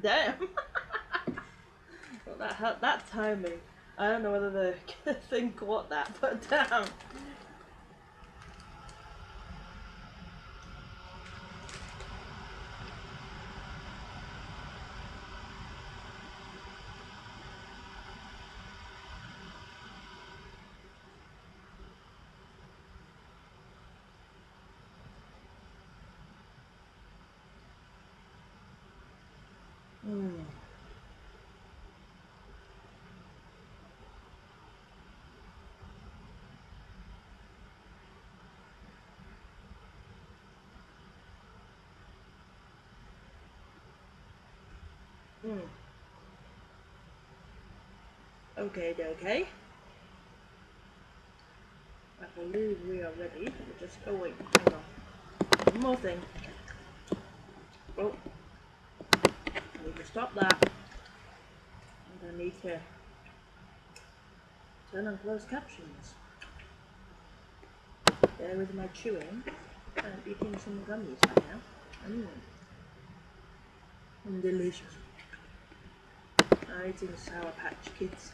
Damn. Well, that timing. I don't know whether the thing caught that, but damn. Hmm. Hmm. Okay. I believe we are ready. We're just. Oh wait, hang on. One more thing. Oh, I need to stop that. And I need to turn on closed captions. There with my chewing. I'm eating some gummies right now. Delicious. I'm eating Sour Patch Kids.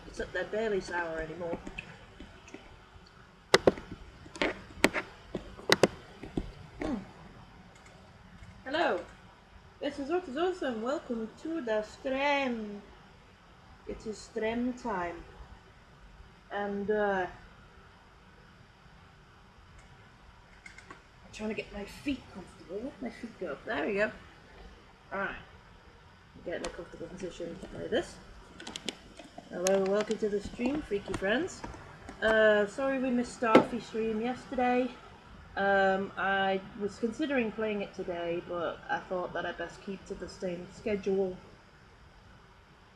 Except they're barely sour anymore. Hello, this is what is awesome. Welcome to the stream. It is stream time. And I'm trying to get my feet comfortable. Where'd my feet go? There we go. Alright. Get in a comfortable position like this. Hello, welcome to the stream, freaky friends. Sorry we missed Starfy stream yesterday. I was considering playing it today, but I thought that I'd best keep to the same schedule.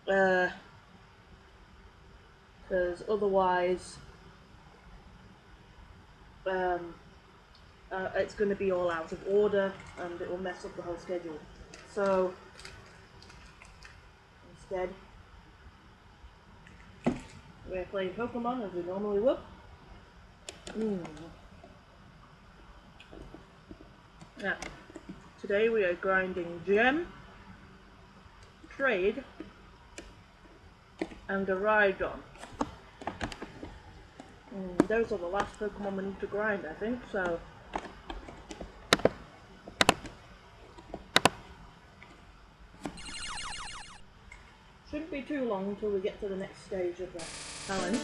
Because otherwise, it's going to be all out of order and it will mess up the whole schedule. So, instead, we're playing Pokemon as we normally would. Yeah. Today we are grinding Gem, Trade, and a Rydon. Those are the last Pokemon we need to grind, I think, so... Shouldn't be too long until we get to the next stage of the challenge.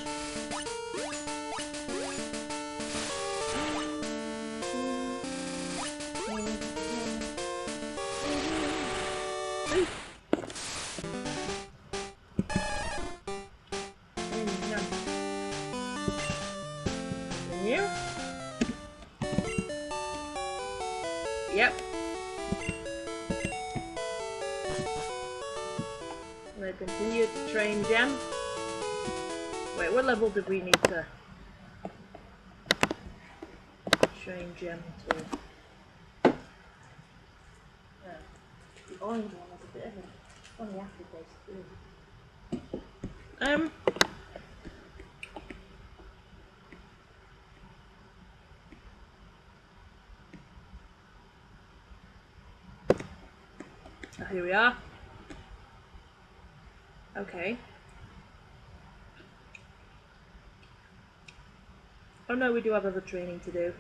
Yep. I'm going to continue to train Gem. Wait, what level did we need to train Gem to? Yeah. The orange one has a bit of a funny aftertaste. Here we are. Okay. Oh no, we do have other training to do.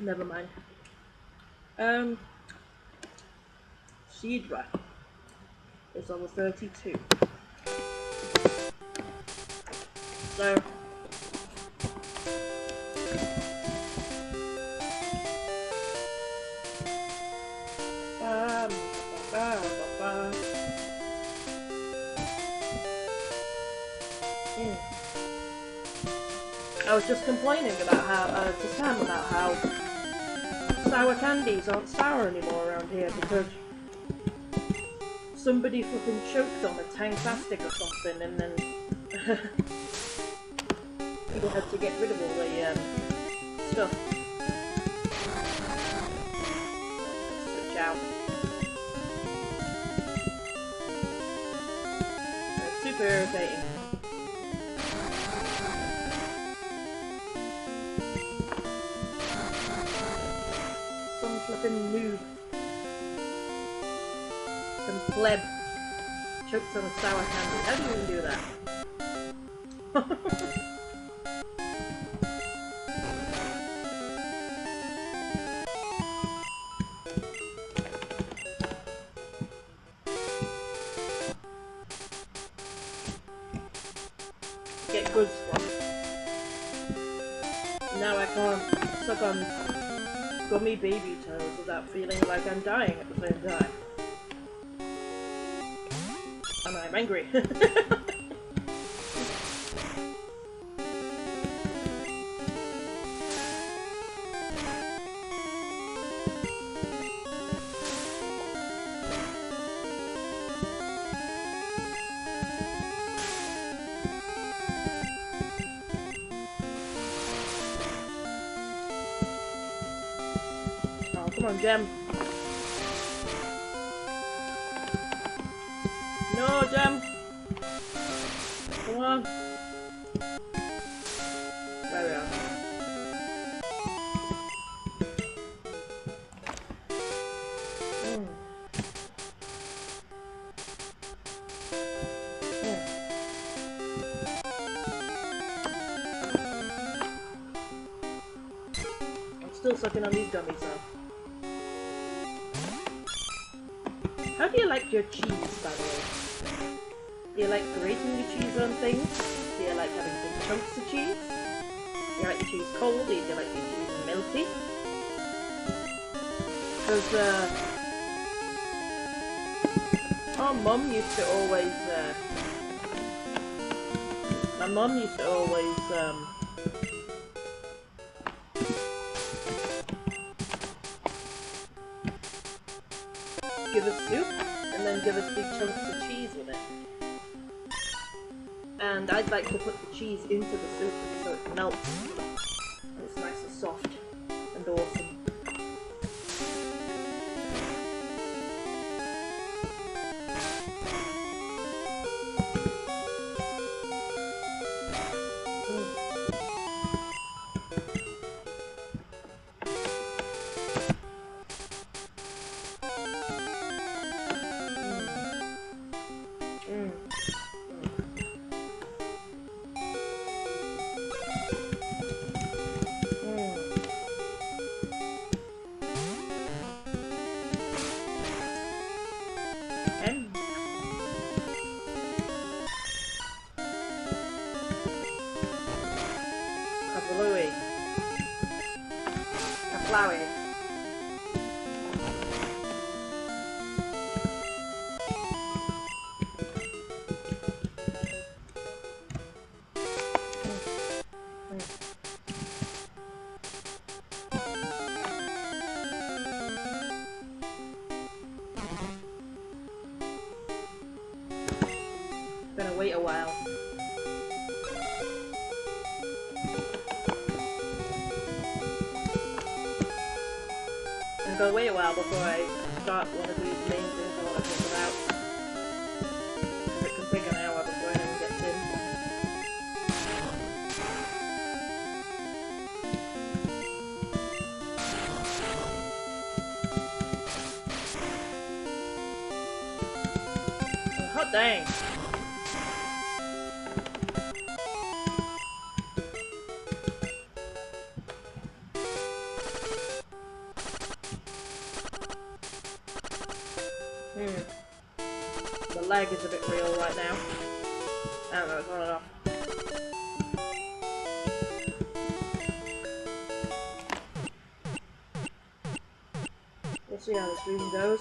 Never mind. Seedra is level 32. So I was just complaining about how, to Sam about how sour candies aren't sour anymore around here because somebody fucking choked on a Tanktastic or something and then people had to get rid of all the stuff. Switch out. It's super irritating. Some flippin' noob Some pleb choked on a sour candy. How do you even do that? Get good stuff. Now I can't suck on gummy baby toes without feeling like I'm dying at the same time. And I'm angry. Oh, come on, Gem. No, Gem. Come on. There we are. I'm still sucking on these gummies though. How do you like your cheese, by the way? Do you like grating your cheese on things? Do you like having big chunks of cheese? Do you like your cheese cold? Or do you like your cheese melty? Because, our mum used to always, my mum used to always, give us soup, and then give us big chunks of cheese with it. And I'd like to put the cheese into the soup so it melts. And it's nice and soft and awesome. Gonna wait a while. I'm gonna wait a while before I start one of these main things I want to talk about. It can take an hour before anyone gets in. Oh, hot dang! The lag is a bit real right now. I don't know, it's on and off. We'll see how the stream goes.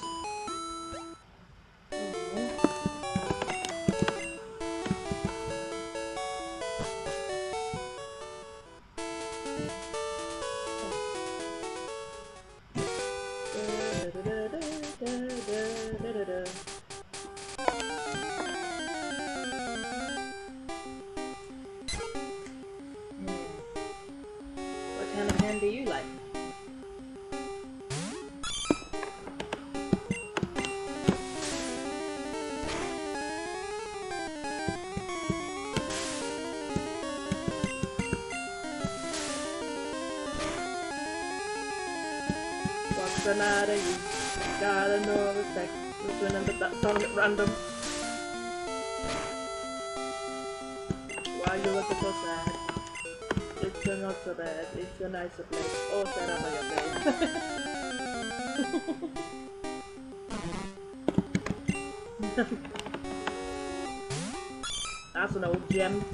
What kind of hand do you like? What's the matter, you? God, I know I was like, remembered that song at random. Why you looking so sad? It's not so bad. It's a nicer place. Oh, set up on your face. That's an old gem.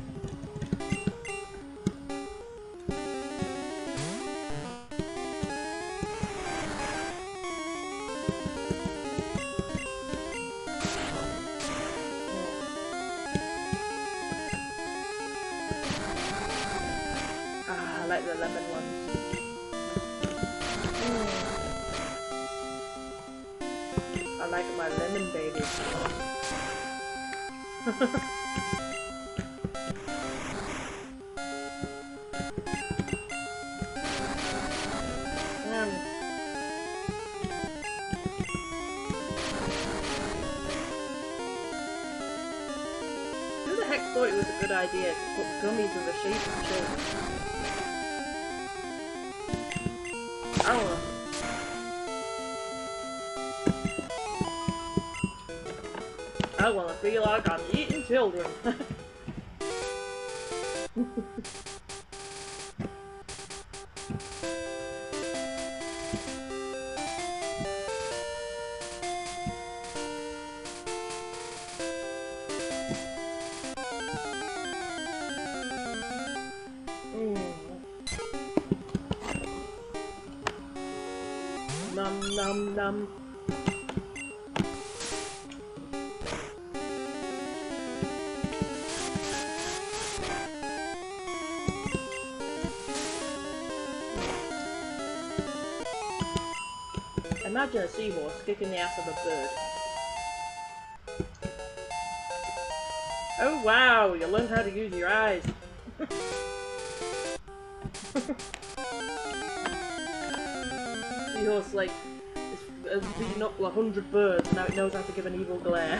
I like the lemon ones. I like my lemon babies. Who the heck thought it was a good idea to put gummies in the shape of children? I don't know. I wanna feel like I'm eating children. Nom nom nom. Imagine a seahorse kicking the ass of a bird. Oh wow, you learn how to use your eyes. Seahorse like has beaten up 100 birds and now it knows how to give an evil glare.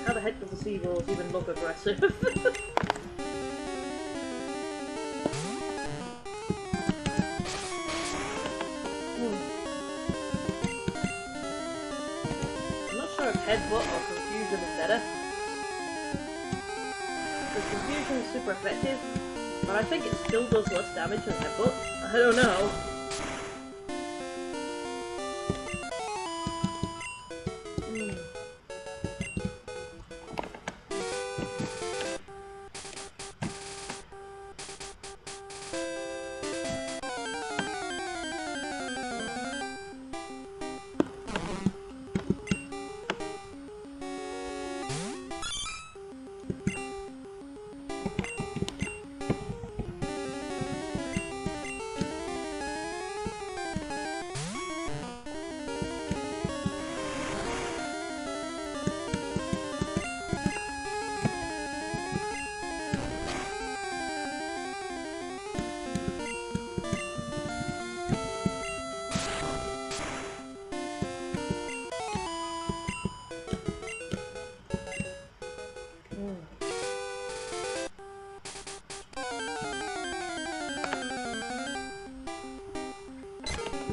How the heck does a seahorse even look aggressive? I'm not sure if headbutt or confusion is better. Because confusion is super effective, but I think it still does less damage than headbutt. I don't know.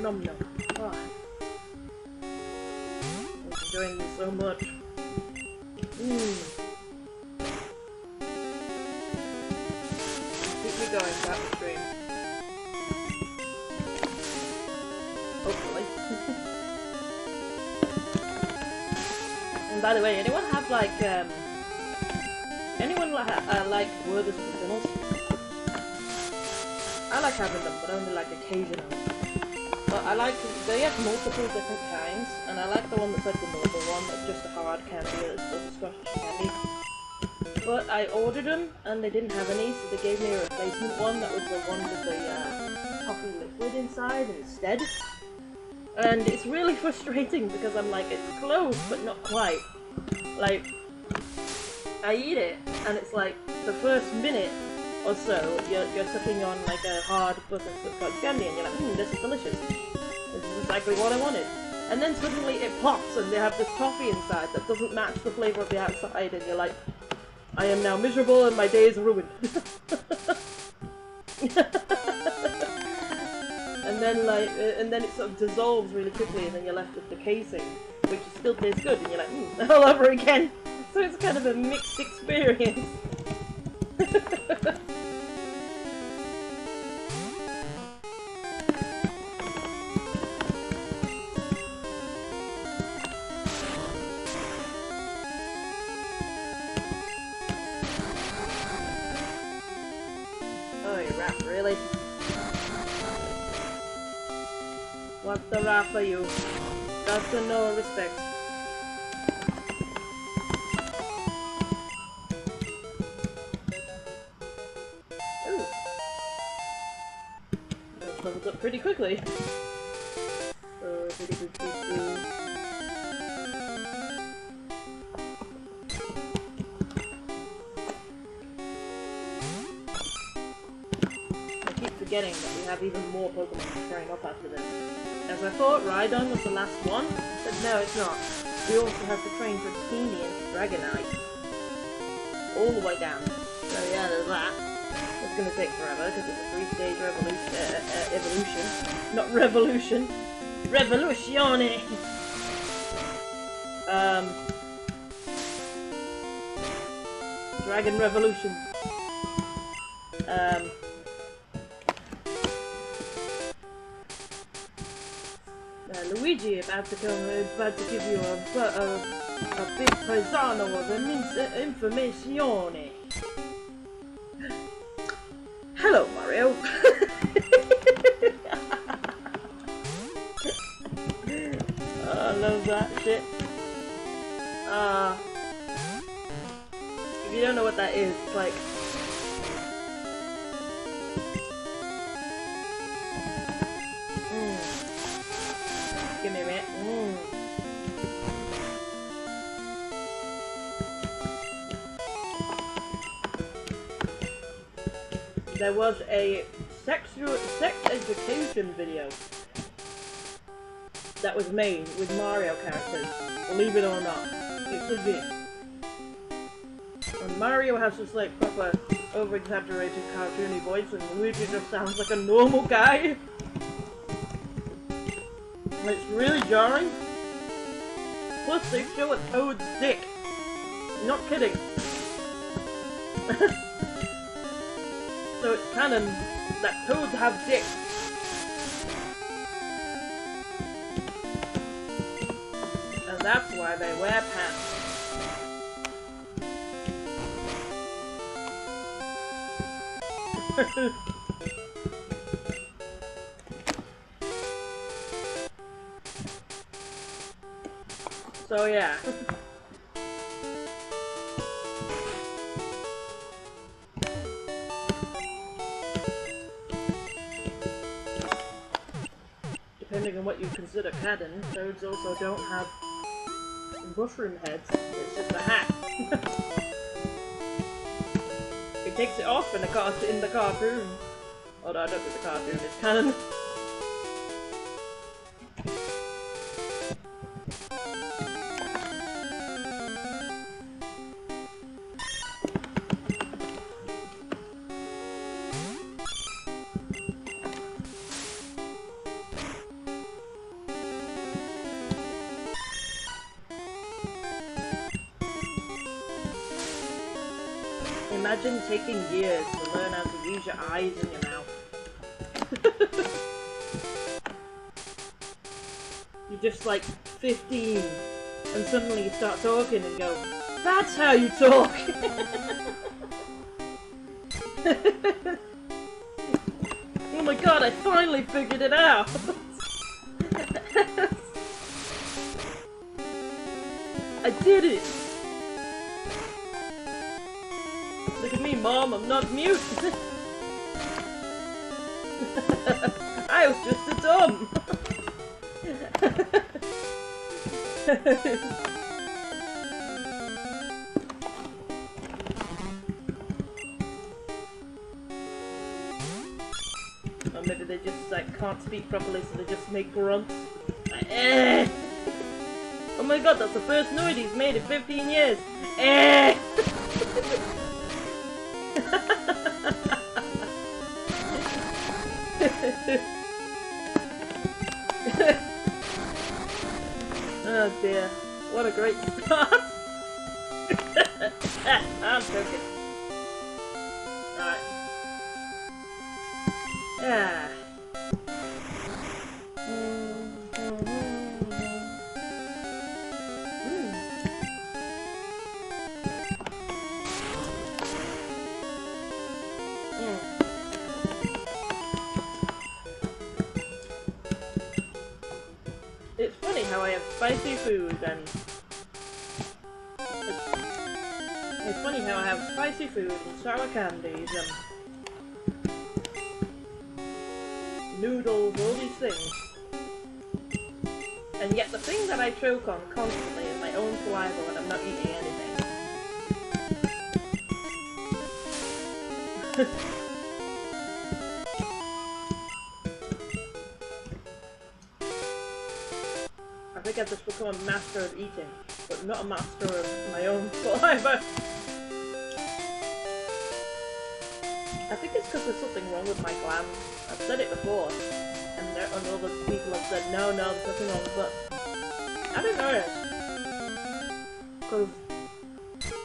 Nom nom. Oh. I'm enjoying this so much. Keep me going throughout the stream. Hopefully. And by the way, anyone have like anyone like Werther's originals? I like having them, but only like occasionally. But I like, they have multiple different kinds, and I like the one that's like the normal one, that's just a hard candy, that's just a Scottish candy. But I ordered them, and they didn't have any, so they gave me a replacement one that was the one with the coffee liquid inside instead. And it's really frustrating because I'm like, it's close, but not quite. Like, I eat it, and it's like, the first minute or so, you're sucking on like a hard butterscotch candy, and you're like, this is delicious. This is exactly what I wanted. And then suddenly it pops, and they have this toffee inside that doesn't match the flavour of the outside, and you're like, I am now miserable, and my day is ruined. and then like, and then it sort of dissolves really quickly, and then you're left with the casing, which still tastes good, and you're like, all over again. So it's kind of a mixed experience. Oh, you rap, really? What the rap are you? Got to no respect. Ooh. That levels up pretty quickly. Forgetting that we have even more Pokemon to train up after this. As I thought Rydon was the last one, but no, it's not. We also have to train for Teeny and Dragonite. All the way down. So yeah, there's that. It's gonna take forever because it's a 3-stage evolution. Not revolution. Revolutione! Dragon Revolution. Luigi about to give you a big paesano of informazione. Hello, Mario. I love that shit. If you don't know what that is, it's like give me a minute. There was a sex education video that was made with Mario characters, believe it or not. It's legit. And Mario has this like proper over-exaggerated cartoony voice, and Luigi just sounds like a normal guy. It's really jarring. Plus they show a Toad's dick. Not kidding. So it's canon that Toads have dicks. And that's why they wear pants. So yeah. Depending on what you consider canon, Toads also don't have mushroom heads. It's just a hat. He takes it off in the cartoon. Although I don't think the cartoon is canon. Imagine taking years to learn how to use your eyes and your mouth. You're just like 15 and suddenly you start talking and go, that's how you talk! Oh my god, I finally figured it out! I did it! Look at me, Mom, I'm not mute! I was just a dumb! Or maybe they just like can't speak properly, so they just make grunts. Like, eh! Oh my god, that's the first noise he's made in 15 years! Eh! Oh dear, what a great start! I'm joking. Alright. Yeah. It's funny how I have spicy food and it's funny how I have spicy food and sour candies and noodles, all these things. And yet the thing that I choke on constantly is my own saliva when I'm not eating anything. I think I've just become a master of eating, but not a master of my own saliva. I think it's because there's something wrong with my glands. I've said it before, and other people have said, no, there's nothing wrong, but I don't notice. Because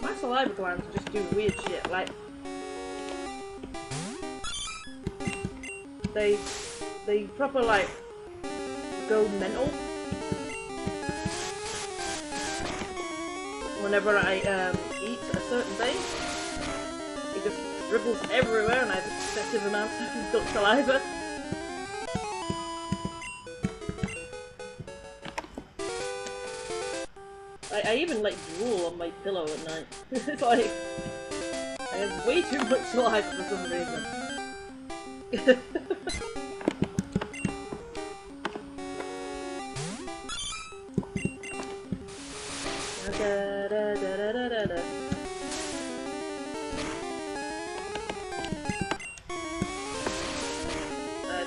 my saliva glands just do weird shit, like, they proper, like, go mental. Whenever I eat a certain thing, it just dribbles everywhere and I have excessive amounts of saliva. I even like drool on my pillow at night. It's like I have way too much saliva for some reason.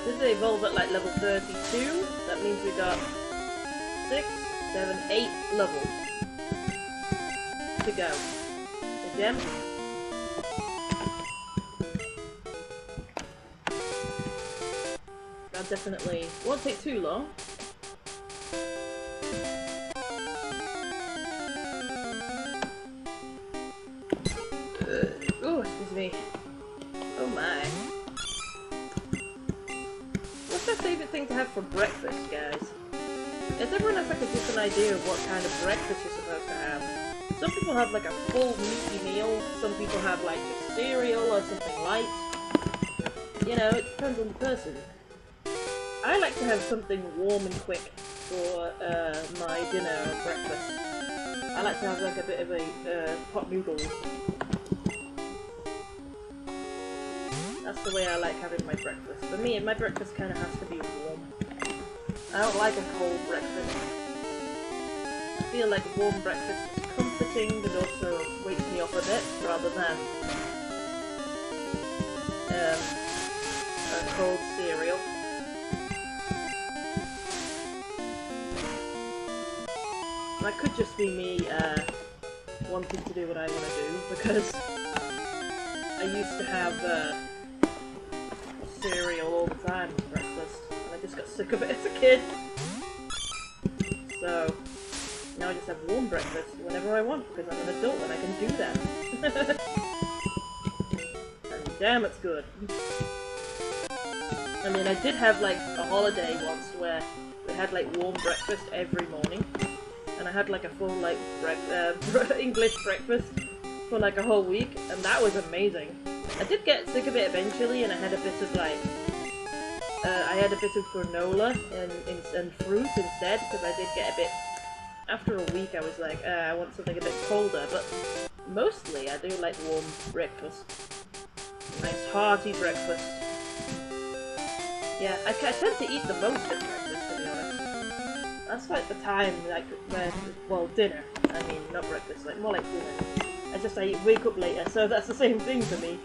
Since they evolve at like level 32, that means we got 6, 7, 8 levels to go. The gem. That definitely won't take too long. Oh, excuse me. Oh my. What's your favourite thing to have for breakfast, guys? Everyone has like a different idea of what kind of breakfast you're supposed to have. Some people have like a full meaty meal, some people have like just cereal or something light. You know, it depends on the person. I like to have something warm and quick for my dinner or breakfast. I like to have like a bit of a pot noodle. That's the way I like having my breakfast. For me, my breakfast kind of has to be warm. I don't like a cold breakfast. I feel like a warm breakfast is comforting, but also wakes me up a bit, rather than a cold cereal. That could just be me wanting to do what I want to do, because I used to have cereal all the time for breakfast, and I just got sick of it as a kid. So now I just have warm breakfast whenever I want, because I'm an adult and I can do that. And damn, it's good. I mean, I did have like a holiday once where we had like warm breakfast every morning, and I had like a full like English breakfast for like a whole week, and that was amazing. I did get sick of it eventually, and I had a bit of like, I had a bit of granola and fruit instead, because I did get a bit, after a week I was like, I want something a bit colder, but mostly I do like warm breakfast. Nice hearty breakfast. Yeah, I tend to eat the most at breakfast, to be honest. That's like the time, like, when, well, dinner, I mean, not breakfast, like, more like dinner. I wake up later, so that's the same thing for me.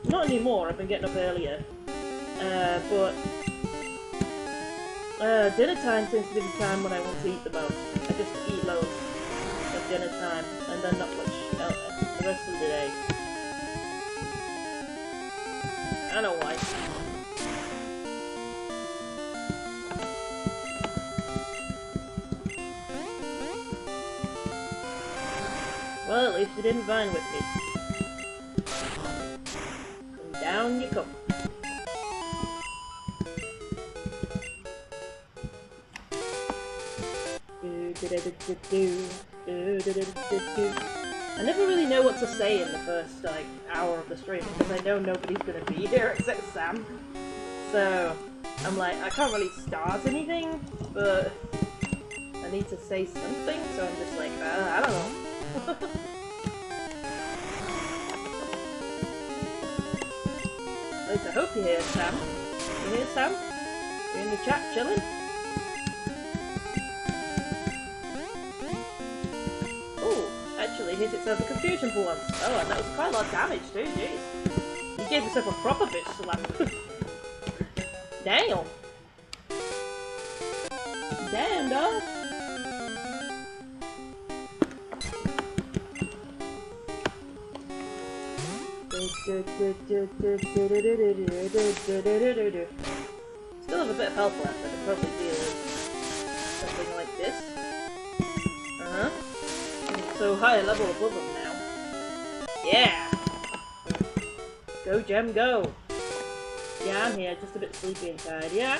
Not anymore, I've been getting up earlier. But dinner time tends to be the time when I want to eat the most. I just eat loads at dinner time, and then not much the rest of the day. I don't know why. Well, at least you didn't vine with me. And down you come. I never really know what to say in the first, like, hour of the stream, because I know nobody's gonna be here except Sam. So, I'm like, I can't really start anything, but I need to say something, so I'm just like, I don't know. At least I hope you're here, Sam. You here, Sam? You in the chat chilling? Oh, actually hit itself a confusion for once. Oh, and that was quite a lot of damage too, jeez. You gave yourself a proper bitch slap. Damn! Damn, dog! Still have a bit of health left, I can probably deal with something like this. I'm so high a level above them now. Yeah! Go, Gem, go! Yeah, I'm here, just a bit sleepy and tired. Yeah,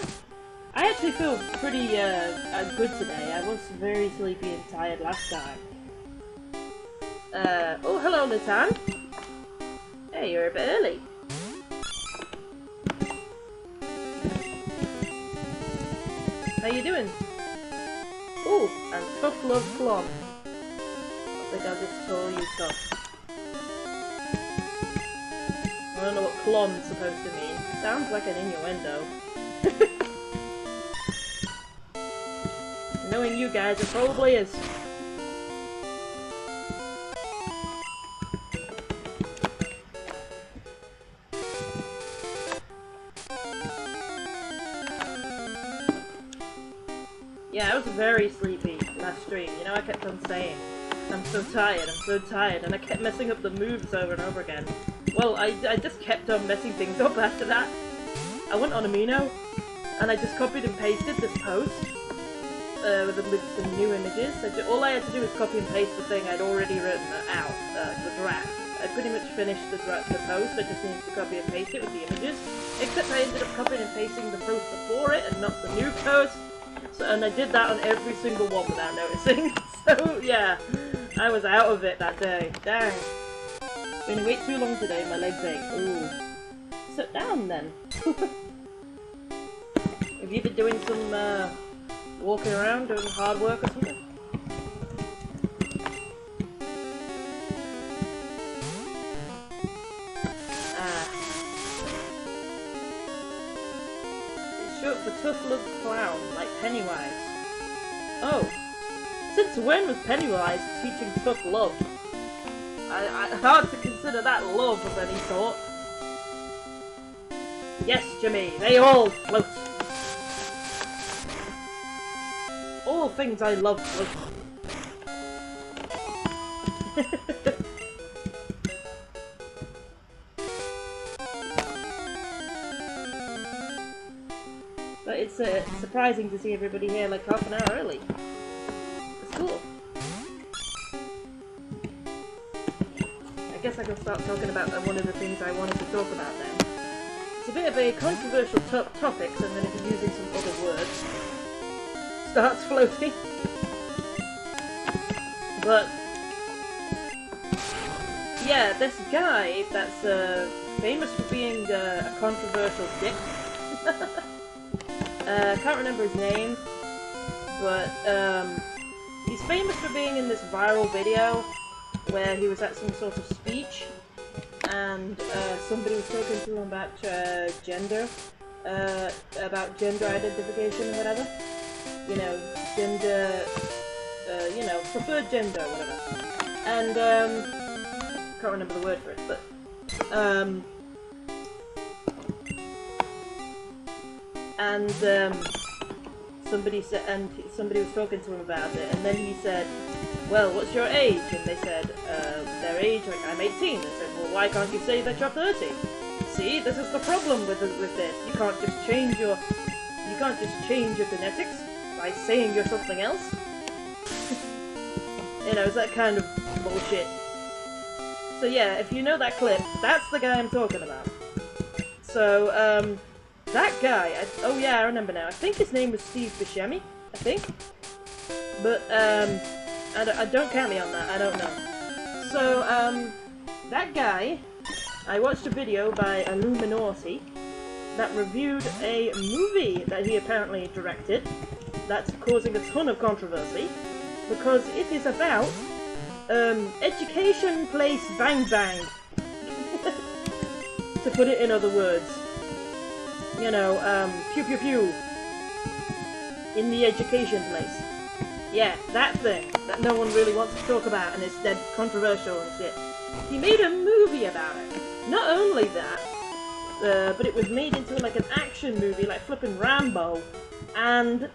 I actually feel pretty good today. I was very sleepy and tired last time. Oh, hello, Natan. Hey, you're a bit early. How you doing? Oh, and tough love Clon. I think I'll just call you tough. I don't know what Clon's supposed to mean. Sounds like an innuendo. Knowing you guys, it probably is. Yeah, I was very sleepy last stream. You know, I kept on saying, I'm so tired, and I kept messing up the moves over and over again. Well, I just kept on messing things up after that. I went on Amino, and I just copied and pasted this post with some new images. All I had to do was copy and paste the thing I'd already written out, the draft. I pretty much finished the post, I just needed to copy and paste it with the images. Except I ended up copying and pasting the post before it, and not the new post. So, and I did that on every single one without noticing. So, yeah, I was out of it that day. Dang. Been way too long today, my legs ache. Ooh. Sit down then. Have you been doing some walking around, doing hard work or something? It's short for tough love clown, like Pennywise. Oh. Since when was Pennywise teaching tough love? Hard to consider that love of any sort. Yes, Jimmy, they all float. All things I love float. But it's surprising to see everybody here like half an hour early. It's cool. I guess I can start talking about one of the things I wanted to talk about now. It's a bit of a controversial topic, so I'm going to be using some other words. Starts floating. But yeah, this guy that's famous for being a controversial dick. Can't remember his name, but he's famous for being in this viral video where he was at some sort of speech and somebody was talking to him about gender identification and whatever. You know, gender, you know, preferred gender or whatever. And can't remember the word for it, but somebody said, and somebody was talking to him about it, and then he said, well, what's your age? And they said, their age, like, I'm 18. They said, well, why can't you say that you're 30? See, this is the problem with this. You can't just change your genetics by saying you're something else. You know, it's that kind of bullshit. So yeah, if you know that clip, that's the guy I'm talking about. So, that guy, oh yeah, I remember now. I think his name was Steve Buscemi, I think. But, I don't count me on that, I don't know. So, that guy, I watched a video by Illuminati that reviewed a movie that he apparently directed that's causing a ton of controversy because it is about education place bang bang. To put it in other words. You know, pew pew pew. In the education place. Yeah, that thing that no one really wants to talk about and it's dead controversial and shit. He made a movie about it. Not only that, but it was made into like an action movie, like flippin' Rambo, and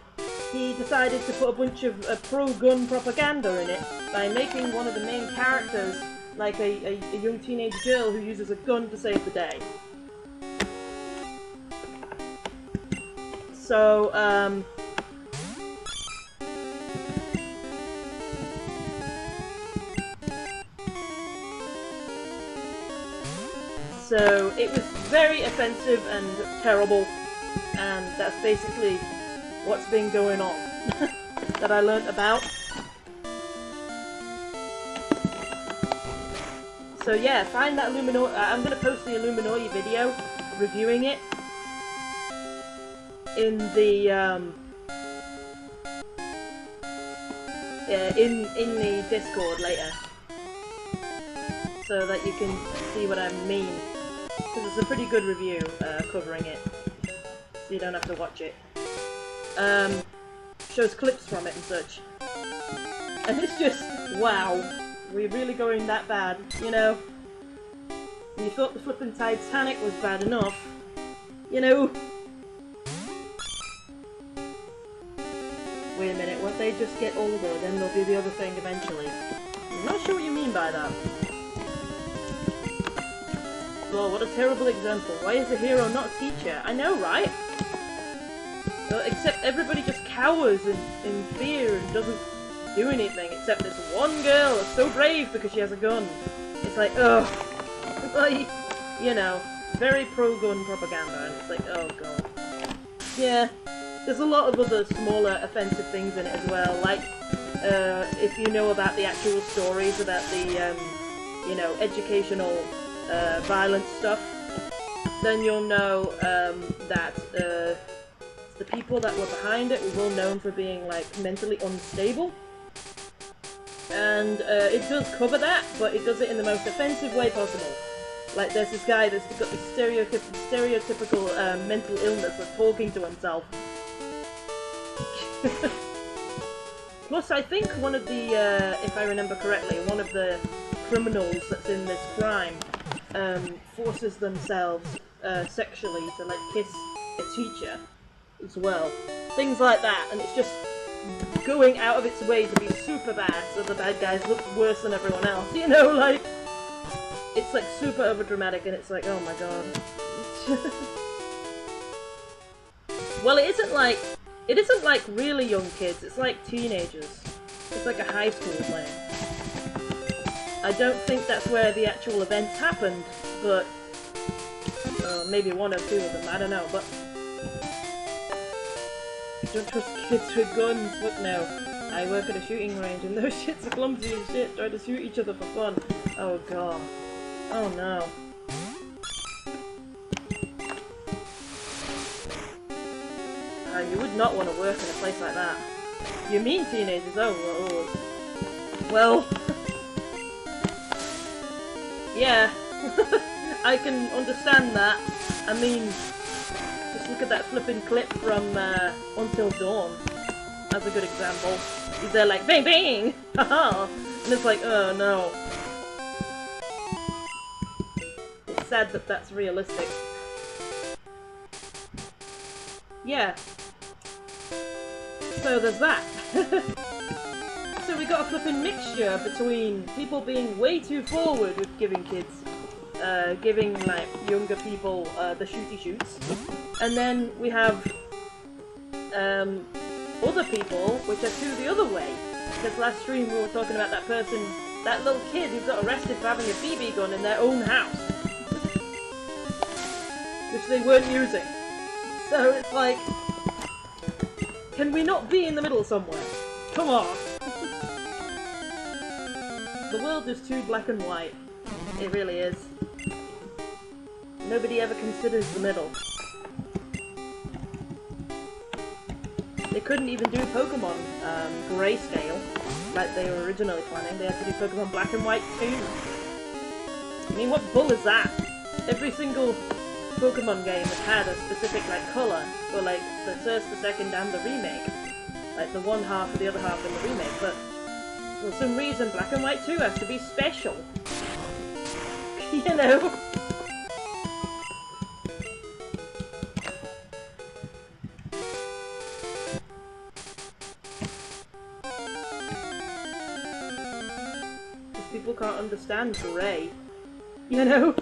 he decided to put a bunch of pro-gun propaganda in it by making one of the main characters like a young teenage girl who uses a gun to save the day. So, so it was very offensive and terrible, and that's basically what's been going on that I learnt about. So yeah, find that Illuminati. I'm gonna post the Illuminati video reviewing it in the in the Discord later, so that you can see what I mean. Because it's a pretty good review covering it, so you don't have to watch it. Shows clips from it and such, and it's just wow. We're really going that bad, you know? You thought the flippin' Titanic was bad enough, you know? Wait a minute, won't they just get older, then they'll do the other thing eventually? I'm not sure what you mean by that. Oh, what a terrible example. Why is the hero not a teacher? I know, right? Except everybody just cowers in fear and doesn't do anything, except this one girl that's so brave because she has a gun. It's like, ugh. It's like, you know, very pro-gun propaganda, and it's like, oh god. Yeah, there's a lot of other smaller offensive things in it as well, like, if you know about the actual stories about the, you know, educational, violence stuff, then you'll know, that, the people that were behind it were well known for being, like, mentally unstable. And it does cover that, but it does it in the most offensive way possible. Like, there's this guy that's got this stereotypical mental illness of talking to himself. Plus, I think one of the, if I remember correctly, one of the criminals that's in this crime forces themselves sexually to, like, kiss a teacher as well. Things like that, and it's just going out of its way to be super bad so the bad guys look worse than everyone else, you know, like, it's like super over dramatic and it's like, oh my god. Well, it isn't like really young kids, it's like teenagers. It's like a high school thing. I don't think that's where the actual events happened, but maybe one or two of them, I don't know, but don't trust kids with guns. Look now, I work at a shooting range and those shits are clumsy as shit, trying to shoot each other for fun. Oh god. Oh no. You would not want to work in a place like that. You mean teenagers? Oh, well. Yeah. I can understand that. I mean, just look at that flipping clip from Until Dawn. That's a good example. They're like, bang bang! Haha! And it's like, oh no. It's sad that that's realistic. Yeah. So there's that. So we got a flipping mixture between people being way too forward with giving kids, giving like younger people the shooty shoots, and then we have other people which are too the other way, Because last stream we were talking about that person, that little kid who got arrested for having a BB gun in their own house. Which they weren't using. So it's like, can we not be in the middle somewhere? Come on! The world is too black and white. It really is. Nobody ever considers the middle. They couldn't even do Pokemon grayscale like they were originally planning. They had to do Pokemon black and white too. I mean, what bull is that? Every single Pokemon game has had a specific like colour for like the first, the second, and the remake. Like the one half or the other half in the remake, but for some reason black and white 2 has to be special. You know? People can't understand grey. You know?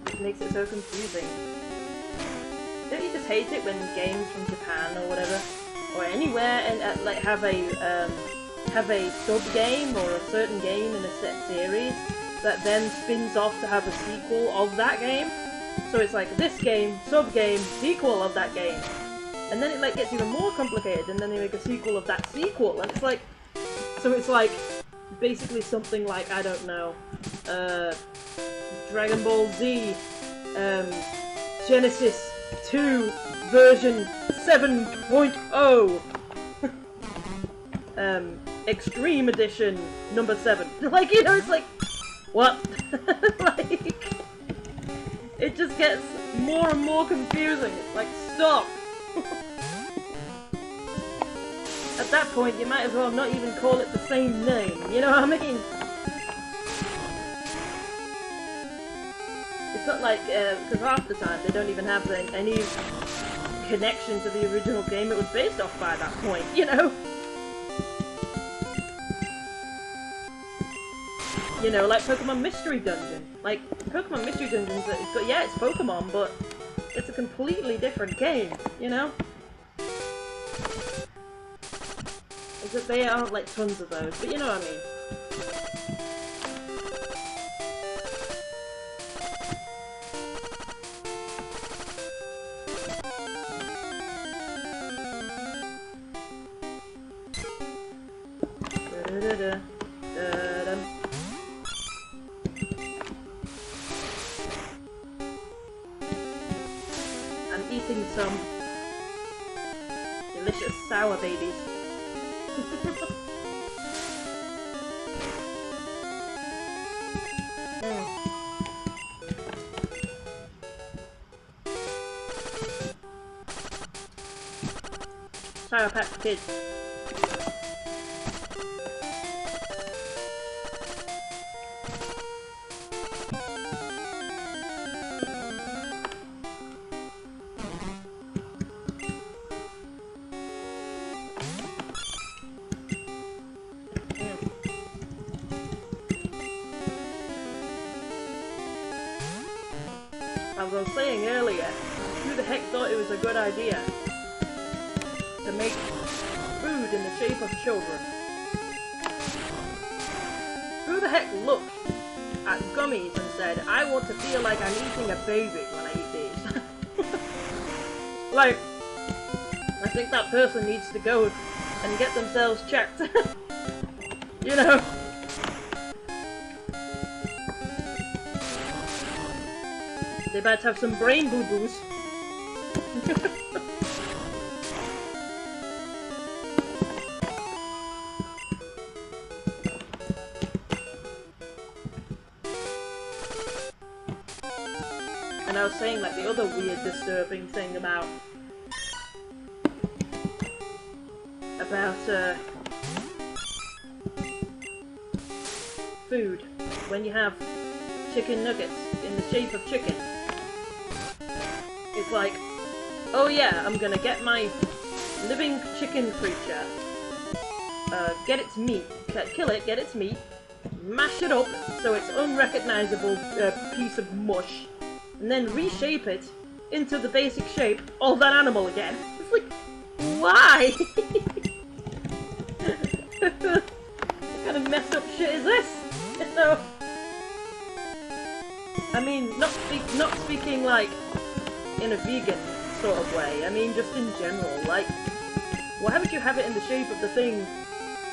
It makes it so confusing. Don't you just hate it when games from Japan or whatever, or anywhere, and like have a sub-game or a certain game in a set series that then spins off to have a sequel of that game? So it's like this game, sub-game, sequel of that game. And then it like gets even more complicated, and then they make a sequel of that sequel, and it's like, so it's like basically something like, I don't know, Dragon Ball Z, Genesis 2 version 7.0, Extreme Edition number 7. Like, you know, it's like, what? Like, it just gets more and more confusing. It's like, stop. At that point, you might as well not even call it the same name, you know what I mean? It's not like, because half the time they don't even have any connection to the original game it was based off by that point, you know? You know, like Pokemon Mystery Dungeon. Like, Pokemon Mystery Dungeon's, yeah, it's Pokemon, but it's a completely different game, you know? Except they aren't like tons of those, but you know what I mean. I'm eating some delicious sour babies. Sour Patch Kids. As I was saying earlier, who the heck thought it was a good idea to make food in the shape of children? Who the heck looked at gummies and said, I want to feel like I'm eating a baby when I eat these? Like, I think that person needs to go and get themselves checked. You know? They better have some brain boo-boos. And I was saying, like, the other weird, disturbing thing about food. When you have chicken nuggets in the shape of chicken. It's like, oh yeah, I'm gonna get my living chicken creature, get its meat, kill it, get its meat, mash it up so it's unrecognizable piece of mush, and then reshape it into the basic shape of that animal again. It's like, why? What kind of messed up shit is this? You know? I mean, not speaking like in a vegan sort of way. I mean, just in general. Like, why haven't you have it in the shape of the thing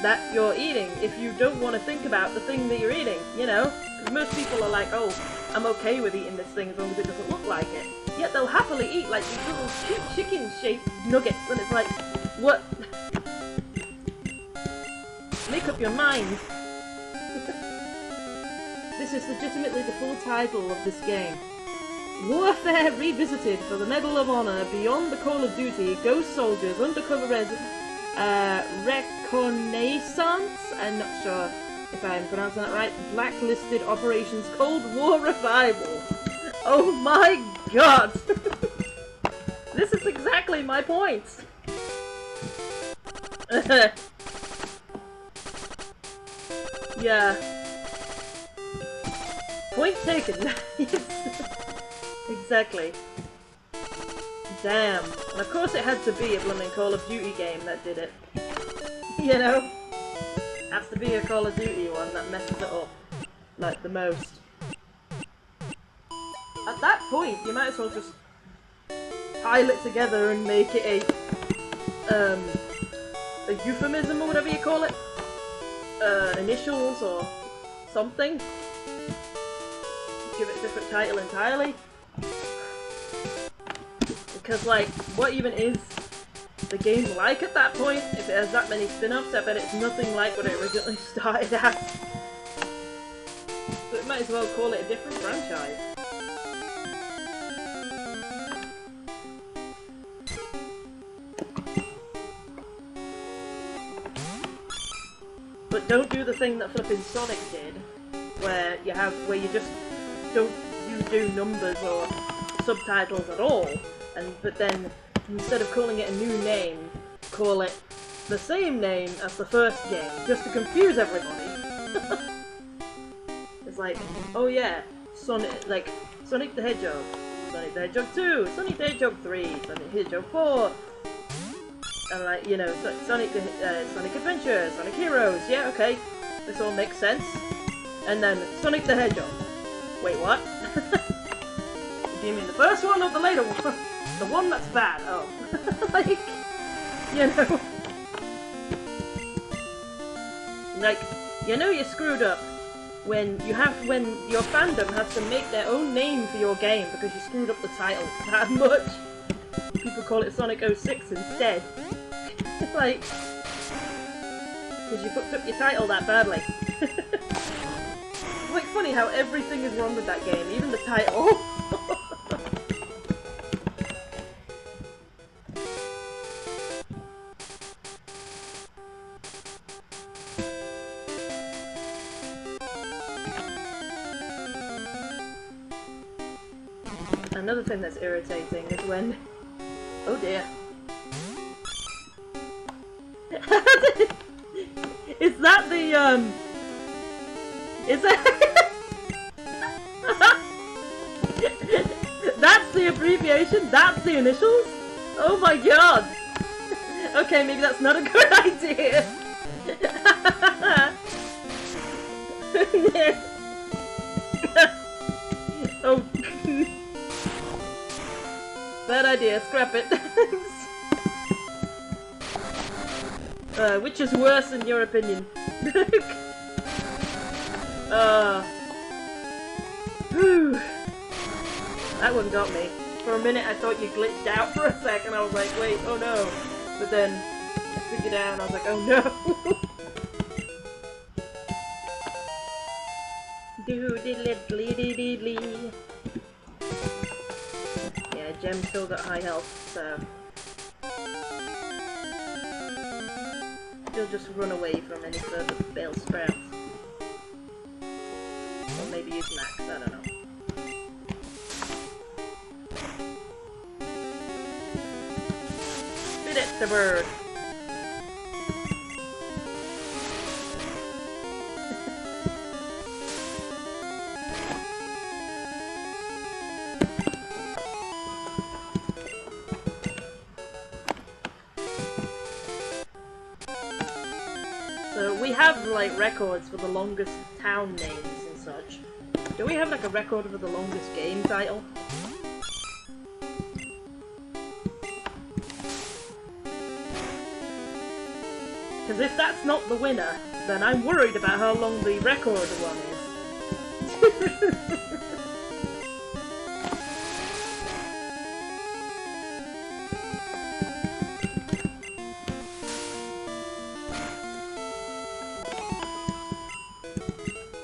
that you're eating if you don't want to think about the thing that you're eating? You know? Because most people are like, oh, I'm okay with eating this thing as long as it doesn't look like it. Yet they'll happily eat like these little chicken-shaped nuggets, and it's like, what? Make up your mind. This is legitimately the full title of this game. Warfare Revisited for the Medal of Honor, Beyond the Call of Duty, Ghost Soldiers, Undercover Reconnaissance, I'm not sure if I'm pronouncing that right, Blacklisted Operations Cold War Revival. Oh my god! This is exactly my point! Yeah. Point taken. Exactly. Damn. And of course it had to be a blooming Call of Duty game that did it. You know? Has to be a Call of Duty one that messes it up. Like, the most. At that point, you might as well just pile it together and make it a euphemism or whatever you call it. Initials or something. Give it a different title entirely. Because, like, what even is the game like at that point? If it has that many spin-offs, I bet it's nothing like what it originally started as. So it might as well call it a different franchise. But don't do the thing that flipping Sonic did, where you just don't do numbers or subtitles at all, but then instead of calling it a new name, call it the same name as the first game, just to confuse everybody. It's like, oh yeah, Sonic the Hedgehog, Sonic the Hedgehog 2, Sonic the Hedgehog 3, Sonic the Hedgehog 4, and like, you know, Sonic Adventure, Sonic Heroes, yeah, okay, this all makes sense. And then Sonic the Hedgehog. Wait, what? Do you mean the first one or the later one? The one that's bad, oh. Like, you know. Like, you know you're screwed up when your fandom has to make their own name for your game because you screwed up the title that much. People call it Sonic 06 instead. Like, because you fucked up your title that badly. It's like funny how everything is wrong with that game, even the title. Another thing that's irritating is when... Oh dear. Is that the, Is that... That's the abbreviation? That's the initials? Oh my god! Okay, maybe that's not a good idea. Oh. Bad idea, scrap it. Which is worse in your opinion? Whew. That one got me. For a minute I thought you glitched out for a second. I was like, wait, oh no. But then I figured out and I was like, oh no. Doodly-diddly-diddly. Yeah, Gem's still got high health, so... He'll just run away from any further failed sprouts. Or maybe use Max, I don't know. Spit it, the bird! we have like records for the longest town names and such. Do we have like a record for the longest game title? Because if that's not the winner, then I'm worried about how long the record one is.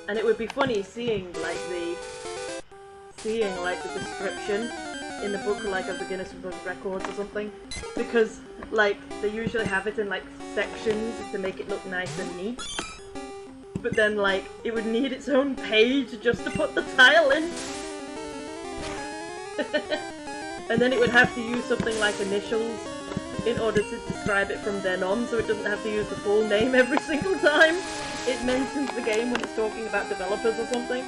And it would be funny seeing like the description in the book, like of the Guinness Book of Records or something, because like they usually have it in like sections to make it look nice and neat. But then like it would need its own page just to put the tile in. And then it would have to use something like initials in order to describe it from then on, so it doesn't have to use the full name every single time it mentions the game when it's talking about developers or something.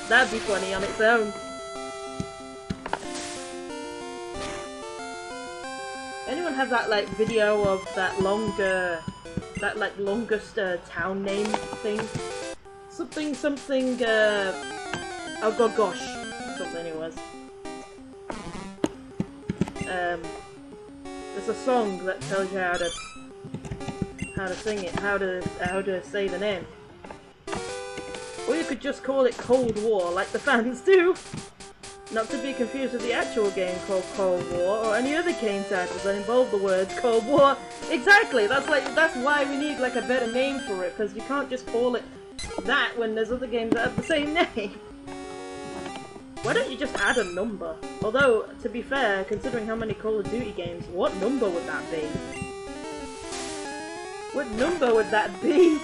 That'd be funny on its own. Anyone have that like video of that longest town name thing? Something, oh god gosh, something it was. There's a song that tells you how to sing it, how to say the name. Or you could just call it Cold War, like the fans do. Not to be confused with the actual game called Cold War, or any other game titles that involve the words Cold War. Exactly, that's why we need like a better name for it, because you can't just call it that when there's other games that have the same name. Why don't you just add a number? Although, to be fair, considering how many Call of Duty games, what number would that be? What number would that be?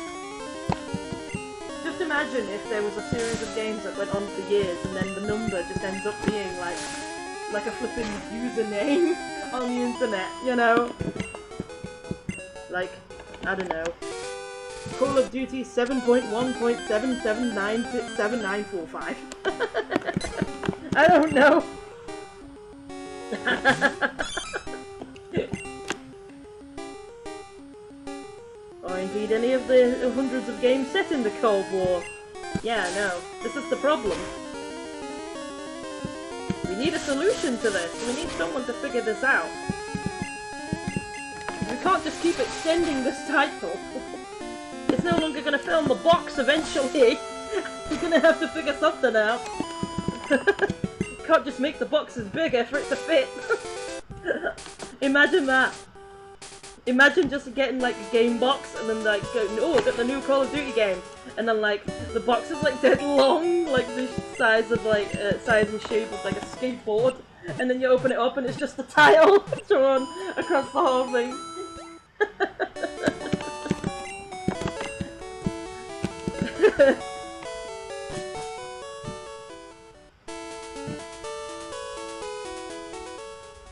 Just imagine if there was a series of games that went on for years and then the number just ends up being like a flipping username on the internet, you know? Like, I don't know. Call of Duty 7.1.7797945. I don't know. Or indeed any of the hundreds of games set in the Cold War. Yeah, no. This is the problem. We need a solution to this. We need someone to figure this out. We can't just keep extending this title. It's no longer going to fill in the box eventually. We're going to have to figure something out. Can't just make the boxes bigger for it to fit. Imagine that. Imagine just getting like a game box and then like going, oh, got the new Call of Duty game, and then like the box is like dead long, like the size of like size and shape of like a skateboard, and then you open it up and it's just the title drawn across the whole thing.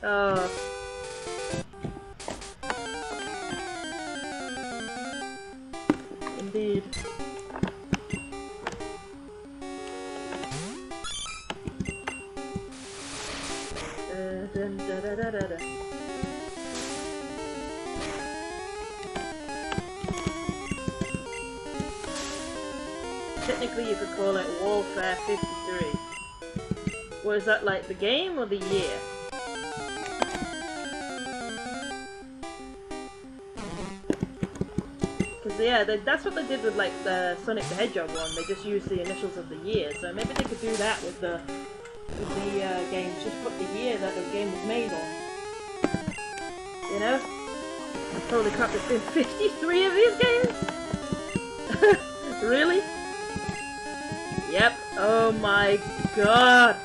Oh. Indeed. Technically you could call it Warfare 53. Was that like the game or the year? Yeah, that's what they did with like the Sonic the Hedgehog one. They just used the initials of the year, so maybe they could do that with the games. Just put the year that the game was made on. You know? Holy crap! There's been 53 of these games. Really? Yep. Oh my god!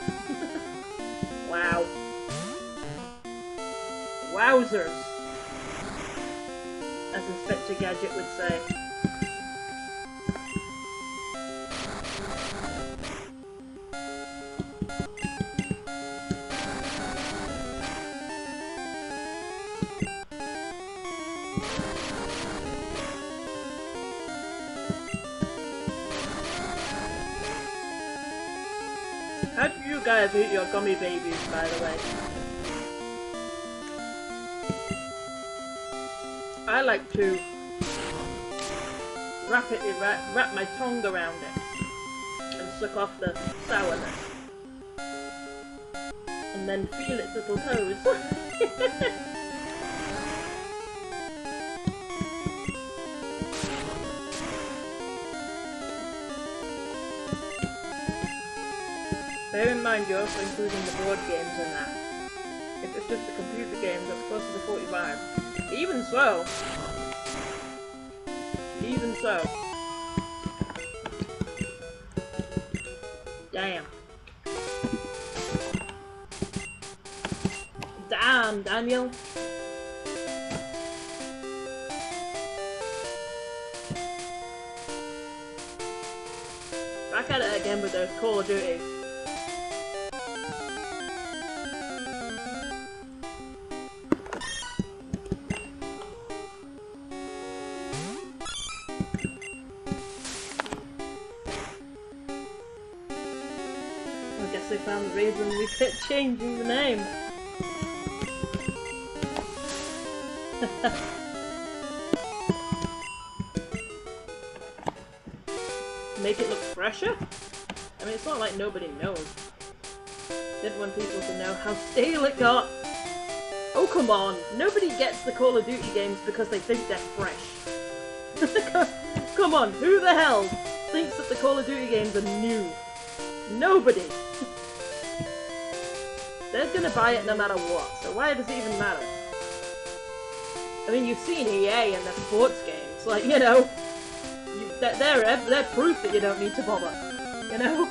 Wow. Wowzers, as Inspector Gadget would say. How do you guys eat your gummy babies, by the way? I I like to wrap my tongue around it and suck off the sourness. And then feel its little toes. Bear in mind you're also including the board games in that. If it's just the computer games, that's closer to 45. Even so. Even so. Damn. Damn, Daniel. Back at it again with those Call of Duty. I guess they found the reason we kept changing the name. Make it look fresher? I mean, it's not like nobody knows. Didn't want people to know how stale it got. Oh, come on. Nobody gets the Call of Duty games because they think they're fresh. Come on, who the hell thinks that the Call of Duty games are new? Nobody. They're gonna buy it no matter what, so why does it even matter? I mean, you've seen EA and their sports games, like, you know, they're proof that you don't need to bother, you know?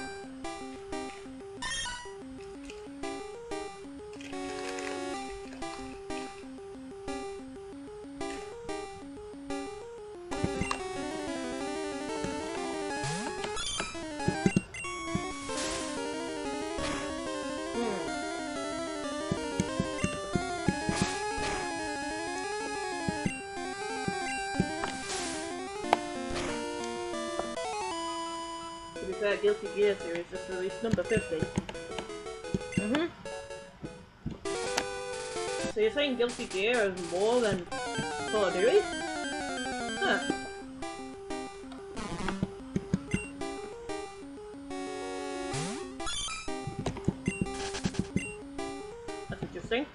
Guilty Gear series just released number 50. So you're saying Guilty Gear is more than Call of Duty? Huh. That's interesting.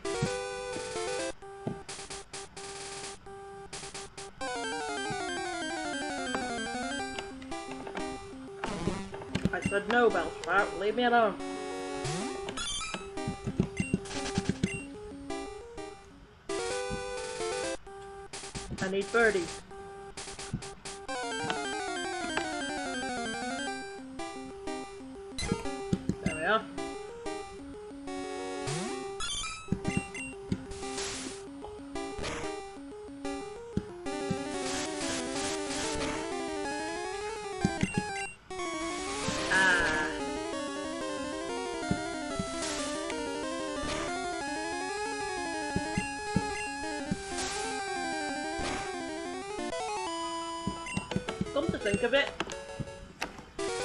I said no, Bellsprout. Leave me alone. I need birdies. There we are. Come to think of it,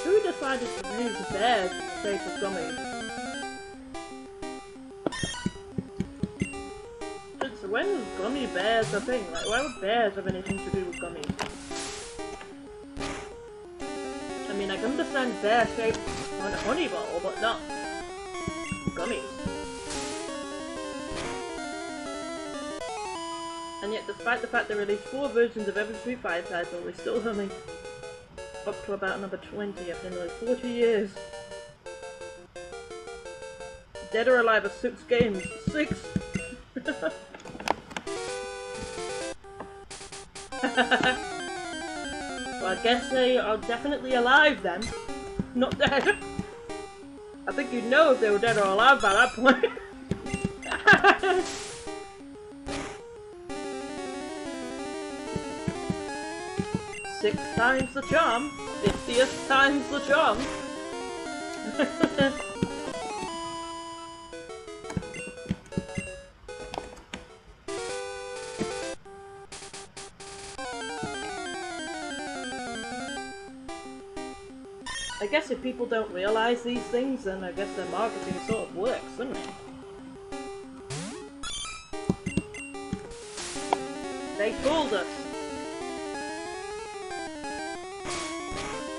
who decided to use bears in the shape of gummies? Since when was gummy bears a thing? Like, why would bears have anything to do with gummies? I mean, I can understand bear shaped on a honey bowl, but not gummies. And yet, despite the fact they released 4 versions of every Street Fighter title, we're still only up to about number 20 after nearly 40 years. Dead or Alive are 6 games. 6! Well, I guess they are definitely alive then. Not dead. I think you'd know if they were dead or alive by that point. 6 times the charm, 50th times the charm. I guess if people don't realise these things, then I guess their marketing sort of works, doesn't it? They fooled us.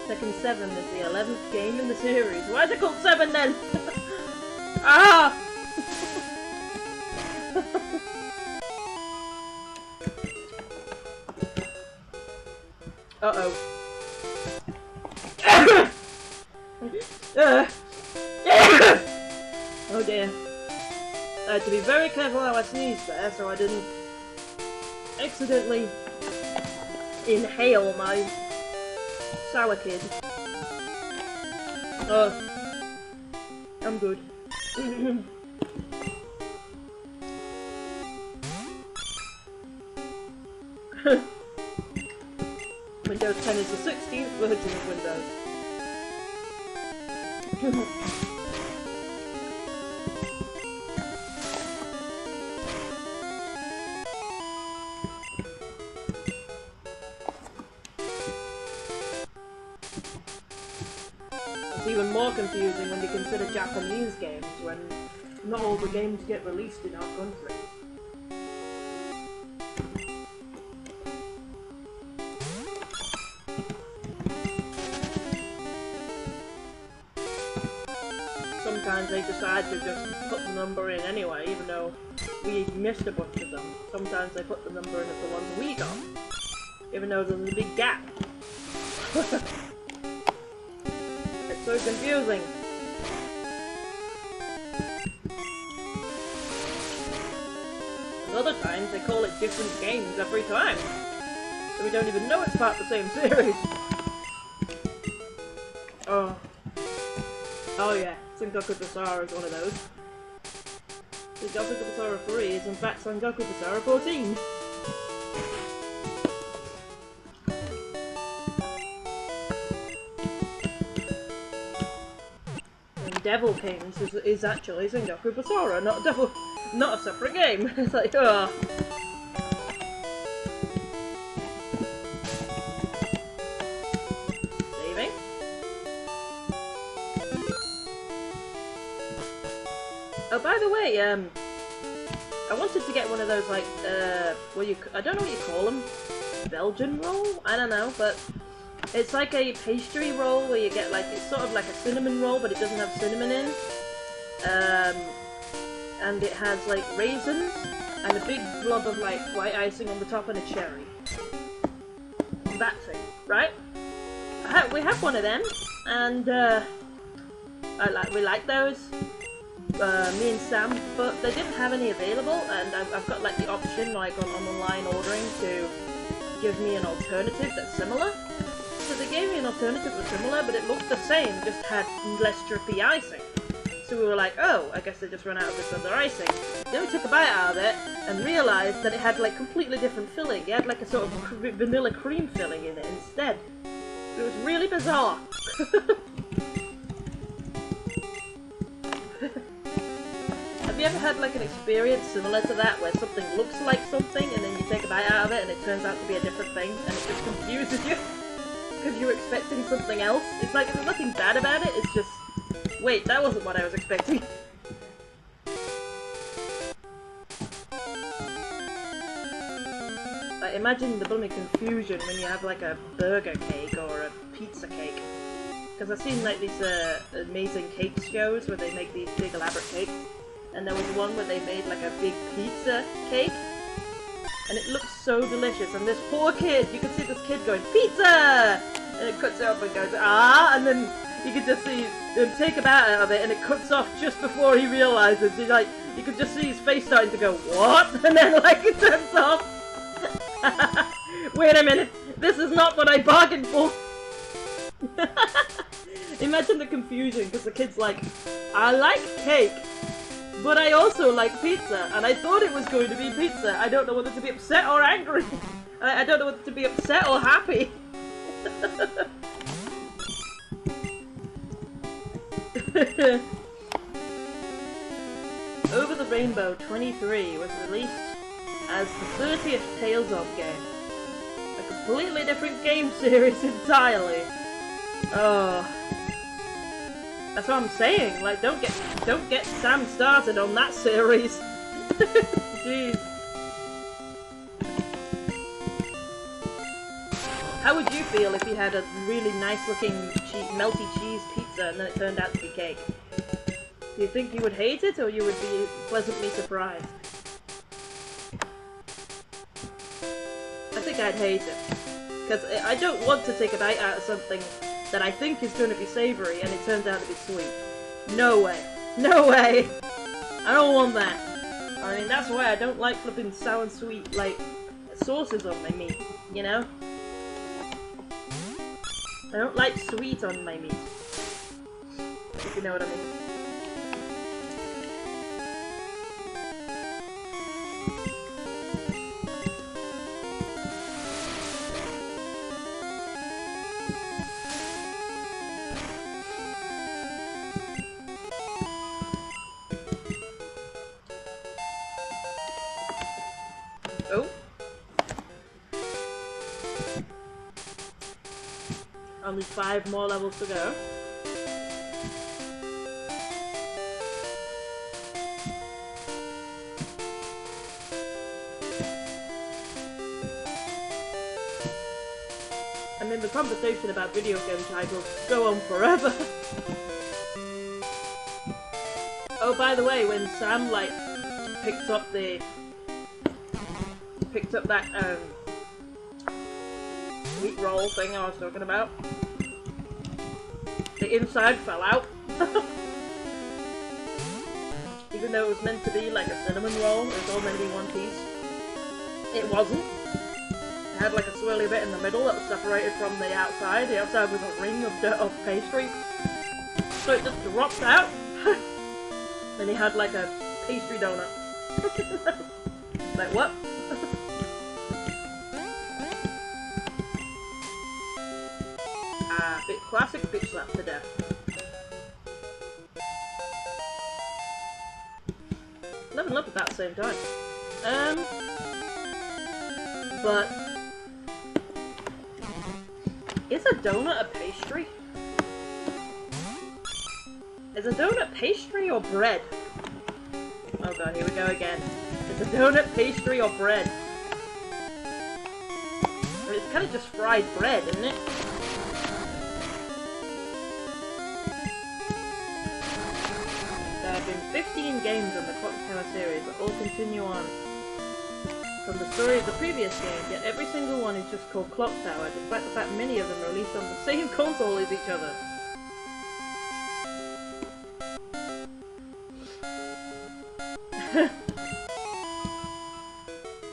Tekken 7 is the 11th game in the series. Why is it called 7 then? Ah! Uh-oh. Oh dear. I had to be very careful how I sneezed there so I didn't accidentally inhale my sour kid. Oh, I'm good. Windows 10 is the 16th version of Windows. It's even more confusing when you consider Japanese games, when not all the games get released in our country. Sometimes they decide to just put the number in anyway, even though we missed a bunch of them. Sometimes they put the number in of the ones we got, even though there's a big gap. It's so confusing. And other times they call it different games every time, so we don't even know it's part of the same series. Oh. Oh yeah, Sengoku Basara is one of those. Sengoku Basara 3 is in fact Sengoku Basara 14. And Devil Kings is actually Sengoku Basara, not a separate game. It's like, oh. Oh, by the way, I wanted to get one of those, like, I don't know what you call them, Belgian roll? I don't know, but it's like a pastry roll where you get, like, it's sort of like a cinnamon roll, but it doesn't have cinnamon in. And it has, like, raisins and a big blob of, like, white icing on the top and a cherry. That thing, right? We have one of them, and, we like those. Me and Sam, but they didn't have any available, and I've got like the option, like on online ordering, to give me an alternative that's similar. So they gave me an alternative that's similar, but it looked the same, just had less drippy icing. So we were like, oh, I guess they just ran out of this other icing. Then we took a bite out of it and realised that it had like completely different filling. It had like a sort of vanilla cream filling in it instead. It was really bizarre. Have you ever had like an experience similar to that, where something looks like something and then you take a bite out of it and it turns out to be a different thing and it just confuses you because you're expecting something else? It's like, there's nothing bad about it, it's just, wait, that wasn't what I was expecting. Like, imagine the blooming confusion when you have like a burger cake or a pizza cake. Because I've seen like these amazing cake shows where they make these big elaborate cakes. And there was one where they made like a big pizza cake, and it looked so delicious, and this poor kid, you could see this kid going, pizza! And it cuts it up and goes, ah! And then you could just see him take a bite out of it, and it cuts off just before he realizes. He's like, you could just see his face starting to go, what? And then like it turns off. Wait a minute, this is not what I bargained for! Imagine the confusion, because the kid's like, I like cake, but I also like pizza, and I thought it was going to be pizza. I don't know whether to be upset or angry. I don't know whether to be upset or happy. Over the Rainbow 23 was released as the 30th Tales of game. A completely different game series entirely. Oh. That's what I'm saying, like, don't get Sam started on that series. Jeez. How would you feel if you had a really nice looking melty cheese pizza and then it turned out to be cake? Do you think you would hate it or you would be pleasantly surprised? I think I'd hate it. Because I don't want to take a bite out of something that I think is going to be savoury and it turns out to be sweet. No way. No way! I don't want that. I mean, that's why I don't like flipping sour and sweet, like, sauces on my meat, you know? I don't like sweet on my meat. If you know what I mean. Oh. Only 5 more levels to go. I mean, the conversation about video game titles go on forever. Oh, by the way, when Sam, like, picked up that, wheat roll thing I was talking about, the inside fell out. Even though it was meant to be like a cinnamon roll, it was all meant to be one piece. It wasn't. It had like a swirly bit in the middle that was separated from the outside. The outside was a ring of pastry. So it just dropped out. Then he had like a pastry donut. Like, what? Classic bitch slap to death. Level up about the same time. But is a donut a pastry? Is a donut pastry or bread? Oh god, here we go again. Is a donut pastry or bread? I mean, it's kind of just fried bread, isn't it? There have been 15 games in the Clock Tower series that all continue on from the story of the previous game, yet every single one is just called Clock Tower, despite the fact many of them are released on the same console as each other.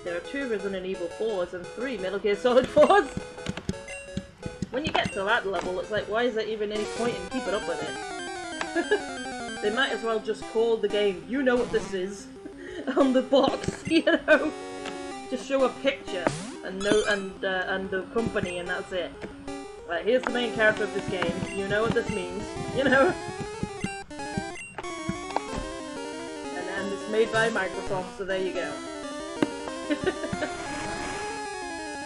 There are 2 Resident Evil 4s and 3 Metal Gear Solid 4s! When you get to that level, it's like, why is there even any point in keeping up with it? They might as well just call the game, you know what this is, on the box, you know? Just show a picture, and the company, and that's it. Like, here's the main character of this game, you know what this means, you know? And it's made by Microsoft, so there you go.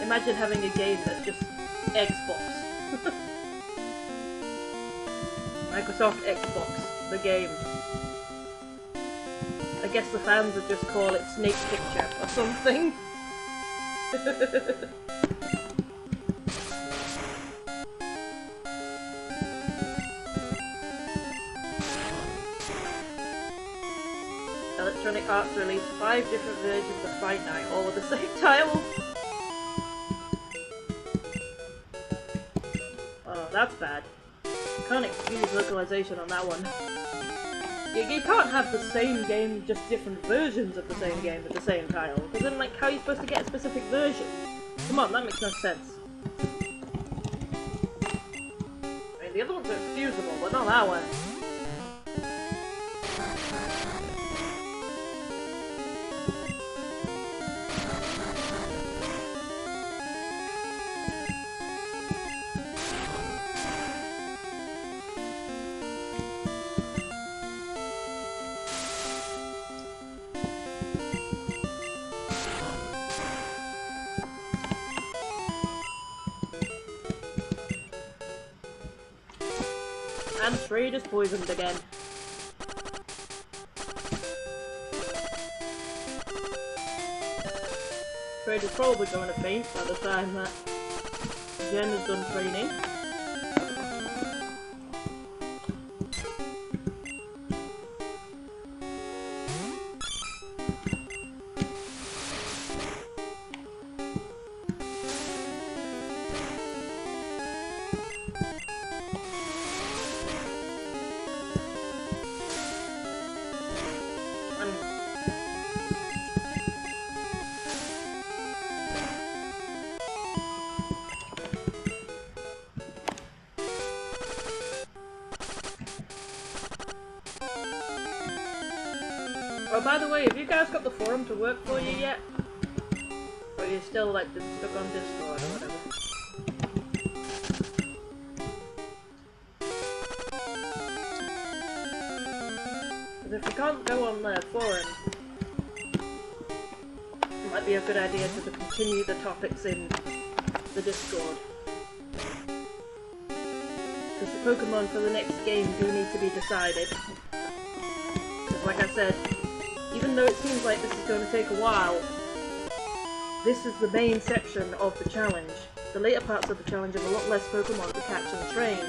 Imagine having a game that's just Xbox. Microsoft Xbox, the game. I guess the fans would just call it Snake Picture or something. Electronic Arts released 5 different versions of Fight Night, all with the same title. Oh, that's bad. You can't excuse localization on that one. You can't have the same game, just different versions of the same game with the same title, because then, like, how are you supposed to get a specific version? Come on, that makes no sense. I mean, the other ones are excusable, but not that one. And trade is poisoned again. Trade is probably going to faint by the time that Jen is done training. Oh, by the way, have you guys got the forum to work for you yet? Or are you still, like, stuck on Discord or whatever? Because if you can't go on the forum, it might be a good idea to continue the topics in the Discord. Because the Pokemon for the next game do need to be decided. Because, like I said, even though it seems like this is going to take a while, this is the main section of the challenge. The later parts of the challenge have a lot less Pokemon to catch and train,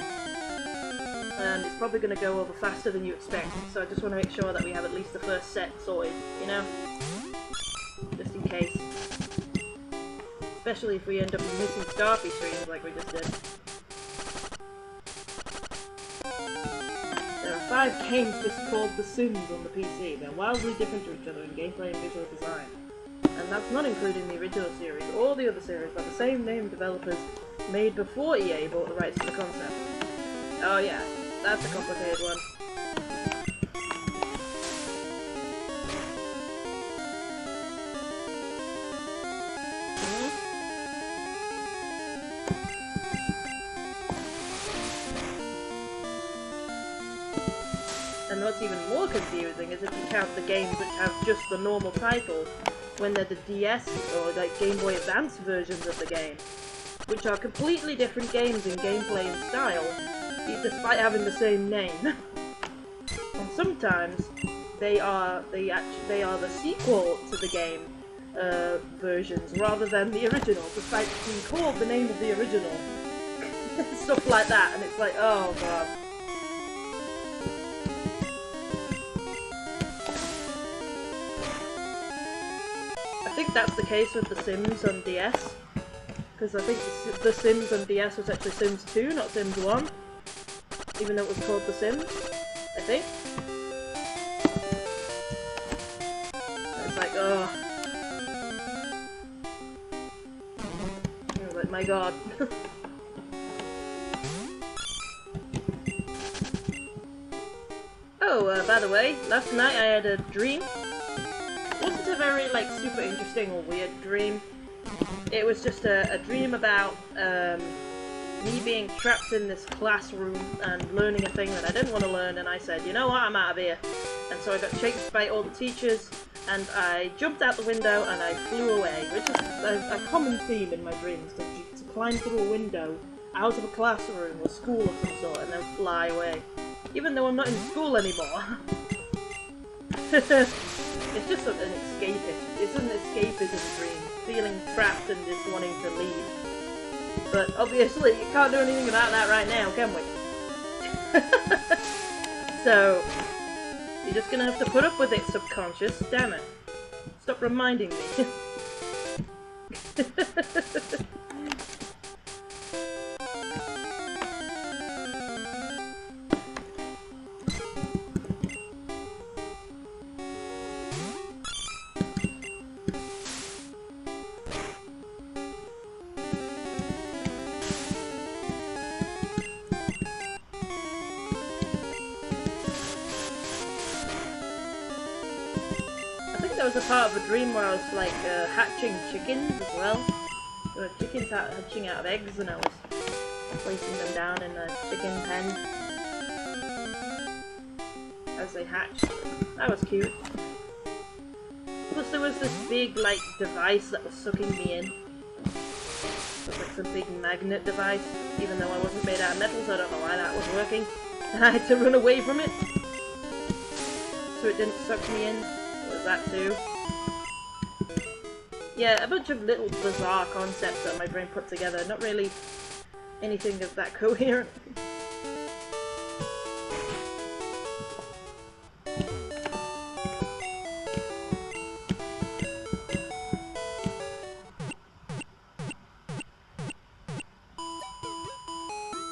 and it's probably going to go over faster than you expect, so I just want to make sure that we have at least the first set sorted, you know? Just in case. Especially if we end up missing Starfy streams like we just did. There are 5 games just called The Sims on the PC. They're wildly different to each other in gameplay and visual design. And that's not including the original series. All the other series by the same name developers made before EA bought the rights to the concept. Oh yeah, that's a complicated one. And what's even more confusing is if you count the games which have just the normal title, when they're the DS or like Game Boy Advance versions of the game, which are completely different games in gameplay and style, despite having the same name. And sometimes they are the sequel to the game versions rather than the original, despite being called the name of the original. Stuff like that, and it's like, oh god. I think that's the case with The Sims on DS, because I think The Sims on DS was actually Sims 2, not Sims 1, even though it was called The Sims, I think. It's like, oh. I was like, my god. Oh, by the way, last night I had a dream. It wasn't a very, like, super interesting or weird dream. It was just a dream about me being trapped in this classroom and learning a thing that I didn't want to learn, and I said, you know what, I'm out of here. And so I got chased by all the teachers, and I jumped out the window and I flew away, which is a common theme in my dreams, to climb through a window out of a classroom or school of some sort and then fly away. Even though I'm not in school anymore. It's just an escapist. It's an escapism dream. Feeling trapped and just wanting to leave. But obviously, you can't do anything about that right now, can we? So, you're just gonna have to put up with it, subconscious. Damn it. Stop reminding me. There was a part of a dream where I was like hatching chickens as well. There were chickens hatching out of eggs and I was placing them down in a chicken pen as they hatched. That was cute. Plus there was this big like device that was sucking me in. It was like some big magnet device, even though I wasn't made out of metal, so I don't know why that was working. And I had to run away from it so it didn't suck me in. That too. Yeah, a bunch of little bizarre concepts that my brain put together, not really anything of that coherent.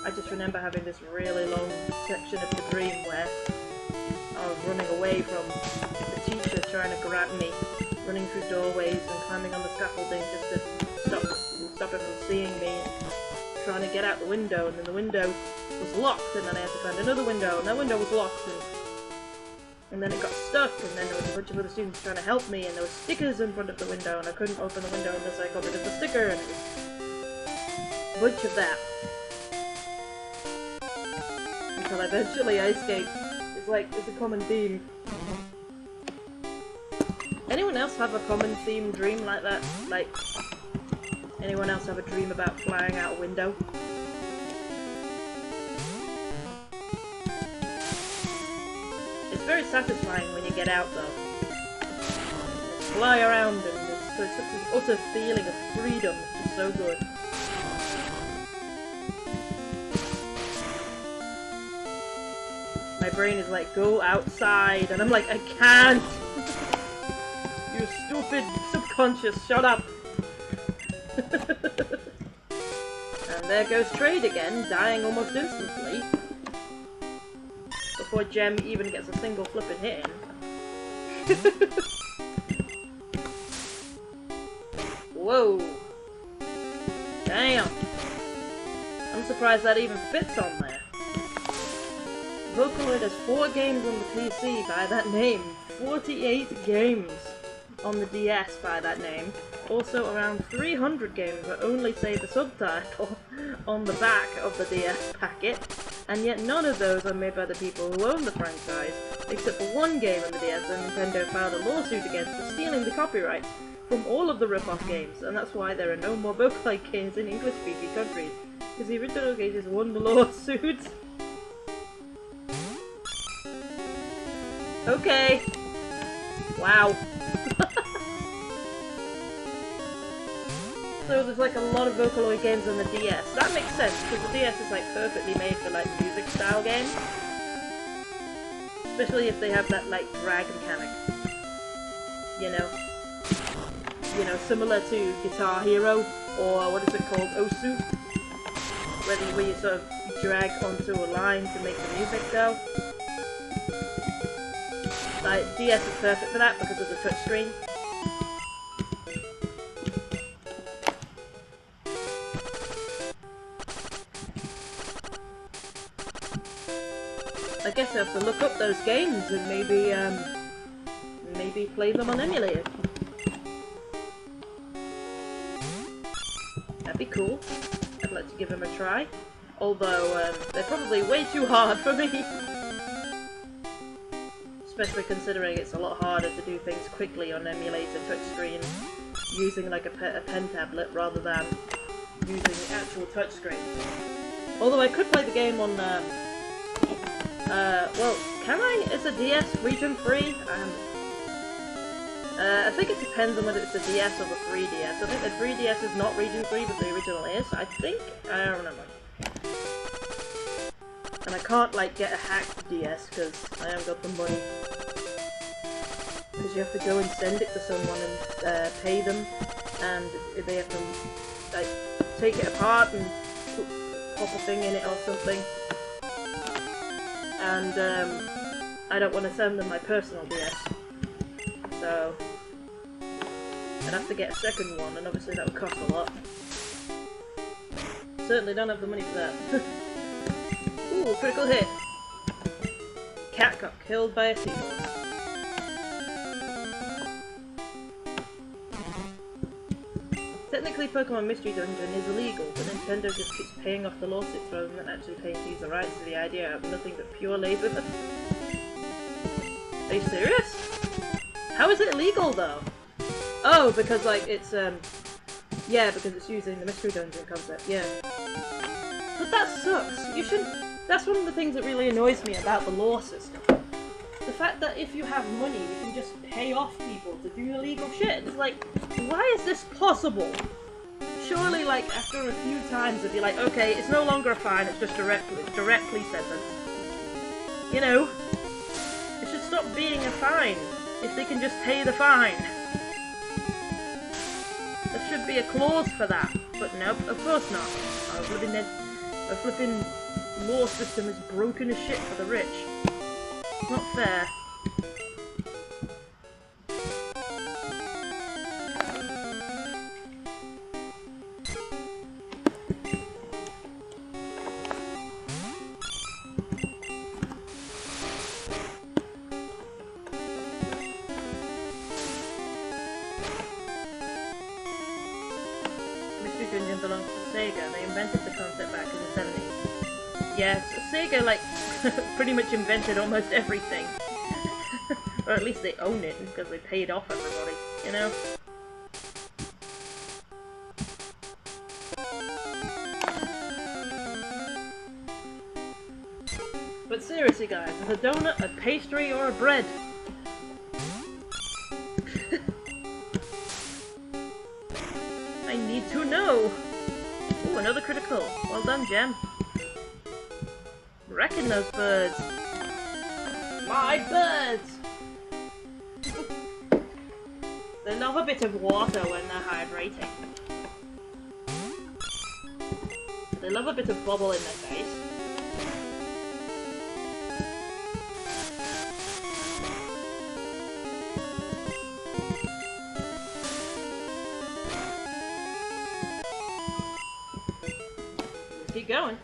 I just remember having this really long section of the dream where I was running away from the teacher trying to grab me, running through doorways and climbing on the scaffolding just to stop him from seeing me, trying to get out the window, and then the window was locked, and then I had to find another window, and that window was locked, and then it got stuck, and then there was a bunch of other students trying to help me, and there were stickers in front of the window, and I couldn't open the window unless I got rid of the sticker, and it was a bunch of that. Until eventually I escaped. It's a common theme. Anyone else have a common theme dream like that? Like, anyone else have a dream about flying out a window? It's very satisfying when you get out though. Just fly around and it's such an utter feeling of freedom. It's so good. My brain is like, go outside, and I'm like, I can't! You stupid subconscious, shut up! And there goes Trade again, dying almost instantly. Before Gem even gets a single flippin' hit in. Whoa! Damn! I'm surprised that even fits on there. Vocaloid has 4 games on the PC by that name, 48 games on the DS by that name, also around 300 games that only say the subtitle on the back of the DS packet, and yet none of those are made by the people who own the franchise, except for one game on the DS that Nintendo filed a lawsuit against for stealing the copyrights from all of the rip-off games, and that's why there are no more Vocaloid games in English-speaking countries, because the original game just won the lawsuit. Okay. Wow. So there's like a lot of Vocaloid games on the DS. That makes sense, because the DS is like perfectly made for like music style games. Especially if they have that like drag mechanic. You know, similar to Guitar Hero, or what is it called, Osu? Where you sort of drag onto a line to make the music go. Like, DS is perfect for that because of the touchscreen. I guess I have to look up those games and maybe play them on emulator. That'd be cool. I'd like to give them a try. Although, they're probably way too hard for me. Especially considering it's a lot harder to do things quickly on emulator touchscreen using like a pen tablet rather than using the actual touchscreen. Although I could play the game on, well, can I? Is the DS region free? I think it depends on whether it's the DS or the 3DS. I think the 3DS is not region free, but the original is. I think? I don't remember. And I can't, like, get a hacked DS, because I haven't got the money. Because you have to go and send it to someone and pay them, and they have to, like, take it apart and pop a thing in it or something. And, I don't want to send them my personal DS. So, I'd have to get a second one, and obviously that would cost a lot. Certainly don't have the money for that. Ooh, critical hit! Cat got killed by a seahorse. Technically, Pokemon Mystery Dungeon is illegal, but Nintendo just keeps paying off the lawsuits rather than actually paying to use the rights to the idea of nothing but pure labor. Are you serious? How is it illegal, though? Oh, because, like, it's, yeah, because it's using the Mystery Dungeon concept, yeah. But that sucks. You shouldn't... That's one of the things that really annoys me about the law system. The fact that if you have money, you can just pay off people to do illegal shit. It's like, why is this possible? Surely, like, after a few times, they'd be like, okay, it's no longer a fine, it's just directly sentenced. You know, it should stop being a fine if they can just pay the fine. There should be a clause for that, but nope, of course not. Our flipping law system is broken as shit for the rich. It's not fair. Dungeon belongs to Sega. They invented the concept back in the 70s. Yes, Sega, like, pretty much invented almost everything. Or at least they own it, because they paid off everybody, you know? But seriously, guys, is a donut a pastry or a bread? I need to know! Ooh, another critical. Well done, Gem. Wrecking those birds. My birds! They love a bit of water when they're hydrating. They love a bit of bubble in their face. Keep going.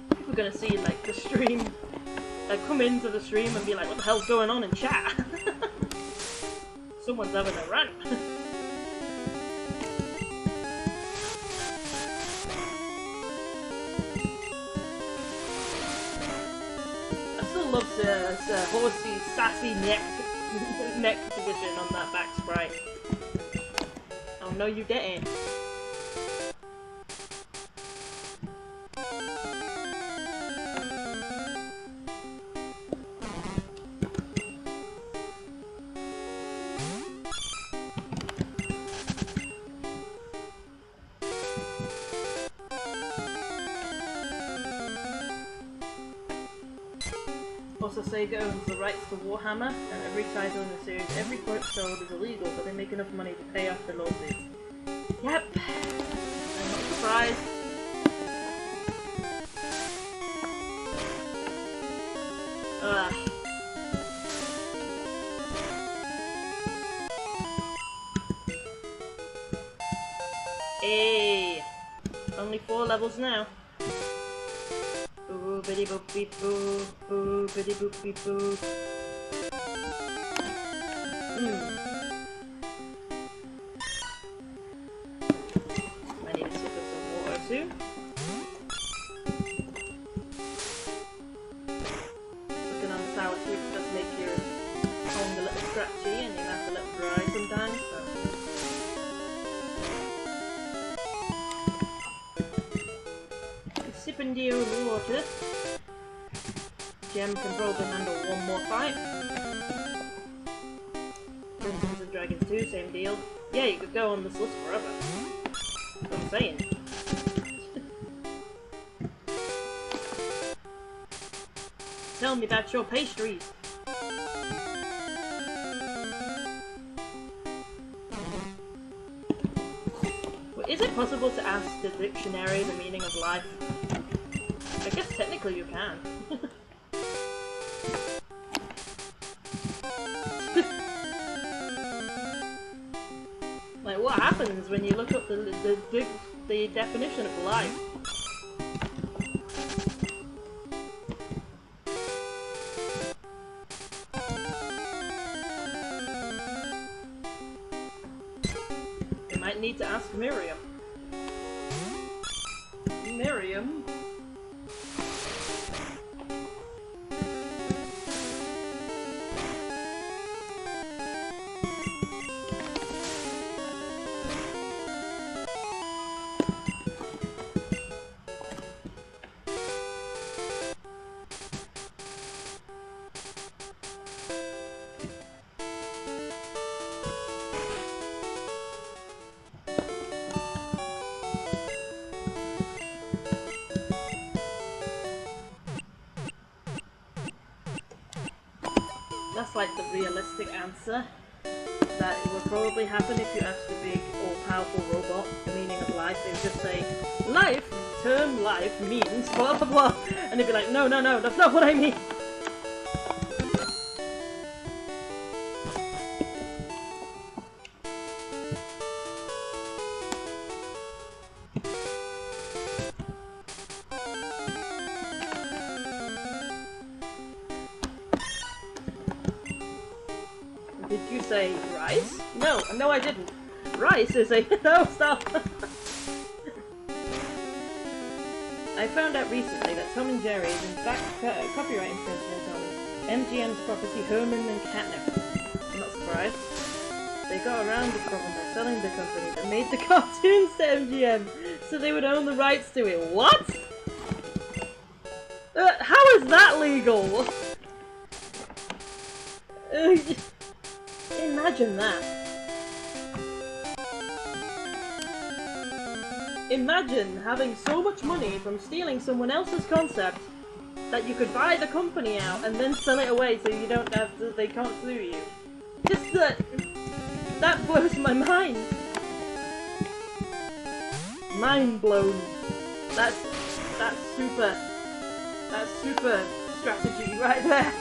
People are gonna see like the stream, come into the stream and be like, "What the hell's going on in chat?" Someone's having a rant. I still love Horsey's sassy neck position on that back sprite. Oh no, you didn't. Also, Sega owns the rights to Warhammer, and every title in the series, every quote sold is illegal, but they make enough money to pay off the lawsuit. Yep, I'm not surprised. Ugh. Hey, only 4 levels now. Boo biddy boop beep boo, boo biddy boop beep boo. I need to sip of some water soon. Looking on the sour sweets does make your tongue a little scratchy and your mouth a little dry sometimes, so. Sipping dear water. Gem can probably handle one more fight. Dungeons and Dragons 2, same deal. Yeah, you could go on this list forever. That's what I'm saying. Tell me about your pastries. Well, is it possible to ask the dictionary the meaning of life? I guess technically you can. Like, what happens when you look up the definition of life? You might need to ask Miriam. Miriam? that's like the realistic answer. That it would probably happen if you asked a big, all-powerful robot the meaning of life. They would just say, life, term life means blah blah blah, and they'd be like, no, no, no, that's not what I mean. Did you say rice? No, no I didn't. Rice is a... No, stop! I found out recently that Tom and Jerry is in fact copyright infringement on MGM's property Herman and Catnip. I'm not surprised. They got around this problem by selling the company that made the cartoons to MGM, so they would own the rights to it. What? How is that legal? Imagine that. Imagine having so much money from stealing someone else's concept that you could buy the company out and then sell it away so you don't have to, they can't sue you. Just that blows my mind. Mind blown. That's super strategy right there.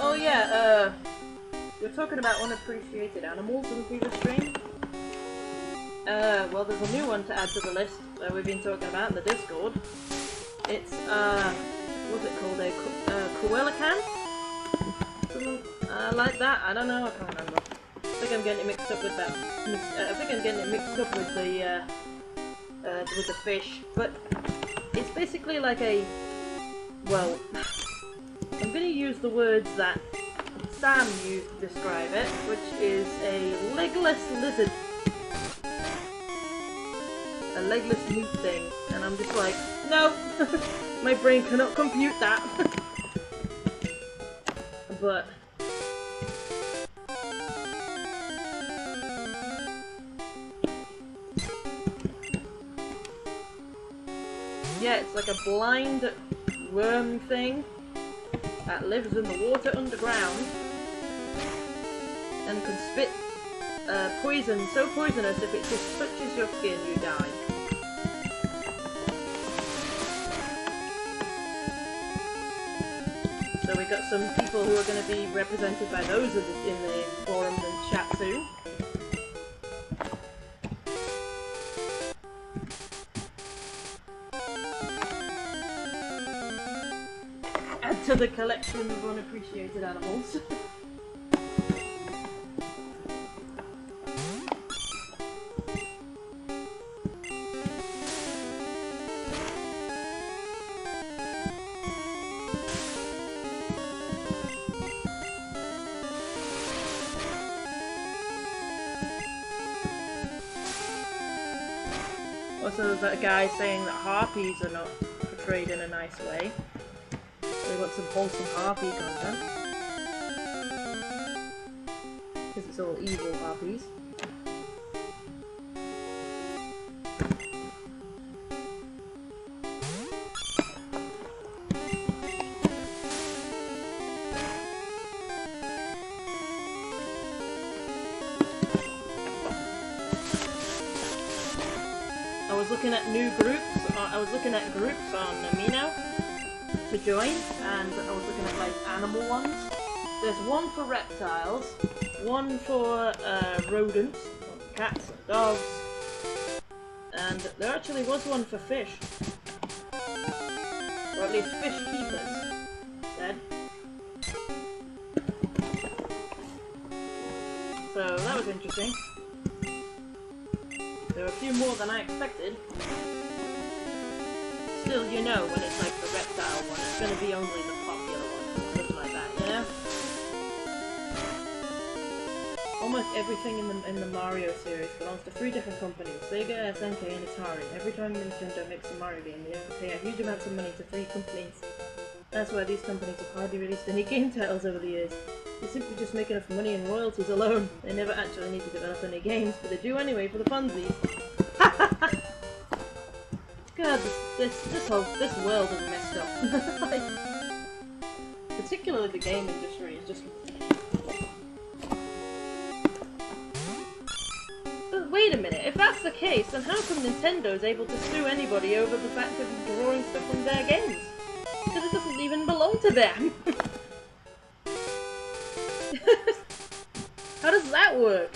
Oh yeah, we were talking about unappreciated animals in the previous stream. Well there's a new one to add to the list that we've been talking about in the Discord. It's, what's it called? A koala can? Something like that? I don't know, I can't remember. I think I'm getting it mixed up with that. I think I'm getting it mixed up with the fish. But it's basically like a, well, I'm going to use the words that Sam used to describe it, which is a legless lizard. A legless meat thing. And I'm just like, no! My brain cannot compute that. But... yeah, it's like a blind worm thing that lives in the water underground and can spit poison so poisonous if it just touches your skin you die. So we got some people who are going to be represented by those in the forums and chat too. Add to the collection of unappreciated animals. Also, there's that guy saying that harpies are not portrayed in a nice way. They want some wholesome harpy content. Because it's all evil harpies. I was looking at groups on Amino to join, and I was looking at like animal ones. There's one for reptiles, one for rodents, cats and dogs, and there actually was one for fish. Or at least fish keepers, said. was interesting. There were a few more than I expected. Still, you know, when it's like the reptile one, it's gonna be only the popular one, or something like that, you know? Almost everything in the Mario series belongs to 3 different companies, Sega, SNK, and Atari. Every time Nintendo makes a Mario game, they have to pay a huge amounts of money to 3 companies. That's why these companies have hardly released any game titles over the years. They simply just make enough money in royalties alone. They never actually need to develop any games, but they do anyway for the funsies. God, this world is messed up. Like, particularly the game industry is just... But wait a minute, if that's the case, then how come Nintendo is able to sue anybody over the fact of drawing stuff from their games? Because it doesn't even belong to them! How does that work?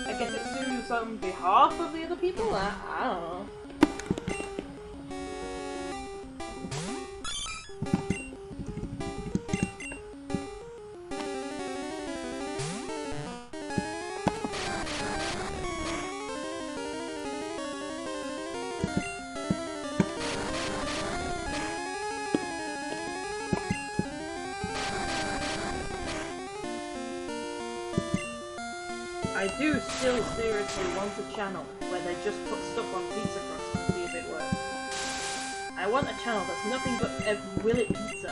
I guess it sues on behalf of the other people? I don't know. I do still seriously want a channel where they just put stuff on pizza crust and see if it works. I want a channel that's nothing but will it pizza.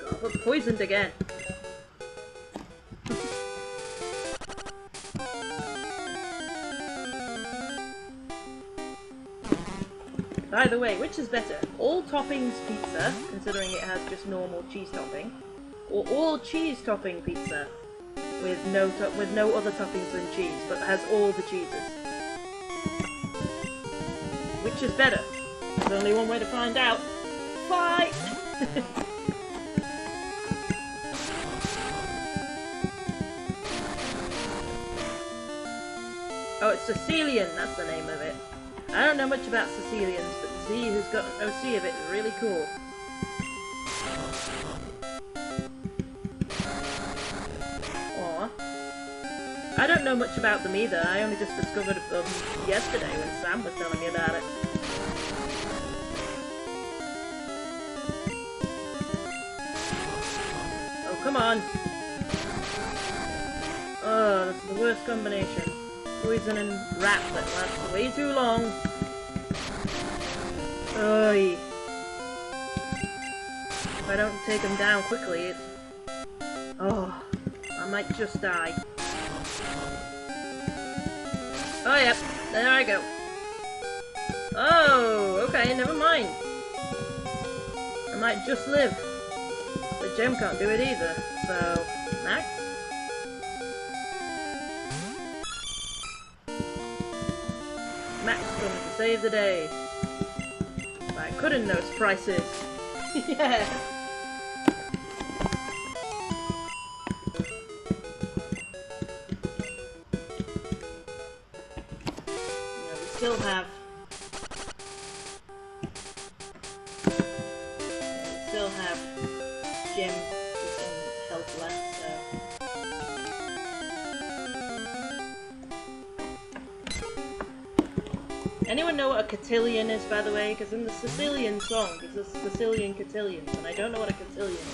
God, I got poisoned again. By the way, which is better? All toppings pizza, considering it has just normal cheese topping, or all cheese topping pizza with no other toppings than cheese, but has all the cheeses? Which is better? There's only one way to find out. Fight! Oh, it's Sicilian, that's the name of it. I don't know much about Sicilians, but to see who's got an OC of it is really cool. Aw. I don't know much about them either, I only just discovered them yesterday when Sam was telling me about it. Oh, come on! Oh, that's the worst combination. Poison and rat that lasts way too long. Oy. If I don't take him down quickly, it's... Oh, I might just die. Oh, yep, there I go. Oh, okay, never mind. I might just live. The gem can't do it either, so... Max? Max comes to save the day. By cutting those prices. Yeah. We still have gem and health left, so. Anyone know what a cotillion is, by the way? Because in the Sicilian song, it's a Sicilian cotillions, and I don't know what a cotillion is.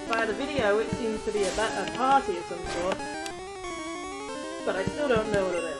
By the video, it seems to be a party of some sort, but I still don't know what it is.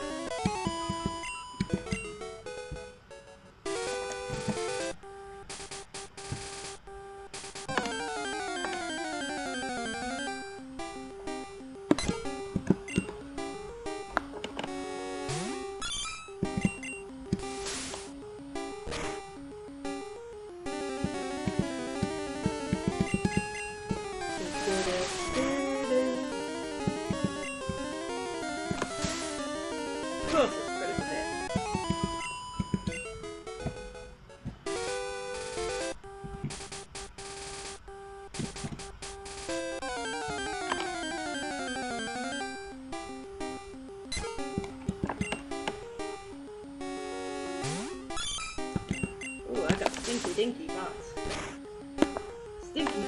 Ooh, I got stinky dinky parts.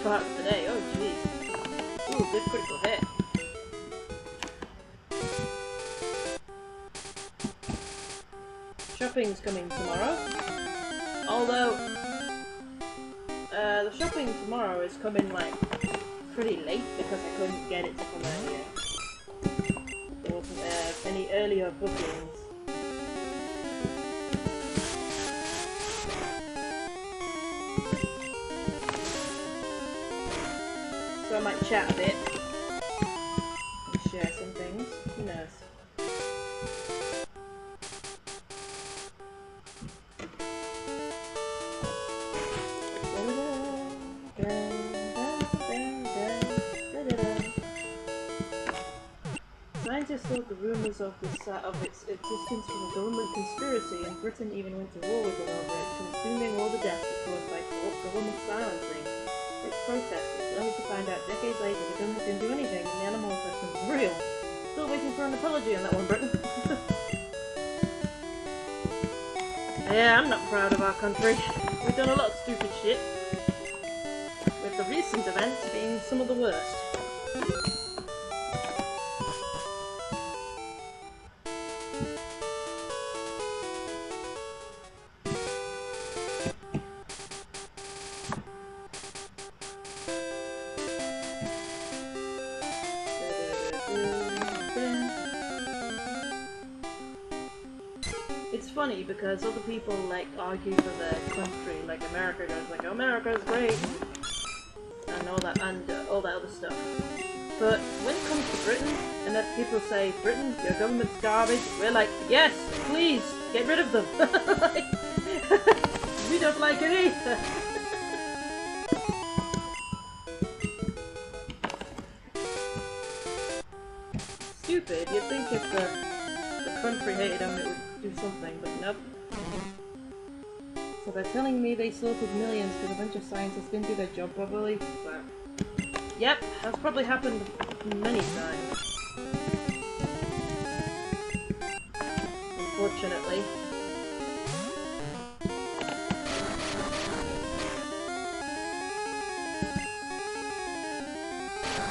part of the day. Oh jeez. Ooh, good critical hit. Shopping's coming tomorrow. Although, the shopping tomorrow is coming like pretty late because I couldn't get it to come earlier. There wasn't any earlier bookings. So I might chat a bit and share some things. Who knows? Scientists thought the rumours of its existence from a government conspiracy, and Britain even went to war with it over it, consuming all the deaths caused by corrupt government silencing its protesters, only to find out decades later the government didn't do anything and the animal infection was real. Still waiting for an apology on that one, Britain. Yeah, I'm not proud of our country. We've done a lot of stupid shit, with the recent events being some of the worst. It's funny because other people like argue for the country, like America does, like, oh, America's great, and all that other stuff. But when it comes to Britain, and that people say, Britain, your government's garbage, we're like, yes, please, get rid of them. Like, we don't like it either. Stupid, you'd think if the country hated them, it would do something, but nope. So they're telling me they slaughtered millions because a bunch of scientists didn't do their job properly? Well, yep, that's probably happened many times. Unfortunately.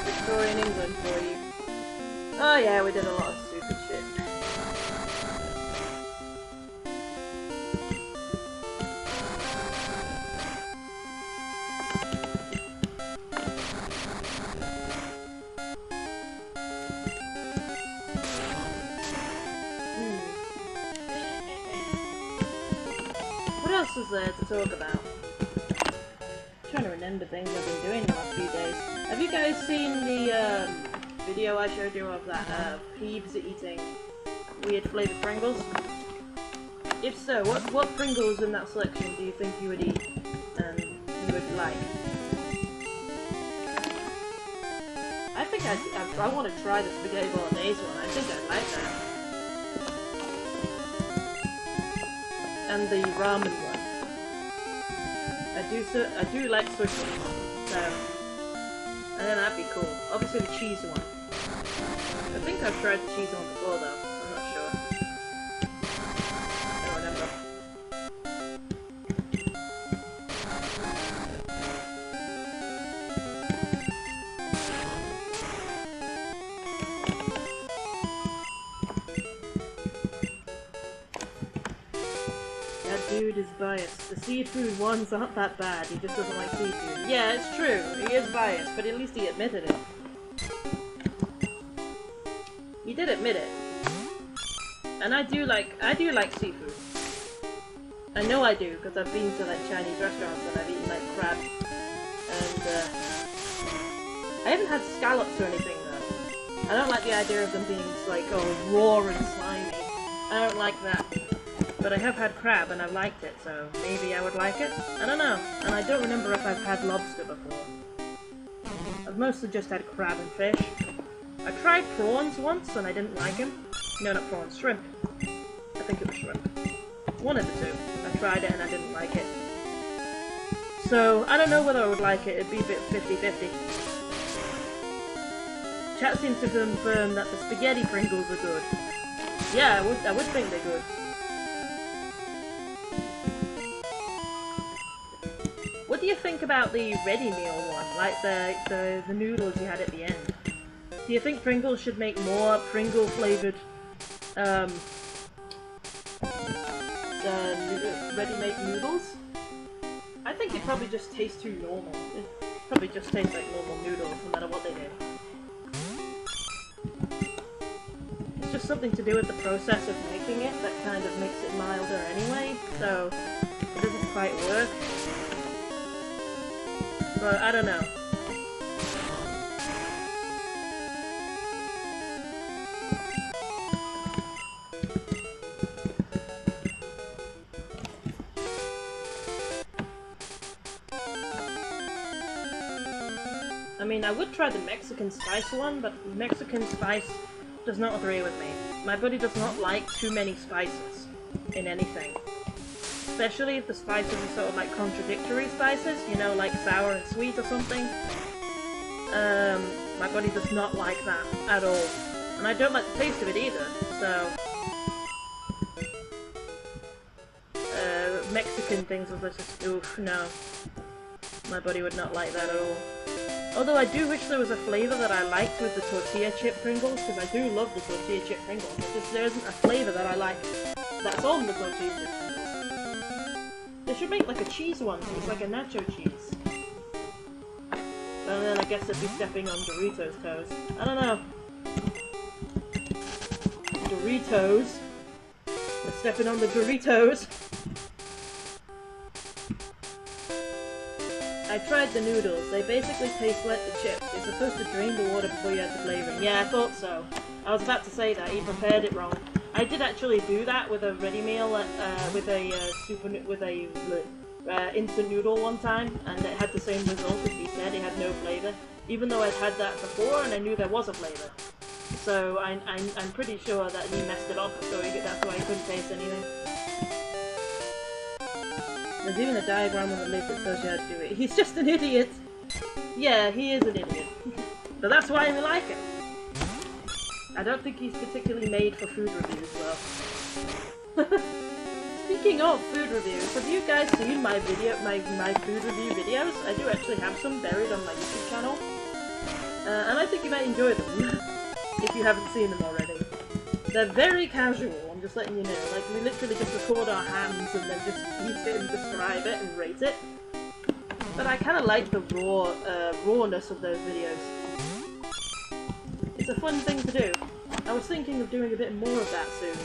Victorian England for you. Oh yeah, we did a lot of stupid shit. What else is there to talk about? I'm trying to remember things I've been doing the last few days. Have you guys seen the video I showed you of that Peebs eating weird flavoured Pringles? If so, what Pringles in that selection do you think you would eat and you would like? I think I want to try the spaghetti bolognese one. I think I'd like that. And the ramen one. I do like sushi, so and then that'd be cool. Obviously the cheese one. I think I've tried the cheese one before though. I'm not sure. I don't remember. That dude is biased. The seafood ones aren't that bad. He just doesn't like seafood. Yeah, it's true. He is biased, but at least he admitted it. He did admit it. And I do like seafood. I know I do, because I've been to like Chinese restaurants and I've eaten like crab. And I haven't had scallops or anything though. I don't like the idea of them being like, oh, raw and slimy. I don't like that. But I have had crab and I've liked it, so maybe I would like it? I don't know. And I don't remember if I've had lobster before. I've mostly just had crab and fish. I tried prawns once and I didn't like them. No, not prawns, shrimp. I think it was shrimp. One of the two. I tried it and I didn't like it. So, I don't know whether I would like it. It'd be a bit 50-50. Chat seems to confirm that the spaghetti Pringles are good. Yeah, I would think they're good. What do you think about the ready meal one? like the noodles you had at the end. Do you think Pringles should make more Pringle flavored ready-made noodles? I think it probably just tastes too normal. It probably just tastes like normal noodles no matter what they do. It's just something to do with the process of making it that kind of makes it milder anyway, so it doesn't quite work. But I don't know. I mean, I would try the Mexican spice one, but Mexican spice does not agree with me. My buddy does not like too many spices in anything. Especially if the spices are sort of like contradictory spices, you know, like sour and sweet or something. My buddy does not like that at all. And I don't like the taste of it either, so... Mexican things are just, oof, no. My buddy would not like that at all. Although I do wish there was a flavour that I liked with the tortilla chip Pringles, because I do love the tortilla chip Pringles. It's just there isn't a flavour that I like that's on the tortilla chip Pringles. They should make like a cheese one, so it's like a nacho cheese. And then I guess they'd be stepping on Doritos' toes. I don't know. Doritos. They're stepping on the Doritos. I tried the noodles. They basically taste like the chips. You're supposed to drain the water before you add the flavouring. Yeah, I thought so. I was about to say that. He prepared it wrong. I did actually do that with a ready meal, with a instant noodle one time, and it had the same result as he said. It had no flavour, even though I'd had that before and I knew there was a flavour. So I'm pretty sure that he messed it up. So that's why he couldn't taste anything. There's even a diagram on the lid that tells you how to do it. He's just an idiot! Yeah, he is an idiot. But that's why we like him. I don't think he's particularly made for food reviews, though. Speaking of food reviews, have you guys seen my food review videos? I do actually have some buried on my YouTube channel. And I think you might enjoy them, if you haven't seen them already. They're very casual, I'm just letting you know. Like, we literally just record our hands and then just eat it and describe it and rate it. But I kind of like the rawness of those videos. It's a fun thing to do. I was thinking of doing a bit more of that soon.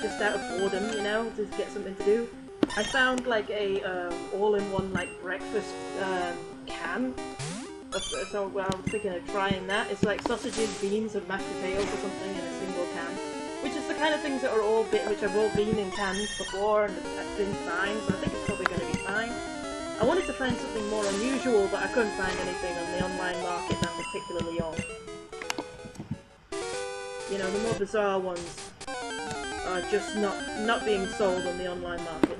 Just out of boredom, you know, to get something to do. I found like a all-in-one like breakfast can. So I'm thinking of trying that. It's like sausages, beans, and mashed potatoes or something in a single can. Which is the kind of things that are which have all been in cans before and have been fine, so I think it's probably going to be fine. I wanted to find something more unusual, but I couldn't find anything on the online market that I'm particularly on. You know, the more bizarre ones are just not being sold on the online market.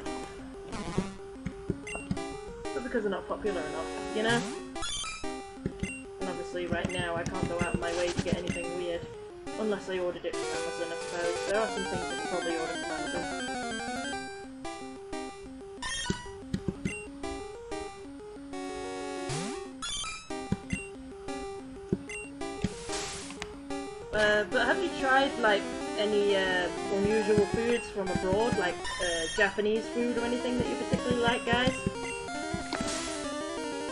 But because they're not popular enough, you know? Right now I can't go out of my way to get anything weird. Unless I ordered it from Amazon, I suppose. There are some things I could probably order from Amazon. But have you tried like any unusual foods from abroad, like Japanese food or anything that you particularly like, guys?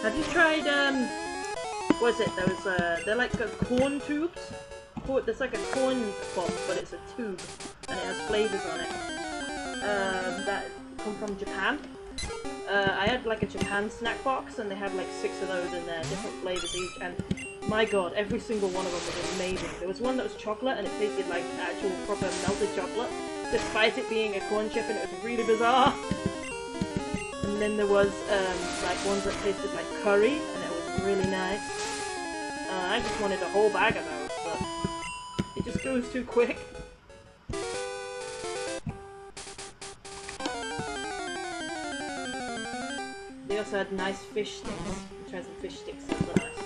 Have you tried what is it? They're like corn tubes. There's like a corn pop, but it's a tube, and it has flavours on it that come from Japan. I had like a Japan snack box, and they had like 6 of those in there, different flavours each, and my god, every single one of them was amazing. There was one that was chocolate, and it tasted like actual proper melted chocolate, despite it being a corn chip, and it was really bizarre. And then there was like ones that tasted like curry, and it was really nice. I just wanted a whole bag of those, but it just goes too quick. They also had nice fish sticks. I tried some fish sticks, those were nice.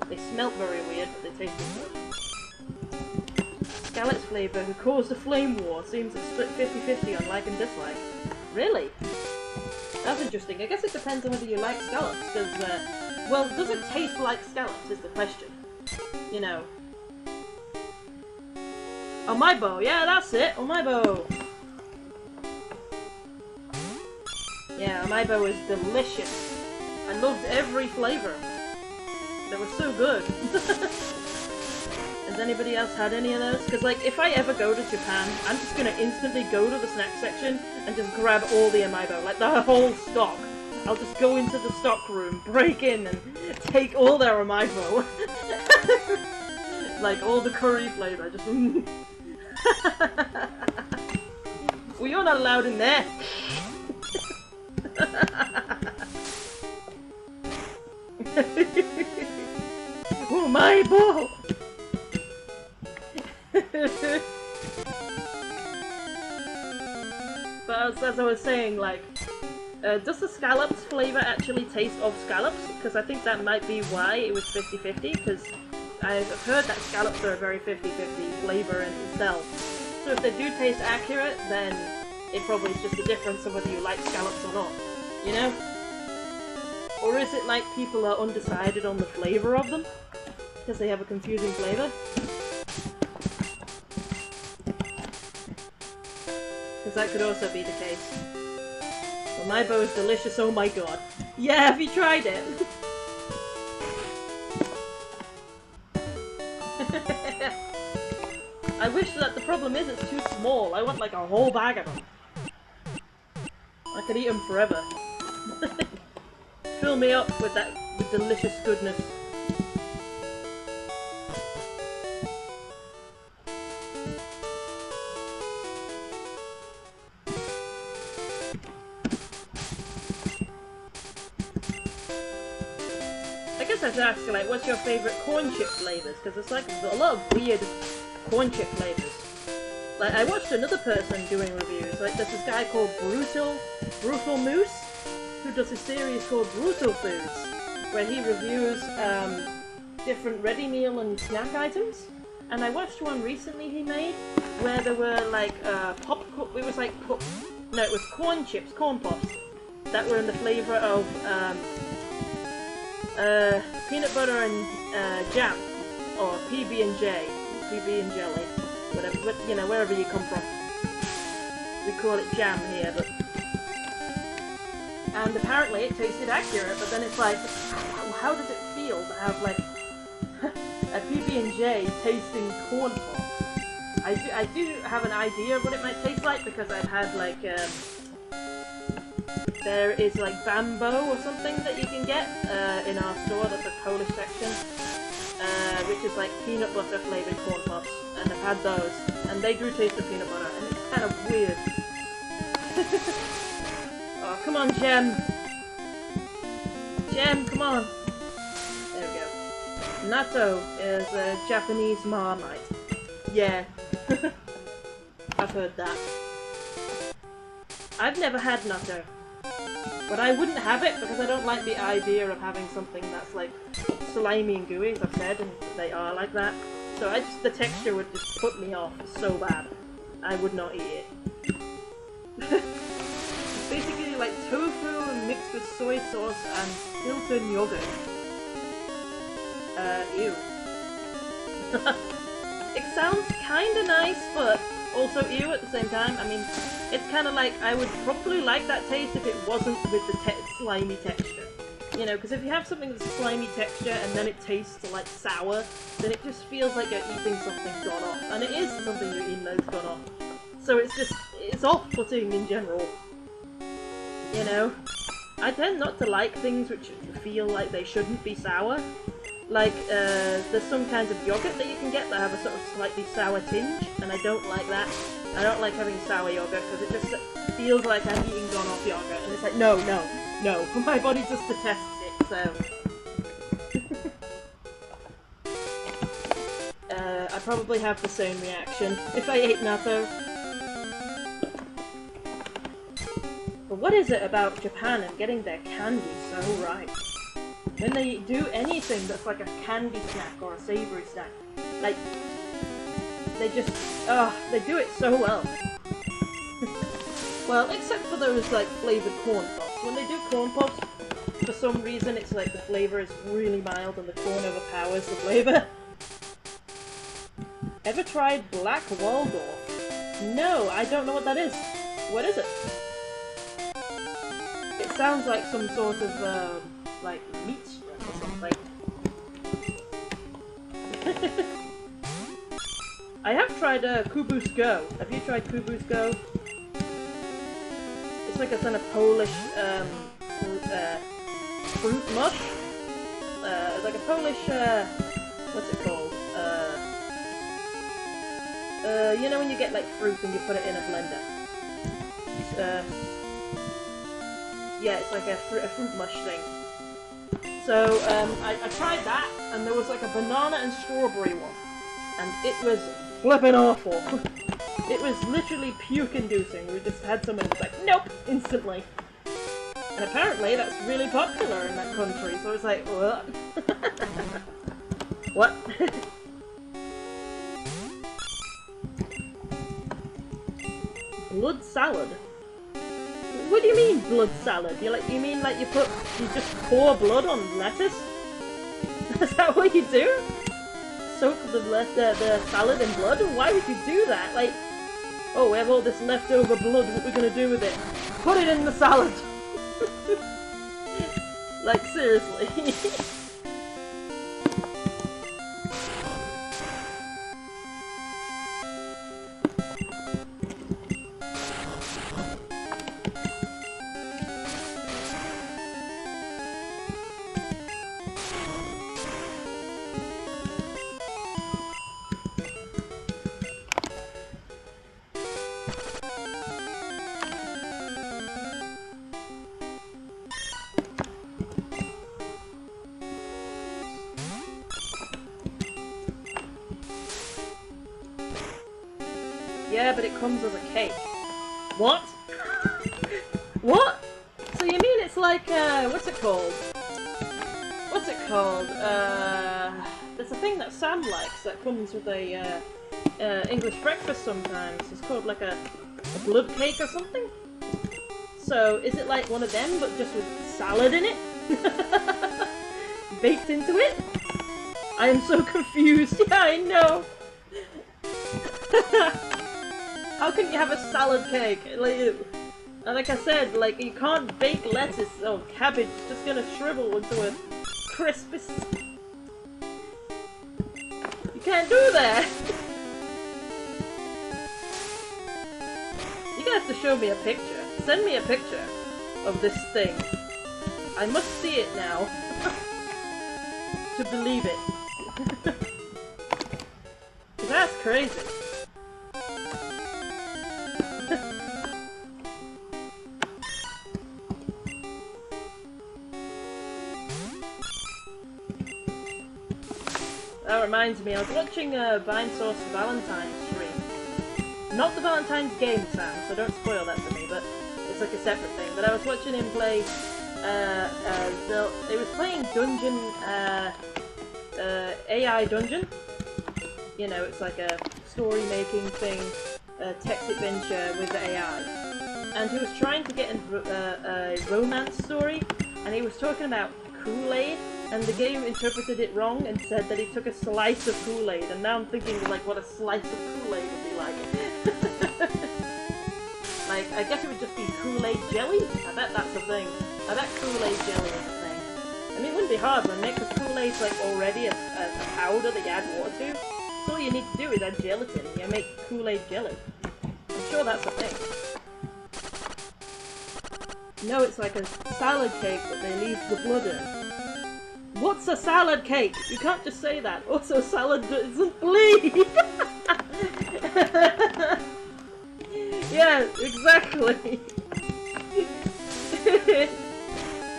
They smelt very weird, but they tasted good. Scallops flavour who caused a flame war seems to split 50-50 on like and dislike. Really? That's interesting. I guess it depends on whether you like scallops, because, well, does it taste like scallops is the question. You know. Omaibo, yeah, that's it, Omaibo! Yeah, Omaibo is delicious. I loved every flavour. They were so good. Has anybody else had any of those? Because, like, if I ever go to Japan, I'm just gonna instantly go to the snack section and just grab all the Omaibo, like the whole stock. I'll just go into the stock room, break in, and take all their Omaibo. Like, all the curry flavour, just... Well, you're not allowed in there! Omaibo! But as I was saying, like, does the scallops flavour actually taste of scallops? Because I think that might be why it was 50-50, because I've heard that scallops are a very 50-50 flavour in itself. So if they do taste accurate, then it probably is just a difference of whether you like scallops or not, you know? Or is it like people are undecided on the flavour of them? Because they have a confusing flavour? Because that could also be the case. Well, my bow is delicious, oh my god. Yeah, have you tried it? I wish that the problem is it's too small. I want like a whole bag of them. I could eat them forever. Fill me up with that delicious goodness. I guess I should ask you, like, what's your favourite corn chip flavours? Because there's like a lot of weird corn chip flavours. Like, I watched another person doing reviews. Like, there's this guy called Brutal Moose, who does a series called Brutal Foods, where he reviews different ready meal and snack items. And I watched one recently he made where there were like it was like no, it was corn chips, corn pops that were in the flavour of peanut butter and jam, or PB&J, PB and jelly, whatever, but you know, wherever you come from. We call it jam here, but. And apparently it tasted accurate, but then it's like, how does it feel to have like a PB&J tasting corn pops? I do have an idea of what it might taste like because I've had like there is like Bambo or something that you can get in our store. That's a Polish section, which is like peanut butter flavored corn pops, and I've had those, and they do taste of peanut butter, and it's kind of weird. Oh, come on, Gem! Gem, come on! There we go. Natto is a Japanese Marmite. Yeah. I've heard that. I've never had natto. But I wouldn't have it because I don't like the idea of having something that's like slimy and gooey, as I've said, and they are like that. So the texture would just put me off so bad. I would not eat it. Basically like tofu mixed with soy sauce and Stilton yogurt. Ew. It sounds kinda nice, but also ew at the same time. I mean, it's kinda like, I would probably like that taste if it wasn't with the slimy texture. You know, because if you have something that's slimy texture and then it tastes like sour, then it just feels like you're eating something gone off. And it is something you're eating that's gone off. So it's off-putting in general. You know? I tend not to like things which feel like they shouldn't be sour. Like, there's some kinds of yogurt that you can get that have a sort of slightly sour tinge, and I don't like that. I don't like having sour yogurt, because it just feels like I'm eating gone-off yogurt, and it's like, no, no, no. My body just detests it, so... I probably have the same reaction if I ate natto. But what is it about Japan and getting their candy so right? When they do anything that's like a candy snack or a savoury snack, like, they just, they do it so well. Well, except for those, like, flavoured corn pops. puffs. When they do corn puffs, for some reason it's like the flavour is really mild and the corn overpowers the flavour. Ever tried Black Waldorf? No, I don't know what that is. What is it? It sounds like some sort of, like, meat strip or something. I have tried Kubu's Go. Have you tried Kubu's Go? It's like a kind of Polish fruit mush. It's like a Polish, what's it called? You know when you get like fruit and you put it in a blender? Yeah, it's like a fruit mush thing. So, I tried that, and there was like a banana and strawberry one. And it was flippin' awful. It was literally puke-inducing. We just had some and it was like, nope, instantly. And apparently that's really popular in that country, so it's like, what? What? Blood salad? What do you mean blood salad? You mean like you just pour blood on lettuce? Is that what you do? Soak the salad in blood? Why would you do that? Like, oh, we have all this leftover blood, what are we gonna do with it? Put it in the salad! Like, seriously. Yeah, but it comes as a cake. What? What? So you mean it's like, what's it called? What's it called? There's a thing that Sam likes that comes with a, English breakfast sometimes. It's called like a blood cake or something? So, is it like one of them, but just with salad in it? Baked into it? I am so confused. Yeah, I know. How can you have a salad cake? Like I said, like you can't bake lettuce or cabbage. It's just gonna shrivel into a crisp. You can't do that. You're gonna have to show me a picture. Send me a picture of this thing. I must see it now to believe it. That's crazy. That reminds me, I was watching Vinesauce Valentine's stream. Not the Valentine's game, Sam, so don't spoil that for me, but it's like a separate thing. But I was watching him play, they was playing Dungeon, AI Dungeon. You know, it's like a story-making thing, a text adventure with AI. And he was trying to get into a romance story, and he was talking about Kool-Aid, and the game interpreted it wrong and said that he took a slice of Kool-Aid, and now I'm thinking like what a slice of Kool-Aid would be like. Like, I guess it would just be Kool-Aid jelly? I bet that's a thing. I bet Kool-Aid jelly is a thing. I mean, it wouldn't be hard, when because Kool-Aid's like already a powder that you add water to. So all you need to do is add gelatin and you make Kool-Aid jelly. I'm sure that's a thing. No, it's like a salad cake, but they leave the blood in. What's a salad cake? You can't just say that. Also, salad doesn't bleed! Yeah, exactly.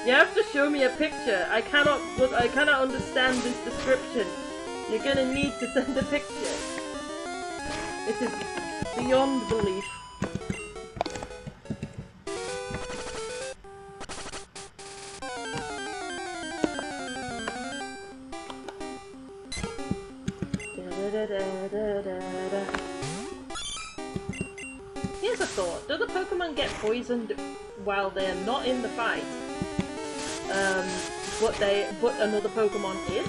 You have to show me a picture. I cannot understand this description. You're gonna need to send a picture. It is beyond belief. Yes, Here's a thought. Do the Pokemon get poisoned while they're not in the fight? But another Pokemon is?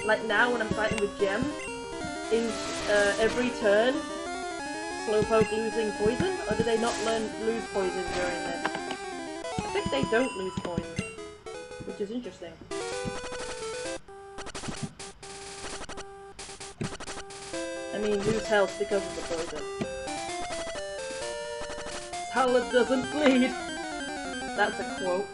Like now when I'm fighting with Gem, is every turn Slowpoke losing poison? Or do they not lose poison during this? I think they don't lose poison, which is interesting. I mean, lose health because of the poison. Salad doesn't bleed! That's a quote.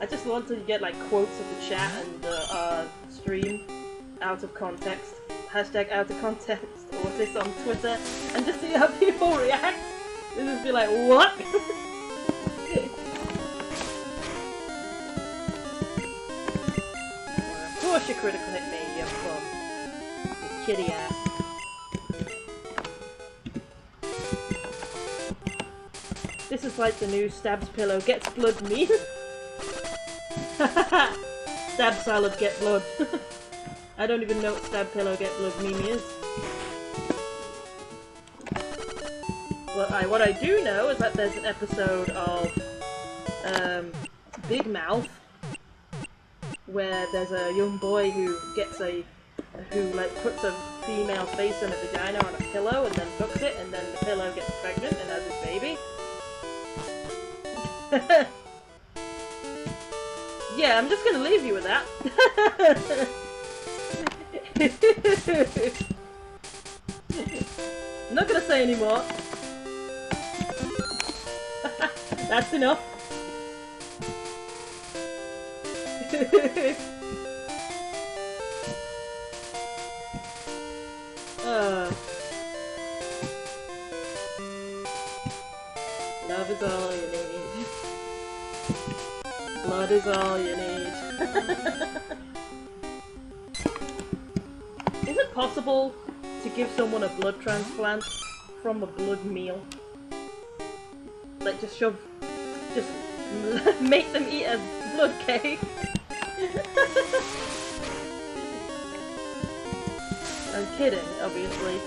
I just want to get like quotes of the chat and the stream out of context. Hashtag out of context, or this on Twitter, and just see how people react. They'll just be like, what? Of course you critical hit me, you bum. You kitty ass. This is like the new Stabs pillow, gets blood meme. Stab salad, get blood. I don't even know what Stab pillow, get blood meme is. But what I do know is that there's an episode of Big Mouth where there's a young boy who puts a female face and a vagina on a pillow and then fucks it, and then the pillow gets pregnant and has his baby. Yeah, I'm just gonna leave you with that. I'm not gonna say any more. That's enough. Love is all you need. Blood is all you need. Is it possible to give someone a blood transplant from a blood meal? Like just make them eat a blood cake? I'm kidding, obviously.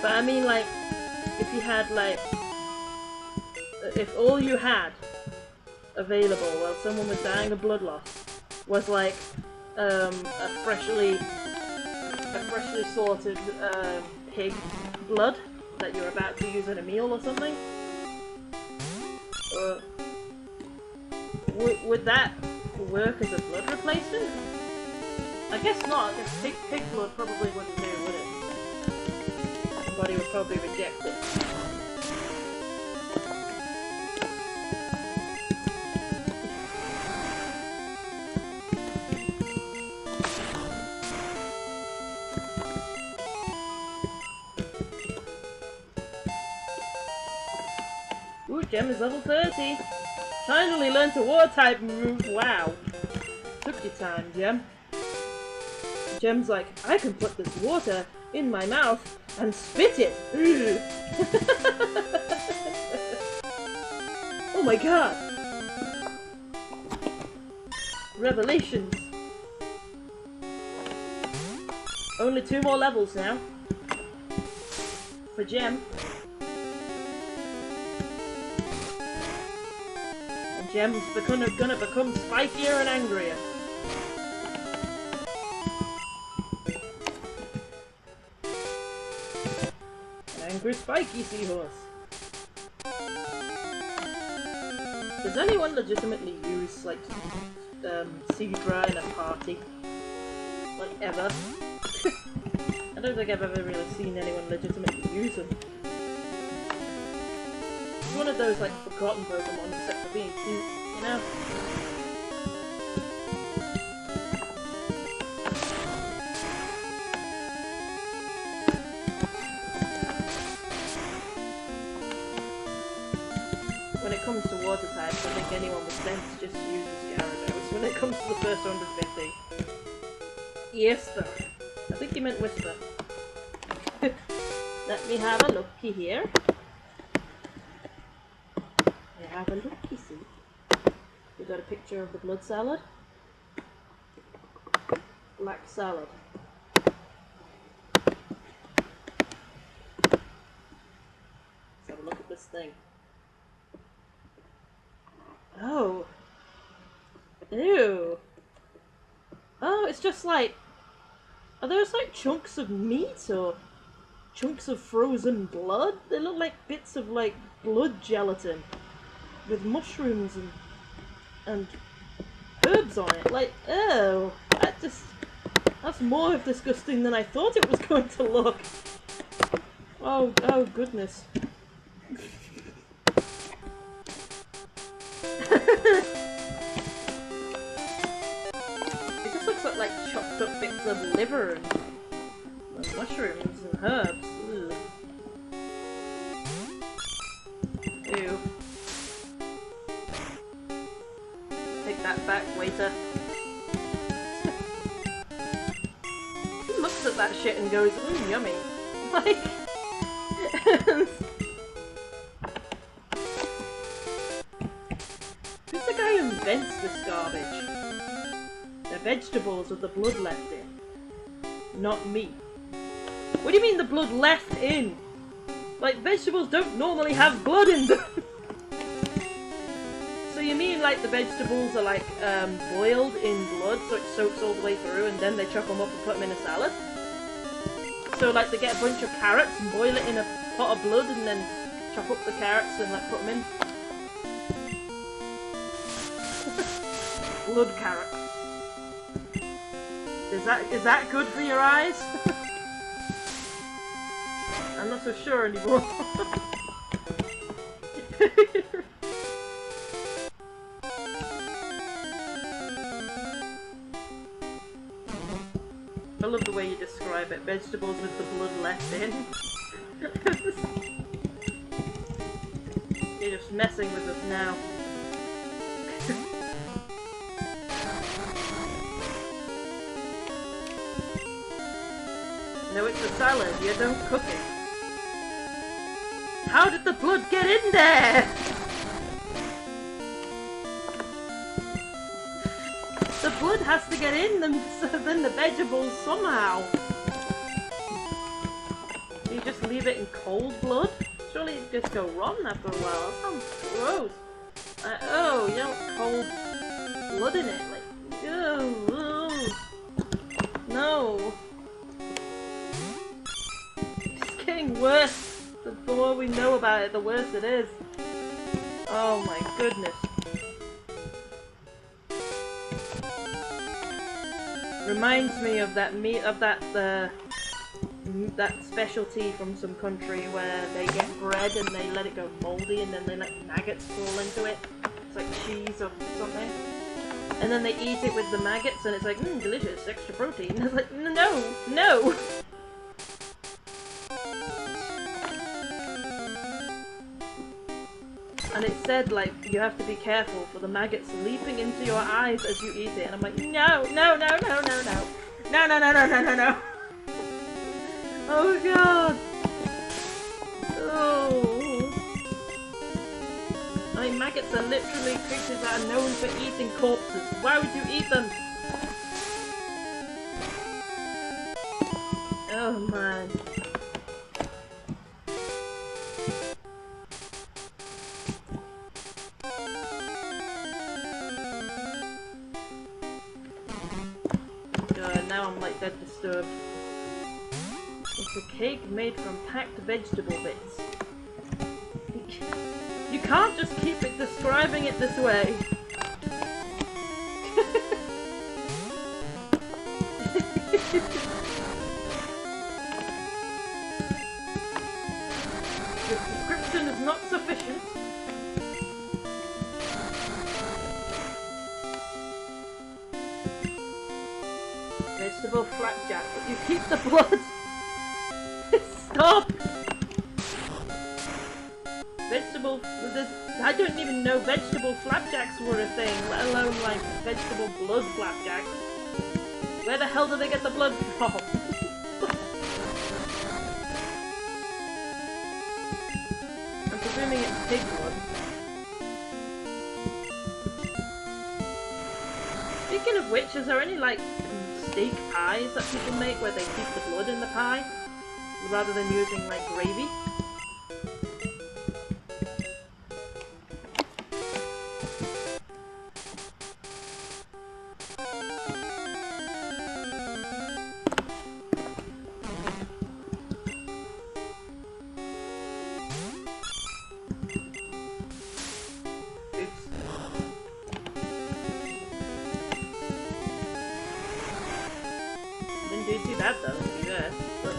But I mean, like, if you had, like, if all you had available while someone was dying of blood loss was, like, a freshly sorted pig blood that you're about to use in a meal or something, would that work as a blood replacement? I guess not, because pig blood probably wouldn't do, would it? The body would probably reject it. Ooh, Gem is level 30! Finally learned a water type move, wow! Took your time, Gem. Gem's like, I can put this water in my mouth and spit it! Oh my god! Revelations! Only 2 more levels now. For Gem. And Gem's gonna become spikier and angrier. Angry spiky seahorse. Does anyone legitimately use, like, Seedra in a party? Like, ever? I don't think I've ever really seen anyone legitimately use them. It's one of those, like, forgotten Pokemon except for being cute, you know? When it comes to water types, I think anyone with sense just uses Gyarados when it comes to the first 150. Yes, sir. I think you meant Whisper. Let me have a looky here. I have a looky, see. We got a picture of the blood salad. Black salad. this thing. Oh. Ew. Oh, it's just like... Are those like chunks of meat or chunks of frozen blood? They look like bits of like blood gelatin with mushrooms and herbs on it. Like, oh, that's more disgusting than I thought it was going to look. Oh goodness. It just looks like chopped up bits of liver and mushrooms and herbs. Ugh. Ew. Take that back, waiter. He looks at that shit and goes, yummy. Like... Who's the guy who invents this garbage? They're vegetables with the blood left in. Not meat. What do you mean the blood left in? Like, vegetables don't normally have blood in them. So you mean like the vegetables are like boiled in blood so it soaks all the way through and then they chop them up and put them in a salad? So like they get a bunch of carrots and boil it in a pot of blood and then chop up the carrots and like put them in? Blood carrots. Is that good for your eyes? I'm not so sure anymore. I love the way you describe it. Vegetables with the blood left in. You're just messing with us now. No, it's a salad. You don't cook it. How did the blood get in there? The blood has to get in them, so then the vegetables somehow. You just leave it in cold blood? Surely it'd just go rotten after a while. That sounds gross. Oh, you don't cold blood in it. Like, oh. No. It's getting worse. The more we know about it, the worse it is. Oh my goodness. Reminds me of that that specialty from some country where they get bread and they let it go moldy and then they let maggots crawl into it. It's like cheese or something. And then they eat it with the maggots and it's like, delicious, extra protein. And it's like, no! And it said, like, you have to be careful for the maggots leaping into your eyes as you eat it. And I'm like, no. Oh god. Oh. I mean, maggots are literally creatures that are known for eating corpses. Why would you eat them? Oh man. Now I'm like dead disturbed. It's a cake made from packed vegetable bits. You can't just keep it describing it this way. This description is not sufficient. Vegetable flapjack, but you keep the blood. Stop! I don't even know vegetable flapjacks were a thing, let alone like vegetable blood flapjacks. Where the hell do they get the blood from? I'm presuming it's pig blood. Speaking of which, is there any like steak pies that people make where they keep the blood in the pie rather than using like gravy? Oops. Didn't do too bad though, to be fair. But...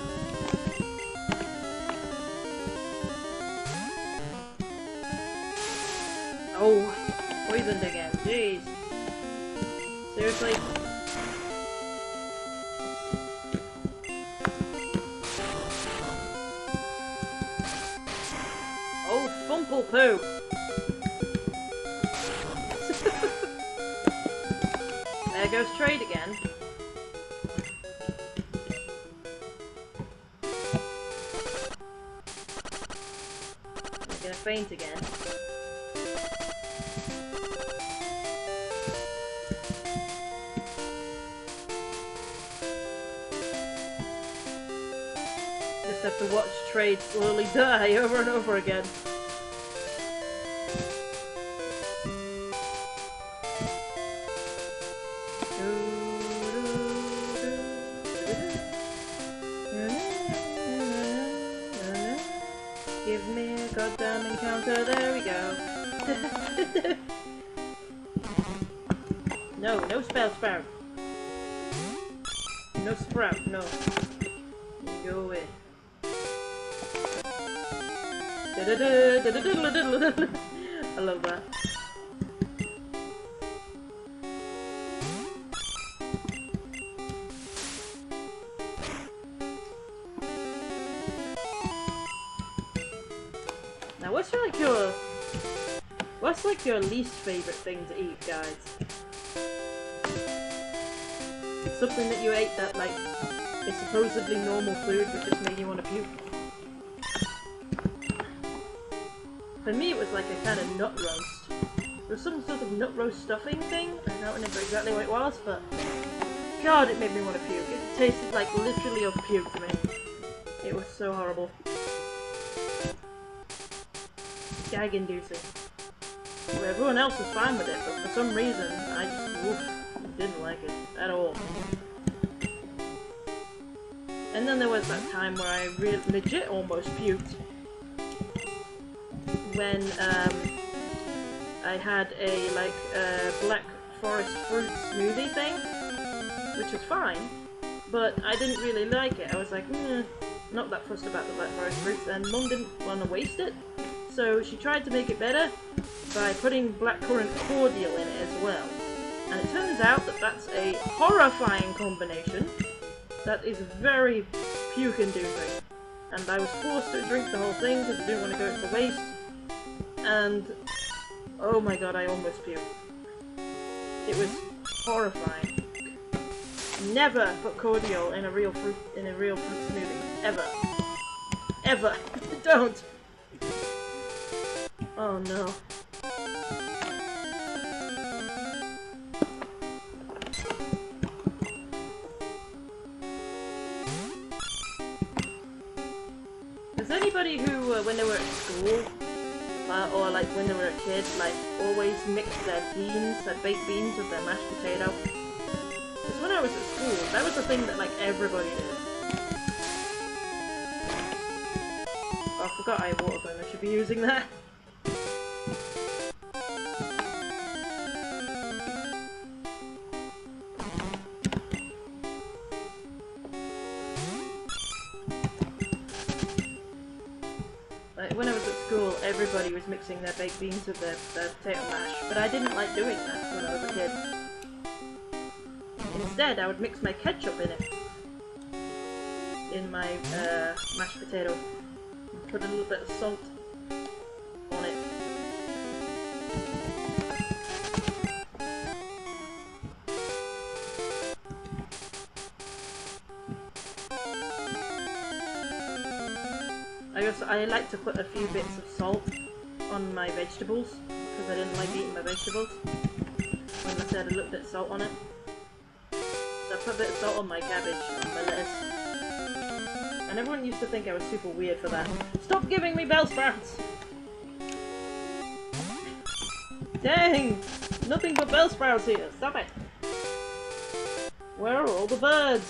oh, poisoned again. Jeez. Seriously? Oh, Funkle Poo! There goes trade again. I'm gonna faint again. Just have to watch trade slowly die over and over again. Give me a goddamn encounter, there we go. No, no spell sprout. No sprout, no. Go away. I love that. Now, what's like your least favorite thing to eat, guys? Something that you ate that like is supposedly normal food but just made you want to puke. For me, it was like a kind of nut roast. There was some sort of nut roast stuffing thing. I don't remember exactly what it was, but God, it made me want to puke. It tasted like literally of puke to me. It was so horrible. Gag-inducing. Well, everyone else was fine with it, but for some reason, I just didn't like it at all. And then there was that time where I legit almost puked. When I had a black forest fruit smoothie thing, which was fine, but I didn't really like it. I was like, not that fussed about the black forest fruits, and Mum didn't want to waste it, so she tried to make it better by putting blackcurrant cordial in it as well. And it turns out that that's a horrifying combination that is very puke-inducing. And I was forced to drink the whole thing because I didn't want to go to waste. And oh my god, I almost puked. It was horrifying. Never put cordial in a real fruit smoothie. Ever. Ever. Don't. Oh no. Does anybody who, when they were at school, or like when they were a kid, like always mixed their beans, their baked beans with their mashed potato? Because when I was at school, that was the thing that like everybody did. Oh, I forgot I have water gun, I should be using that. When I was at school, everybody was mixing their baked beans with their potato mash, but I didn't like doing that when I was a kid. Instead, I would mix my ketchup in it. In my mashed potato. And put a little bit of salt on it. I like to put a few bits of salt on my vegetables, because I didn't like eating my vegetables when I said a little bit of salt on it. So I put a bit of salt on my cabbage and my lettuce. And everyone used to think I was super weird for that. Stop giving me bell sprouts! Dang! Nothing but bell sprouts here! Stop it! Where are all the birds?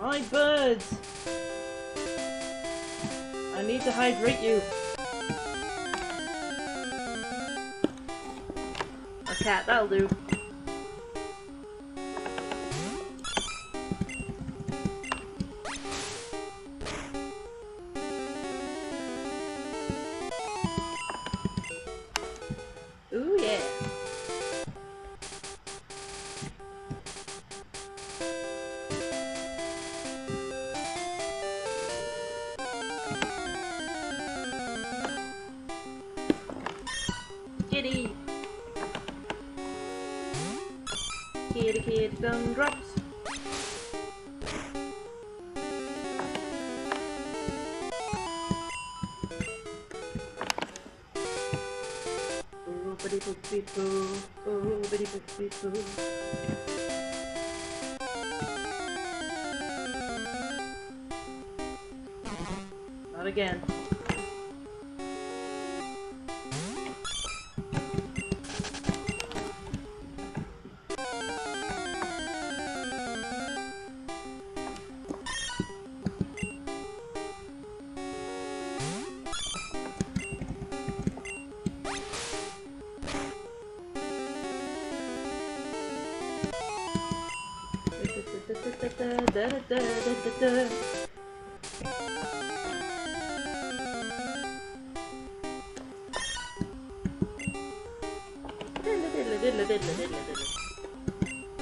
My birds! I I need to hydrate you. A cat, that'll do. Ooh yeah. Kitty! Kitty, kitty, gumdrops. Oh, bitty boopy boo. Oh, bitty boopy boo. Not again.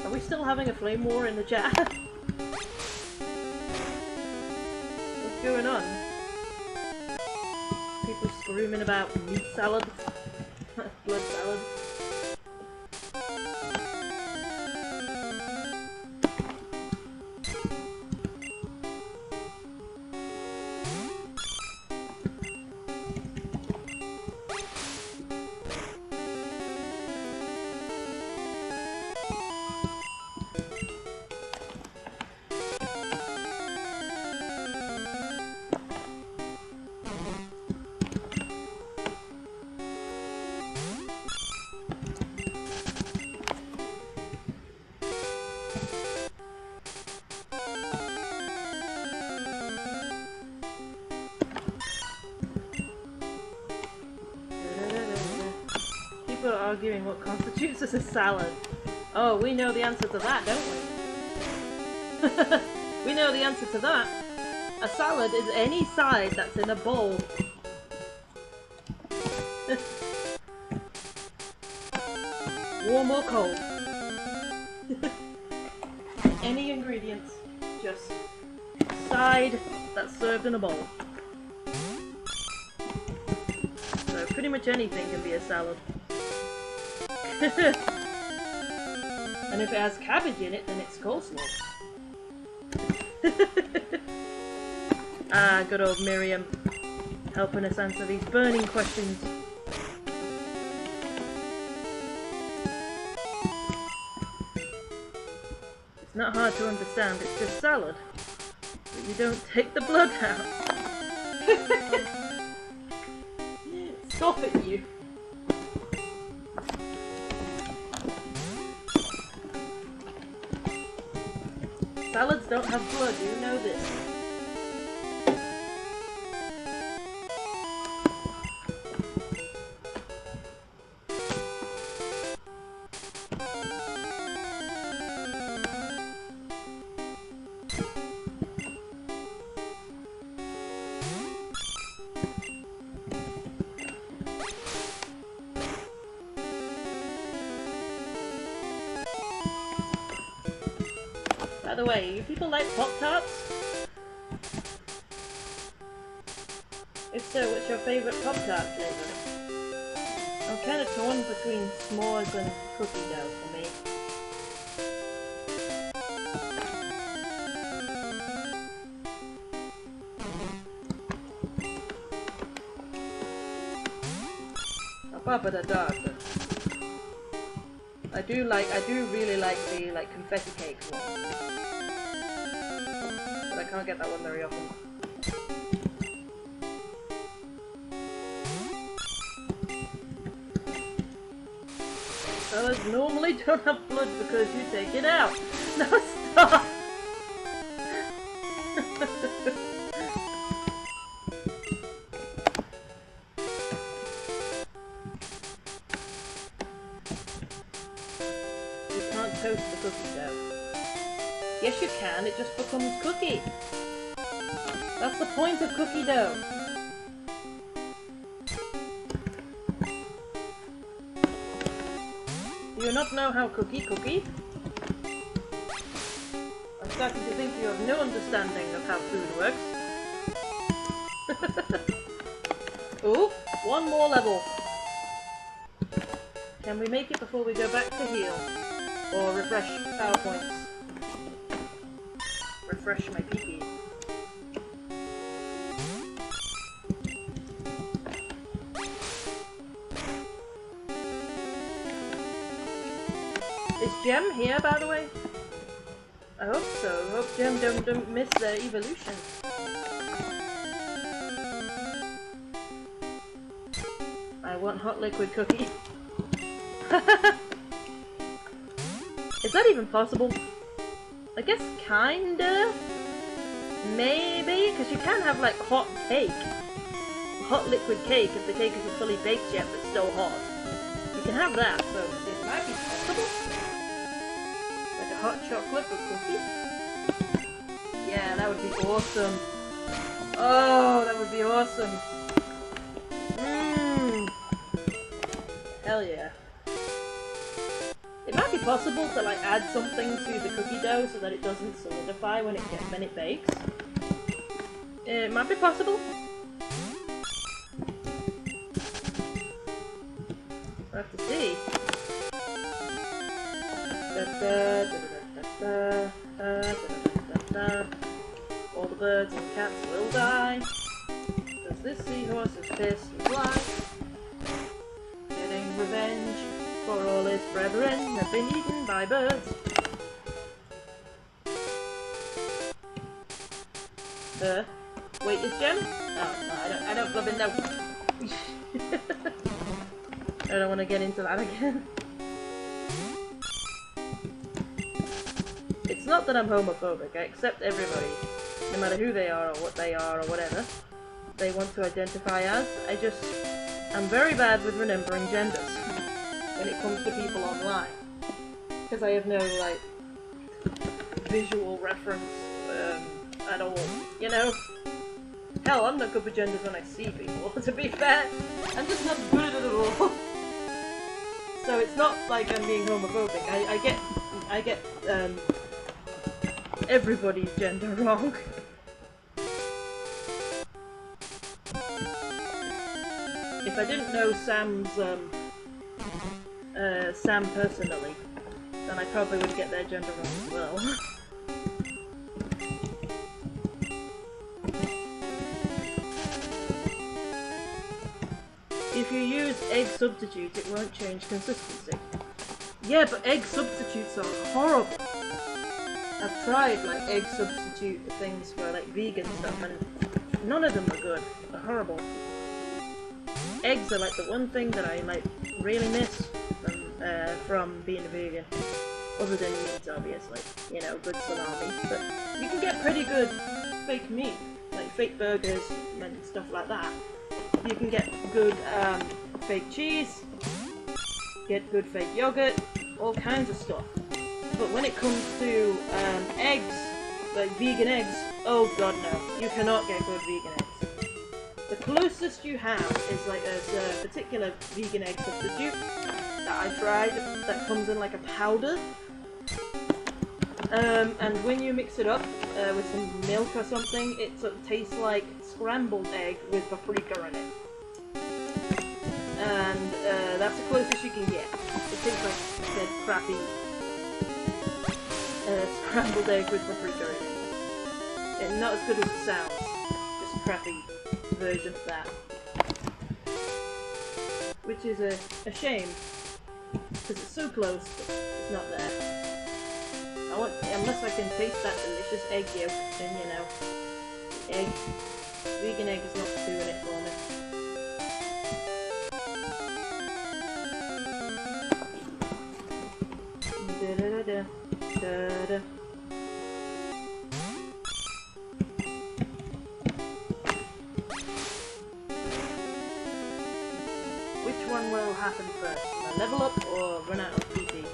Are we still having a flame war in the chat? What's going on? People screaming about meat salad, blood salad. People are arguing what constitutes as a salad. Oh, we know the answer to that, don't we? We know the answer to that. A salad is any side that's in a bowl. Warm or cold. Any ingredients, just side that's served in a bowl. So pretty much anything can be a salad. And if it has cabbage in it, then it's coleslaw. Ah, good old Miriam, helping us answer these burning questions. It's not hard to understand, it's just salad. But you don't take the blood out. Stop it, you. Salads don't have blood, you know this. By the way, you people like Pop-Tarts? If so, what's your favourite Pop-Tart flavour? I'm kind of torn between s'mores and cookie dough for me. Apart from the dog, but I do really like the confetti cake one. But I can't get that one very often. Salads normally don't have blood because you take it out. No, stop! toast the cookie dough. Yes, you can. It just becomes cookie. That's the point of cookie dough. Do you not know how cookie? I'm starting to think you have no understanding of how food works. Ooh, one more level. Can we make it before we go back to heal? Or refresh PowerPoints? Refresh my PP. Is Gem here, by the way? I hope so. I hope Gem don't miss their evolution. I want hot liquid cookie. Is that even possible? I guess kinda? Maybe? Because you can have like hot cake. Hot liquid cake if the cake isn't fully baked yet but still hot. You can have that, so it might be possible. Like a hot chocolate with cookie. Yeah, that would be awesome. Oh, that would be awesome. Mmm. Hell yeah. It might be possible to like add something to the cookie dough so that it doesn't solidify when it bakes. It might be possible. We'll have to see. All the birds and cats will die. Does this seahorse is pissed and fly? Getting revenge for all his brethren have been eaten by birds. Wait, is Gem? Oh, no, I don't love it, no. I don't want to get into that again. It's not that I'm homophobic, I accept everybody, no matter who they are or what they are or whatever they want to identify as. I'm very bad with remembering genders when it comes to people online. Because I have no, like, visual reference at all, you know? Hell, I'm not good with genders when I see people, to be fair. I'm just not good at it all. So it's not like I'm being homophobic. I get everybody's gender wrong. If I didn't know Sam personally, then I probably would get their gender wrong as well. If you use egg substitute, it won't change consistency. Yeah, but egg substitutes are horrible. I've tried like egg substitute things for like vegan stuff, and none of them are good. They're horrible. Eggs are like the one thing that I like really miss from being a vegan. Other than meat, obviously. You know, good salami. But you can get pretty good fake meat, like fake burgers and stuff like that. You can get good fake cheese, get good fake yogurt, all kinds of stuff. But when it comes to eggs, like vegan eggs, oh god no, you cannot get good vegan eggs. The closest you have is like a particular vegan egg substitute that I tried that comes in like a powder. And when you mix it up with some milk or something, it sort of tastes like scrambled egg with paprika in it. And that's the closest you can get. It tastes like the crappy scrambled egg with paprika in it. And not as good as it sounds, just a crappy version of that. Which is a shame, because it's so close, but it's not there. Unless I can taste that delicious egg yolk, then you know, vegan egg is not doing it for me. Da-da-da-da. Which one will happen first? Will I level up or run out of PP?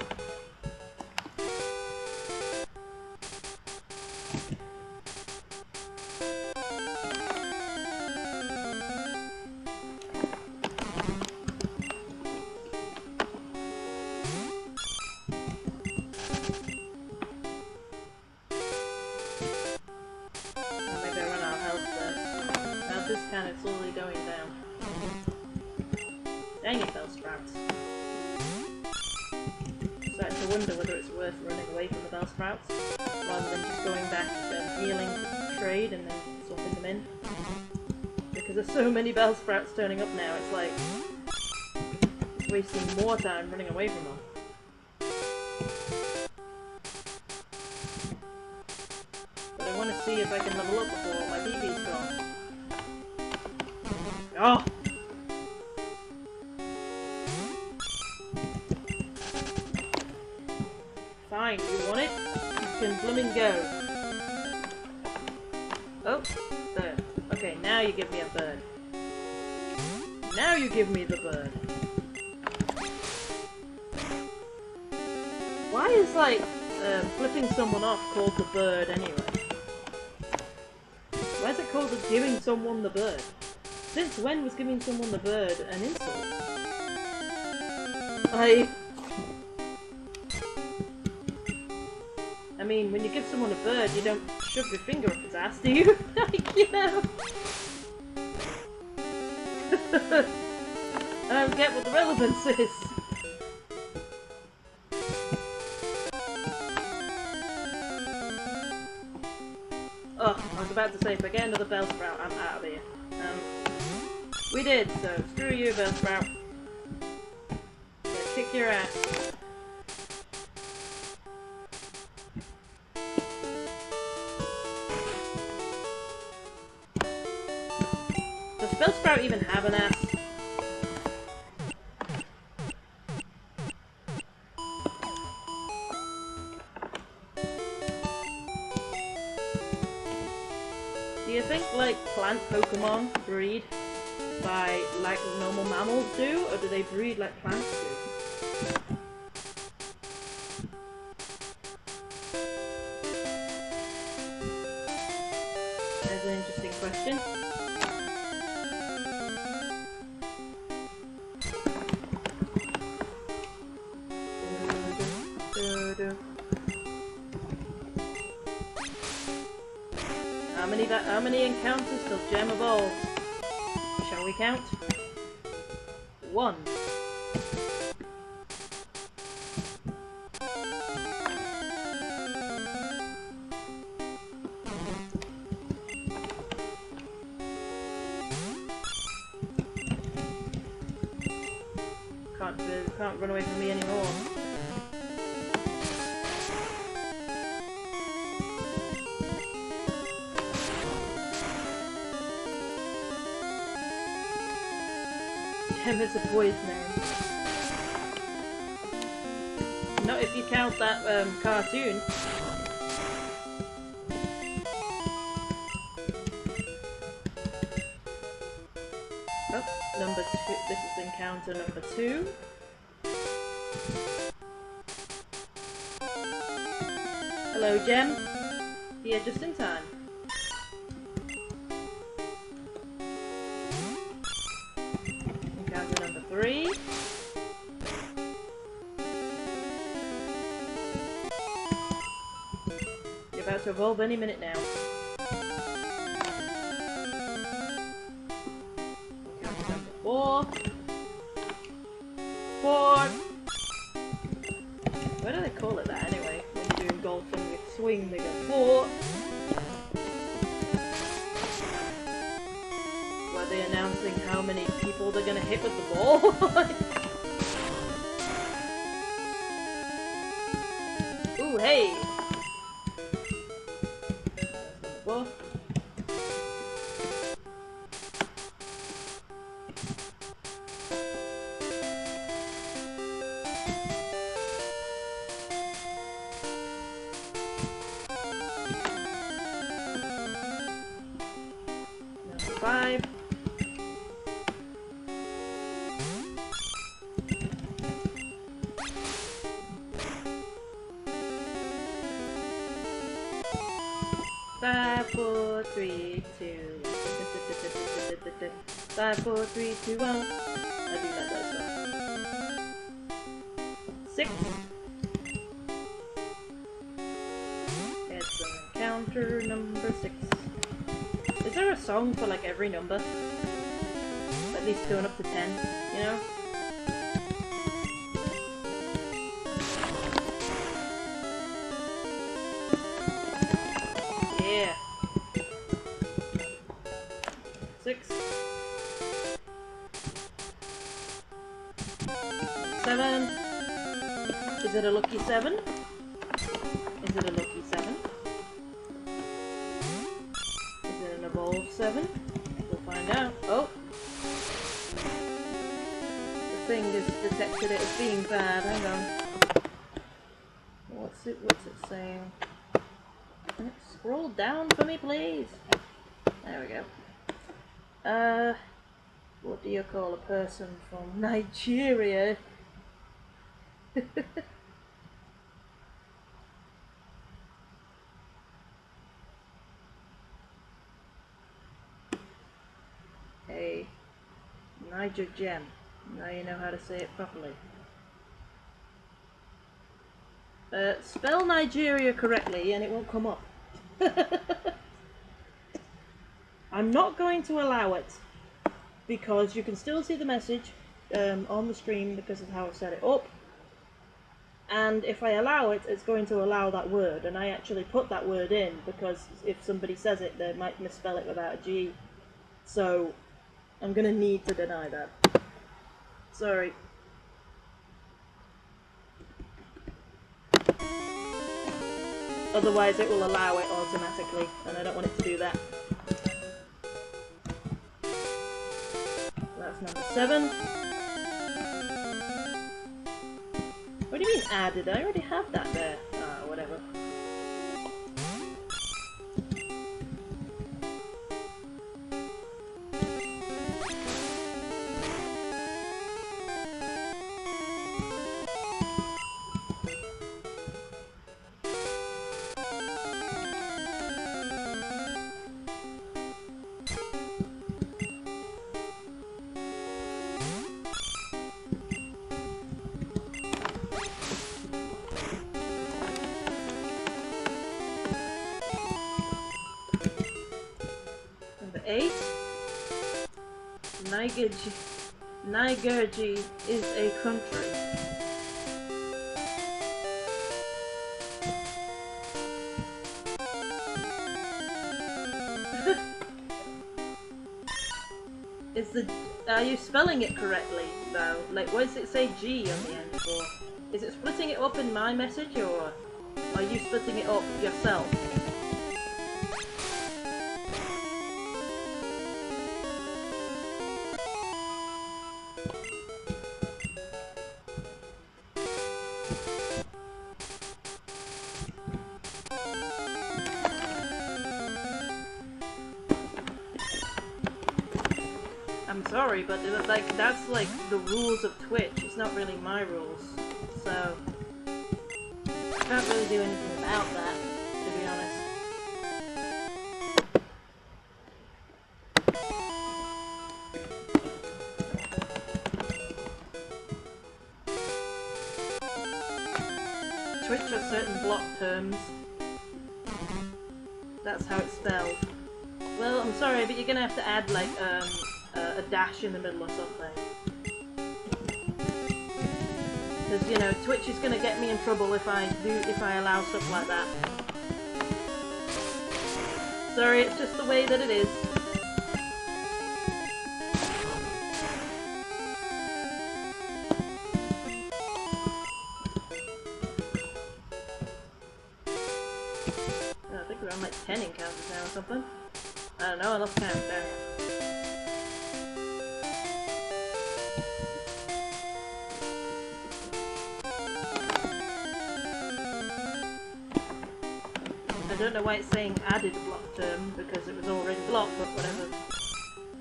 Dang it, Bellsprouts. Starting to wonder whether it's worth running away from the Bellsprouts, rather than just going back and healing to trade and then swapping them in. Because there's so many Bellsprouts turning up now, it's like... it's wasting more time running away from them. But I want to see if I can level up before my BB's gone. Oh! Fine, you want it? You can bloomin' go. Oh, there. Okay, now you give me a bird. Now you give me the bird. Why is, like, flipping someone off called the bird anyway? Why is it called giving someone the bird? Since when was giving someone the bird an insult? I mean, when you give someone a bird, you don't shove your finger up his ass, do you? Like, you know? I don't get what the relevance is. Oh, I was about to say, if I get another Bellsprout, I'm out of here. We did, so screw you, Bellsprout. Yeah, kick your ass. Does Bellsprout even have an ass? Do you think, like, plant Pokemon breed by, like, normal mammals do, or do they breed like plants do? That's an interesting question. How many encounters till Gem evolves? Shall we count? 1. Can't run away from me anymore. Gem is a boy's name. Not if you count that cartoon. Oh, number 2. This is encounter number 2. Hello, Gem. Here just in time. Encounter number 3. You're about to evolve any minute now. Encounter number 4. 4. Why do they call it that anyway? When you're doing golfing with swing, they go 4. Were they announcing how many people they're gonna hit with the ball? Ooh, hey! Well. Number 5. Five, 4, 3, 2. 5, 4, 3, 2, 1. I do like that song. 6. It's encounter number 6. Is there a song for like every number? At least going up to 10, you know? 6. 7. Is it a lucky 7? Is it a lucky 7? Is it an evolved 7? We'll find out. Oh! The thing has detected it as being bad. Hang on. What's it saying? Scroll down for me, please. There we go. What do you call a person from Nigeria? Hey, Niger Gem. Now you know how to say it properly. Spell Nigeria correctly and it won't come up. I'm not going to allow it because you can still see the message on the screen because of how I've set it up. And if I allow it, it's going to allow that word, and I actually put that word in because if somebody says it, they might misspell it without a G. So I'm going to need to deny that. Sorry. Otherwise it will allow it automatically, and I don't want it to do that. That's number 7. What do you mean added? I already have that there. Ah, whatever. Number 8. Nigerji is a country. Are you spelling it correctly though? Like, what does it say G on the end for? Is it splitting it up in my message, or are you splitting it up yourself? I'm sorry, but like that's like the rules of Twitch. It's not really my rules, so I can't really do anything about that, to be honest. Twitch has certain block terms. That's how it's spelled. Well, I'm sorry, but you're gonna have to add like a dash in the middle or something. Because, you know, Twitch is going to get me in trouble if I allow stuff like that. Sorry, it's just the way that it is. Oh, I think we're on like 10 encounters now or something. I don't know, I lost count there. I don't know why it's saying added block term, because it was already blocked, but whatever.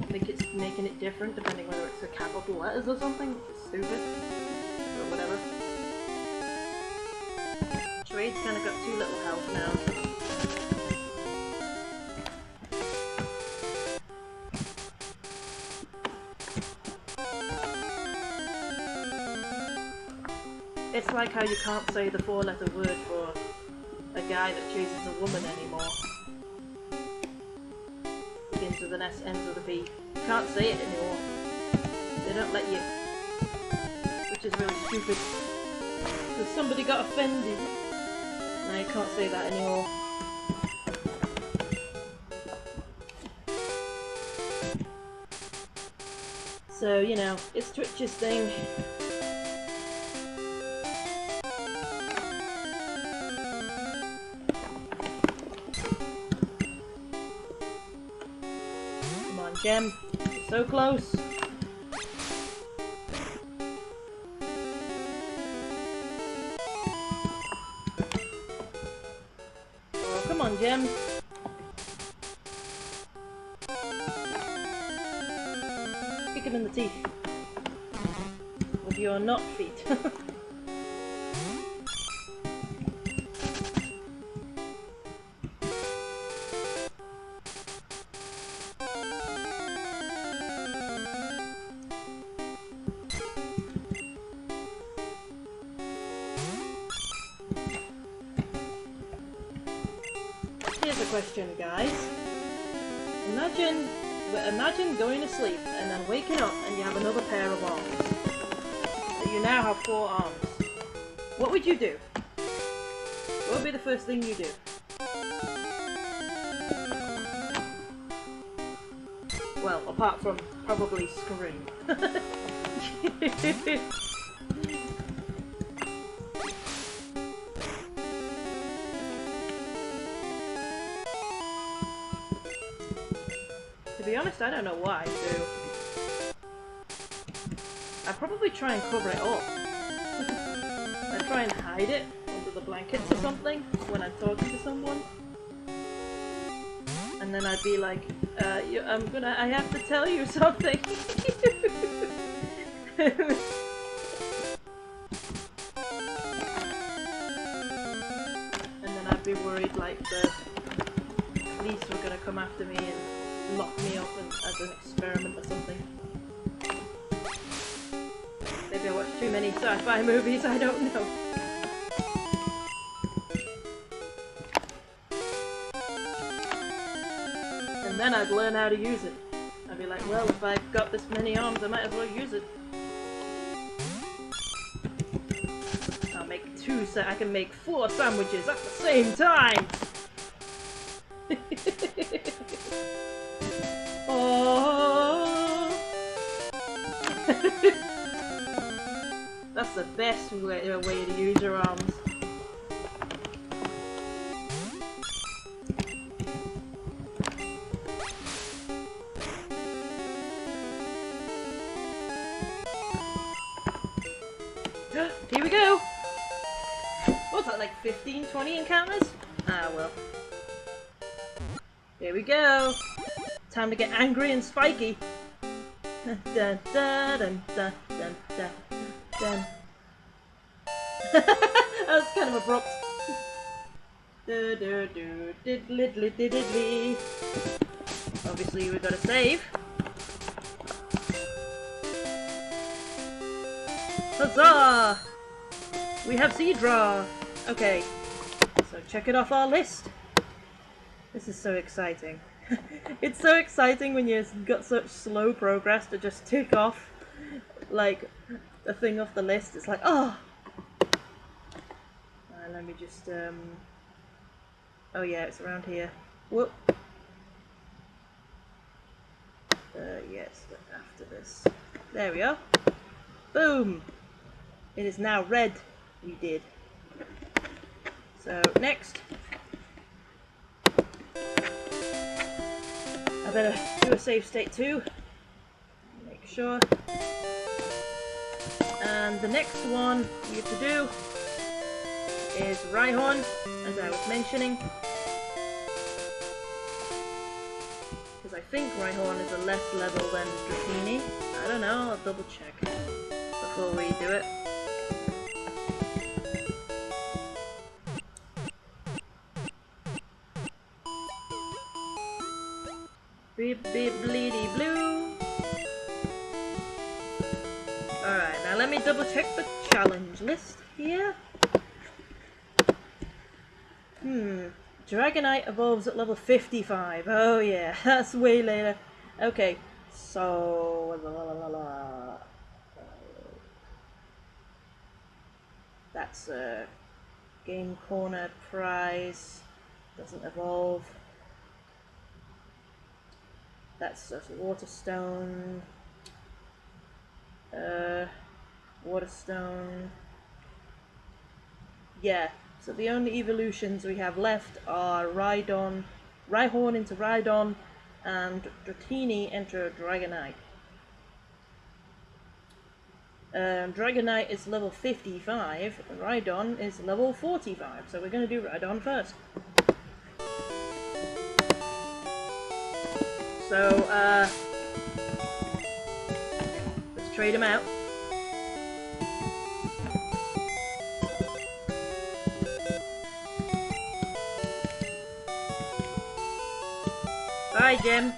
I think it's making it different depending whether it's a capital letters or something. It's stupid. But whatever. Trade's kind of got too little health now. It's like how you can't say the 4-letter word for a guy that chases a woman anymore. Begins with an S, ends with a B. You can't say it anymore. They don't let you. Which is really stupid. Because somebody got offended. Now you can't say that anymore. So, you know, it's Twitch's thing. Come on, Gem. You're so close. Oh, come on, Gem. Kick him in the teeth. With your not feet. Here's a question, guys. Imagine going to sleep and then waking up and you have another pair of arms. So you now have 4 arms. What would you do? What would be the first thing you do? Well, apart from probably scream. To be honest, I don't know what I'd do. I'd probably try and cover it up. I'd try and hide it under the blankets or something when I'm talking to someone. And then I'd be like, I have to tell you something. And then I'd be worried like the police were gonna come after me and lock me up as an experiment or something. Maybe I watched too many sci-fi movies, I don't know. And then I'd learn how to use it. I'd be like, well, if I've got this many arms, I might as well use it. I'll make I can make 4 sandwiches at the same time! Oh. That's the best way to use your arms. Here we go! What's that, like 15, 20 encounters? Ah, well. Here we go! Time to get angry and spiky! Dun dun dun dun dun dun dun dun. That was kind of abrupt. Do do do diddly diddly diddly. Obviously we've got to save. Huzzah! We have Zedra! Okay, so check it off our list. This is so exciting. It's so exciting when you've got such slow progress to just tick off like a thing off the list. It's like, oh! Let me just, oh yeah, it's around here. Whoop! Yes, but after this. There we are. Boom! It is now red. We did. So, next. I better do a save state too. Make sure. And the next one we have to do is Rhyhorn, as I was mentioning. Because I think Rhyhorn is a less level than Dratini. I don't know, I'll double check before we do it. Beep beep bleedy blue. Alright, now let me double check the challenge list here. Dragonite evolves at level 55. Oh yeah, that's way later. Okay, so that's a game corner prize. Doesn't evolve. That's just a water stone. Waterstone. Yeah, so the only evolutions we have left are Rhydon, Rhyhorn into Rhydon, and Dratini enter Dragonite. Dragonite is level 55, and Rhydon is level 45, so we're going to do Rhydon first. So, let's trade him out. Bye, Jim.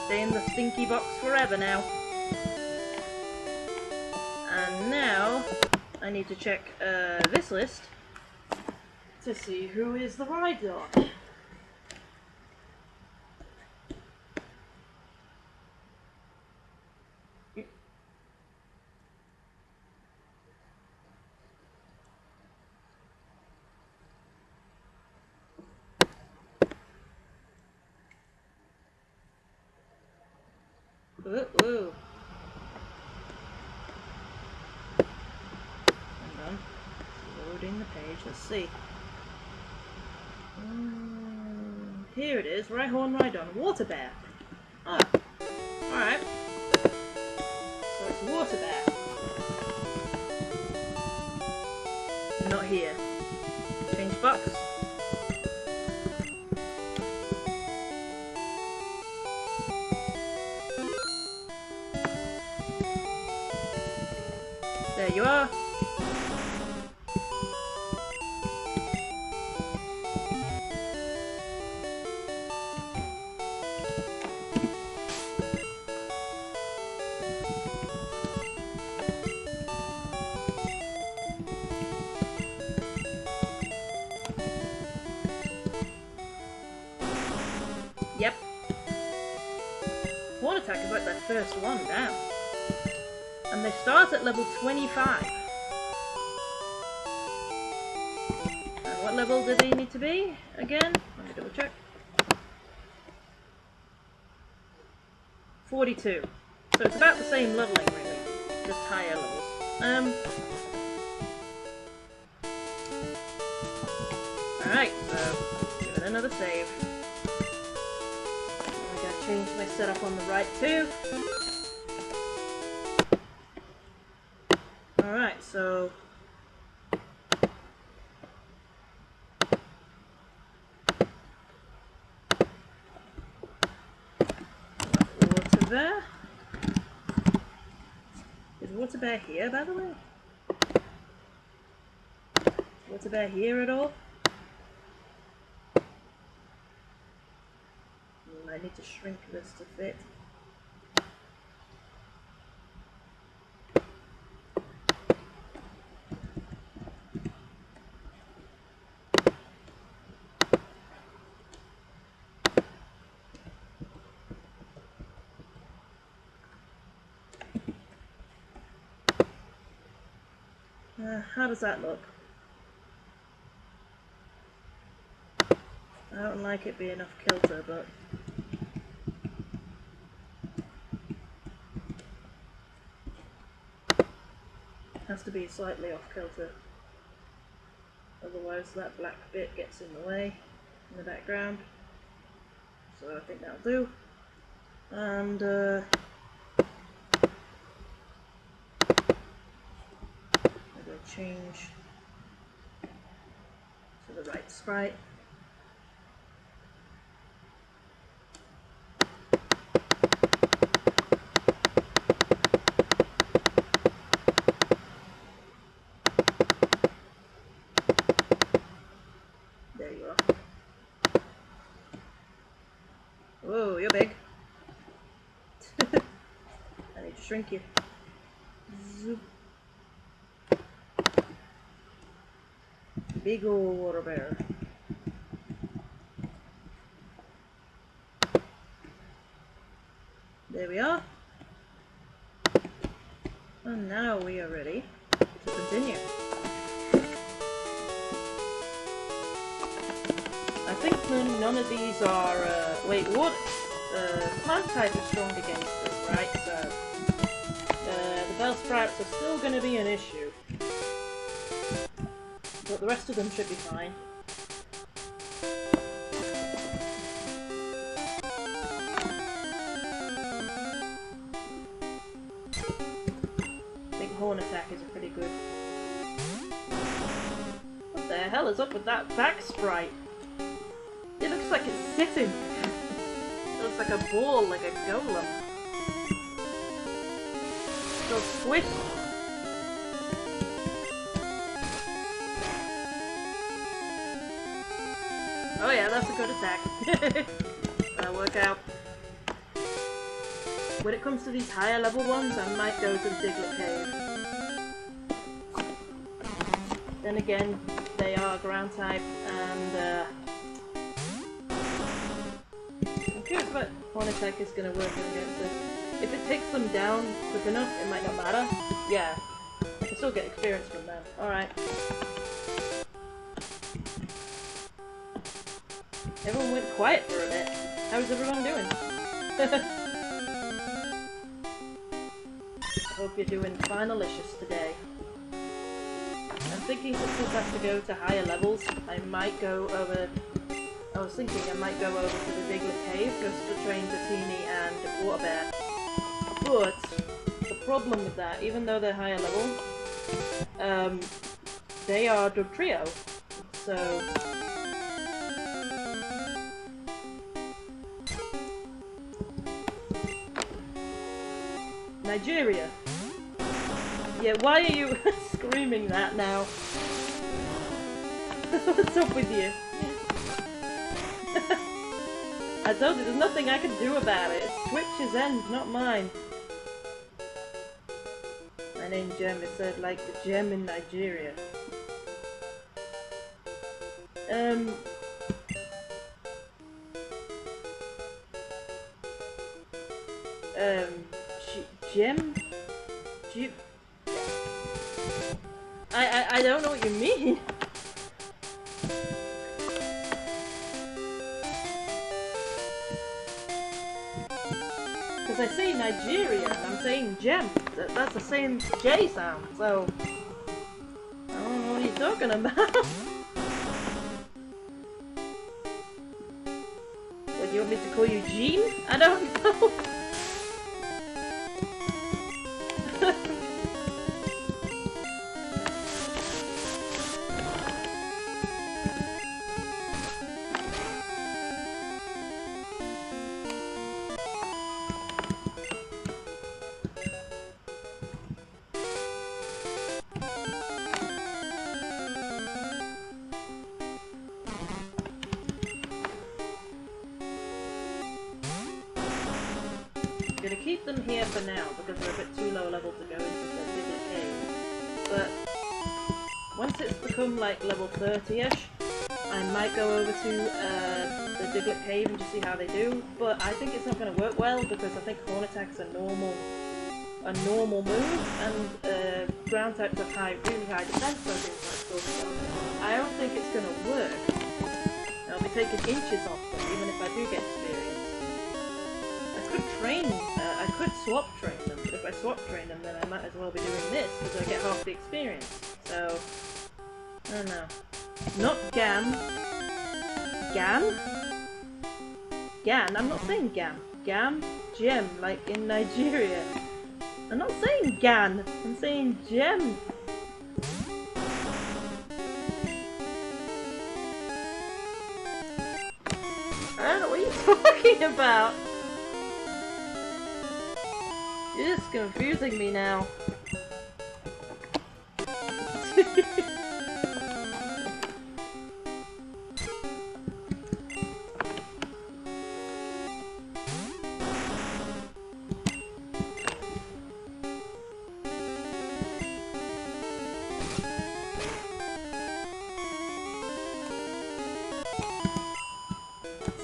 Stay in the stinky box forever now. And now, I need to check this list to see who is the Rhydon. Ooh. Hang on. Loading the page. Let's see. Here it is. Rhyhorn Rhydon. Water Bear. Oh. Alright. So it's Water Bear. Not here. Change box. There you are. Yep. Horn attack is like their first one down. And they start at level 25. And what level do they need to be again? Let me double check. 42. So it's about the same leveling really, just higher levels. Alright, so give it another save. I gotta change my setup on the right too. Alright, so Water Bear. Is Water Bear here, by the way? Is Water Bear here at all? I need to shrink this to fit. How does that look? I don't like it being off kilter, but has to be slightly off kilter. Otherwise that black bit gets in the way in the background. So I think that'll do. And change to the right sprite. There you are. Whoa, you're big. I need to shrink you. Zoop. Big ol' water bear. There we are. And now we are ready to continue. I think none of these are, wait, what? Plant type is strong against this, right? So, the Bellsprout traps are still going to be an issue. But the rest of them should be fine. I think Horn Attack is pretty good. What the hell is up with that back sprite? It looks like it's sitting. It looks like a ball, like a golem. So swift. Oh yeah, that's a good attack. That'll work out. When it comes to these higher level ones, I might go to the Diglett Cave. Then again, they are ground type, and I'm curious what Horn Attack is going to work against this. If it takes them down quick enough, it might not matter. Yeah, I can still get experience from them. Alright. Everyone went quiet for a bit. How's everyone doing? I hope you're doing finalicious today. I'm thinking since this has to go to higher levels, I might go over... I was thinking I might go over to the Diglett Cave just to train Batini and Water Bear. But the problem with that, even though they're higher level, they are Dugtrio. So... Nigeria. Yeah, why are you screaming that now? What's up with you? I told you, there's nothing I can do about it. It's Twitch's end, not mine. My name's Gem, it said like the gem in Nigeria. Gem? I don't know what you mean. Because I say Nigeria and I'm saying gem. That's the same J sound, so I don't know what you're talking about. What, do you want me to call you Jean? I don't know. I'm gonna keep them here for now because they're a bit too low level to go into the Diglett Cave. But once it's become like level 30-ish, I might go over to the Diglett Cave and just see how they do. But I think it's not going to work well because I think Horn Attack's a normal move, and ground types have really high defense, so things like stuff. I don't think it's going to work. I'll be taking inches off them even if I do get experience. I could swap train them, but if I swap train them then I might as well be doing this because I get half the experience. So, I don't know. Not Gam. Gam? Gan, I'm not saying Gam. Gam? Gem, like in Nigeria. I'm not saying Gan, I'm saying Gem. I don't know what you're talking about. You're just confusing me now.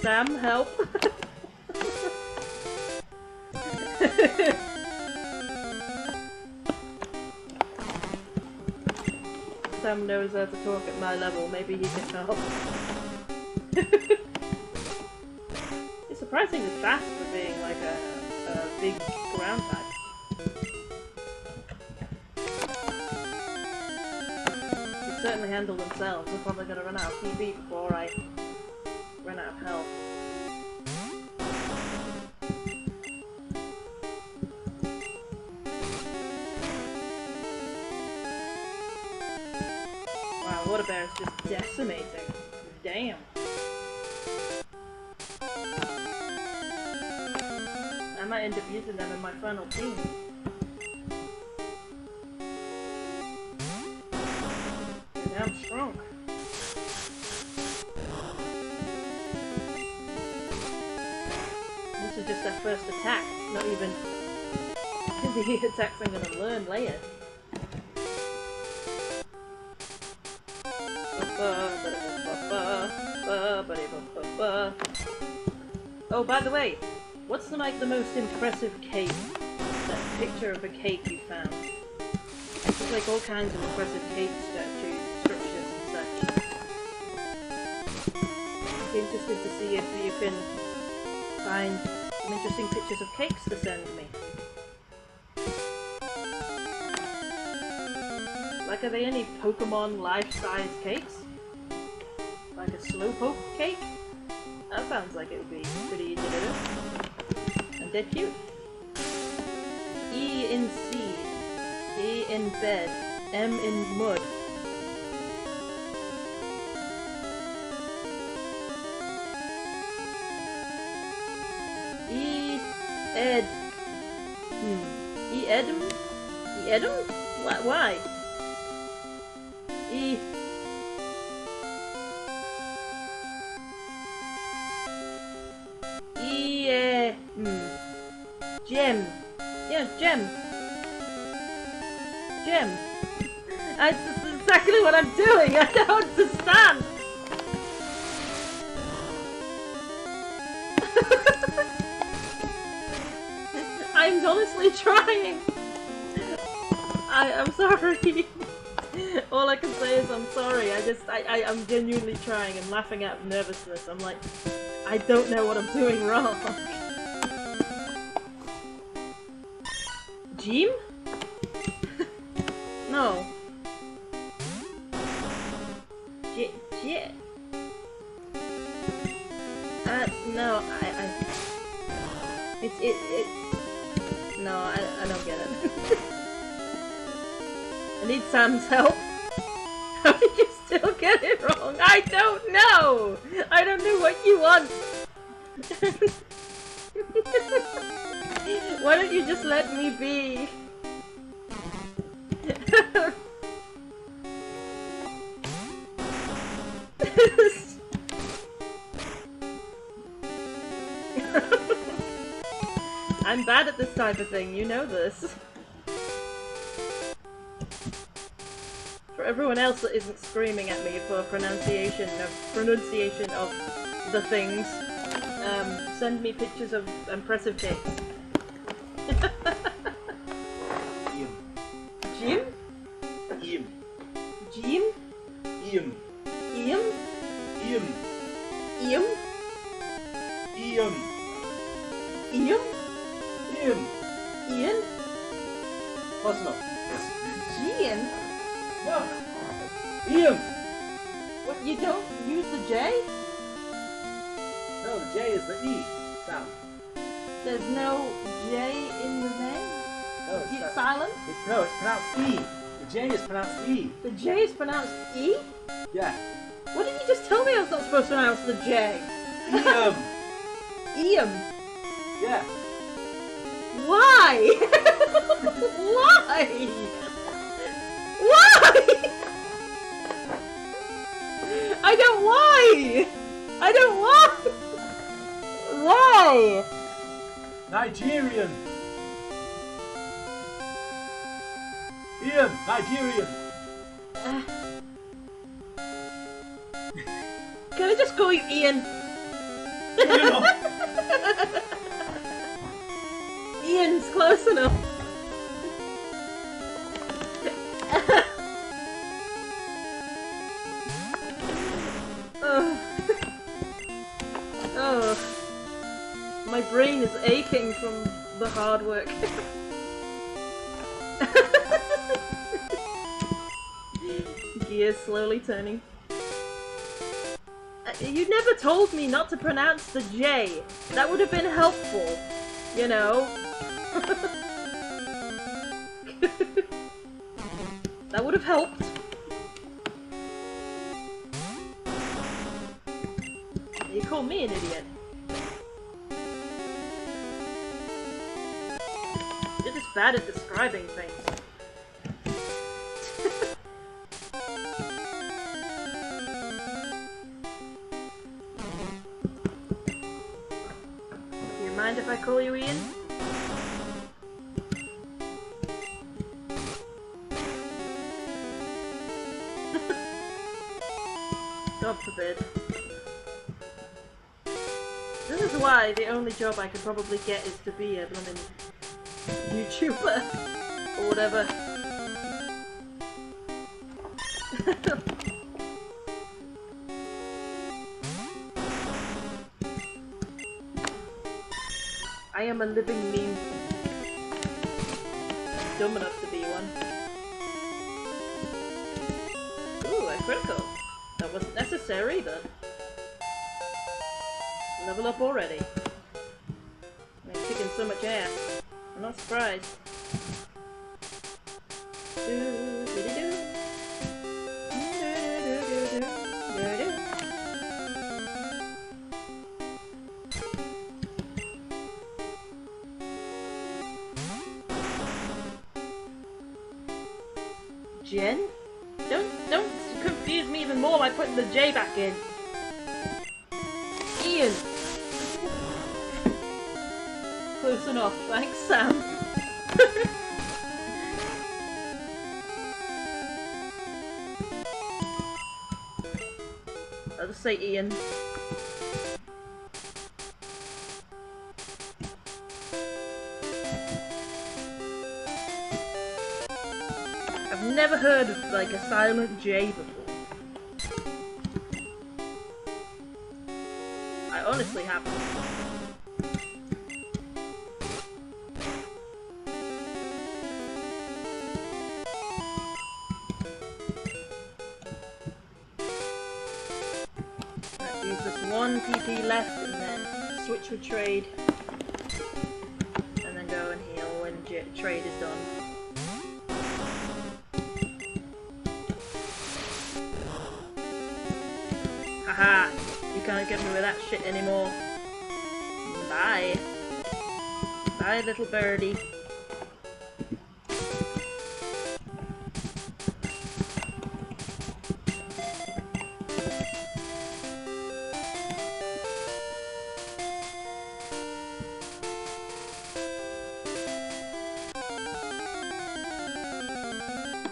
Sam, help. Sam knows how to talk at my level, maybe he can help. It's surprisingly fast for being like a big ground type. certainly handle themselves. They're probably gonna run out of PB before I run out of health. Wow, Water Bear is just decimating. Damn. I might end up using them in my final team. They're damn strong. This is just their first attack, not even the attacks I'm gonna learn later. Oh, by the way, what's the most impressive cake? That picture of a cake you found. There's like all kinds of impressive cake statues, structures and such. I'd be interested to see if you can find some interesting pictures of cakes to send me. Like, are they any Pokemon life-size cakes? Like a Slowpoke cake? That sounds like it would be pretty easy to do. And they're cute. E in seed, A in bed, M in mud. E-ed. E-edum? E-edum? Why? E... Gem. Yeah, gem. Gem. That's exactly what I'm doing. I don't understand. I'm honestly trying. I'm sorry. All I can say is I'm sorry. I'm genuinely trying. I'm laughing out of nervousness. I'm like, I don't know what I'm doing wrong. Jim? No. J. No, no, I don't get it. I need Sam's help. How did you still get it wrong? I don't know! I don't know what you want! Why don't you just let me be? I'm bad at this type of thing, you know this. For everyone else that isn't screaming at me for pronunciation of the things, send me pictures of impressive cakes. Jim? Jim? Jim? Ian. Ian? Ian. Ian? Ian. Ian? Ian. Ian? Close enough. Ian? No. Ian. What, you don't use the J? No, the J is the E sound. There's no J in the name? No, It's silent? No, it's pronounced E. The J is pronounced E. The J is pronounced E? Yeah. What did you just tell me I was not supposed to pronounce the J? Ian. Ian. Yeah. Why? Why? Why? I don't why? I don't want. Why? Nigerian. Ian, Nigerian. Can I just call you Ian? Ian's close enough. Oh, my brain is aching from the hard work. ears slowly turning. You never told me not to pronounce the J. That would have been helpful, you know. That would have helped. You call me an idiot. You're just bad at describing things. Do you mind if I call you Ian? God forbid. This is why the only job I could probably get is to be a blooming YouTuber or whatever. I am a living meme. Dumb enough to be one. Ooh, a critical. That wasn't necessary either. Level up already. I'm kicking so much ass. I'm not surprised. Jen? Don't confuse me even more by putting the J back in. Ian! Close enough, thanks Sam. I'll just say Ian. I've never heard of like a silent J before. I honestly haven't. Use this one PP left and then switch with trade. And then go and heal when trade is done. Haha! You can't get me with that shit anymore. Bye. Bye, little birdie.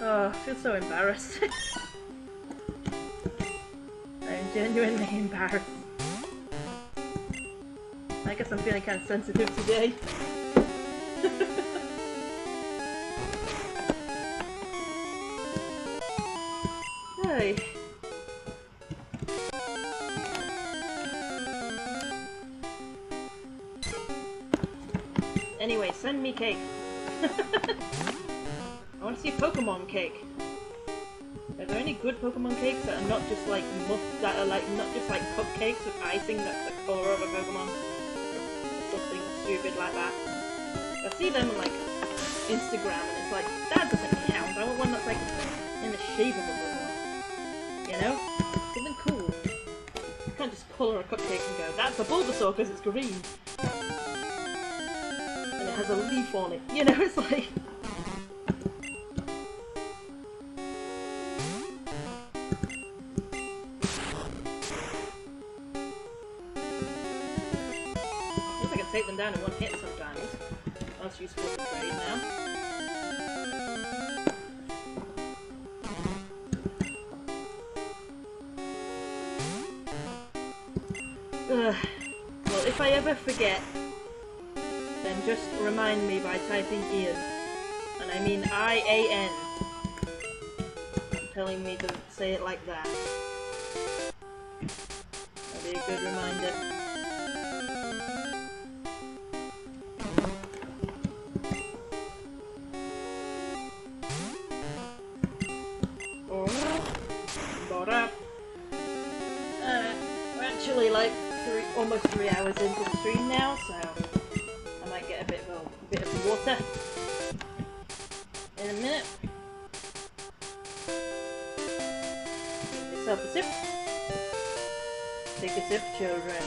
Oh, I feel so embarrassed. I'm genuinely embarrassed. I guess I'm feeling kind of sensitive today. Hey. Anyway, send me cake. I want to see Pokemon cake. Are there any good Pokemon cakes that are not just like that are like not just like cupcakes with icing that's the colour of a Pokemon? Something stupid like that. I see them on like Instagram and it's like, that doesn't count. I want one that's like in the shape of a Pokemon. You know? Something cool. You can't just colour a cupcake and go, that's a Bulbasaur because it's green. And it has a leaf on it. You know, it's like... take them down in one hit sometimes. That's useful for trade now. Well, if I ever forget, then just remind me by typing Ian. And I mean I-A-N. Telling me to say it like that. That'll be a good reminder. almost 3 hours into the stream now, so I might get a bit of water in a minute. Give yourself a sip. Take a sip, children.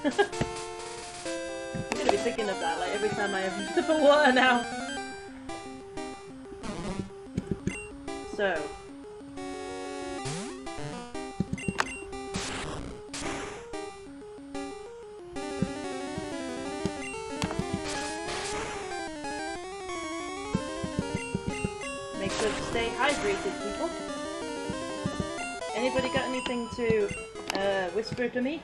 I'm gonna be thinking of that like every time I have a sip of water now. So. Make sure to stay hydrated, people. Anybody got anything to whisper to me?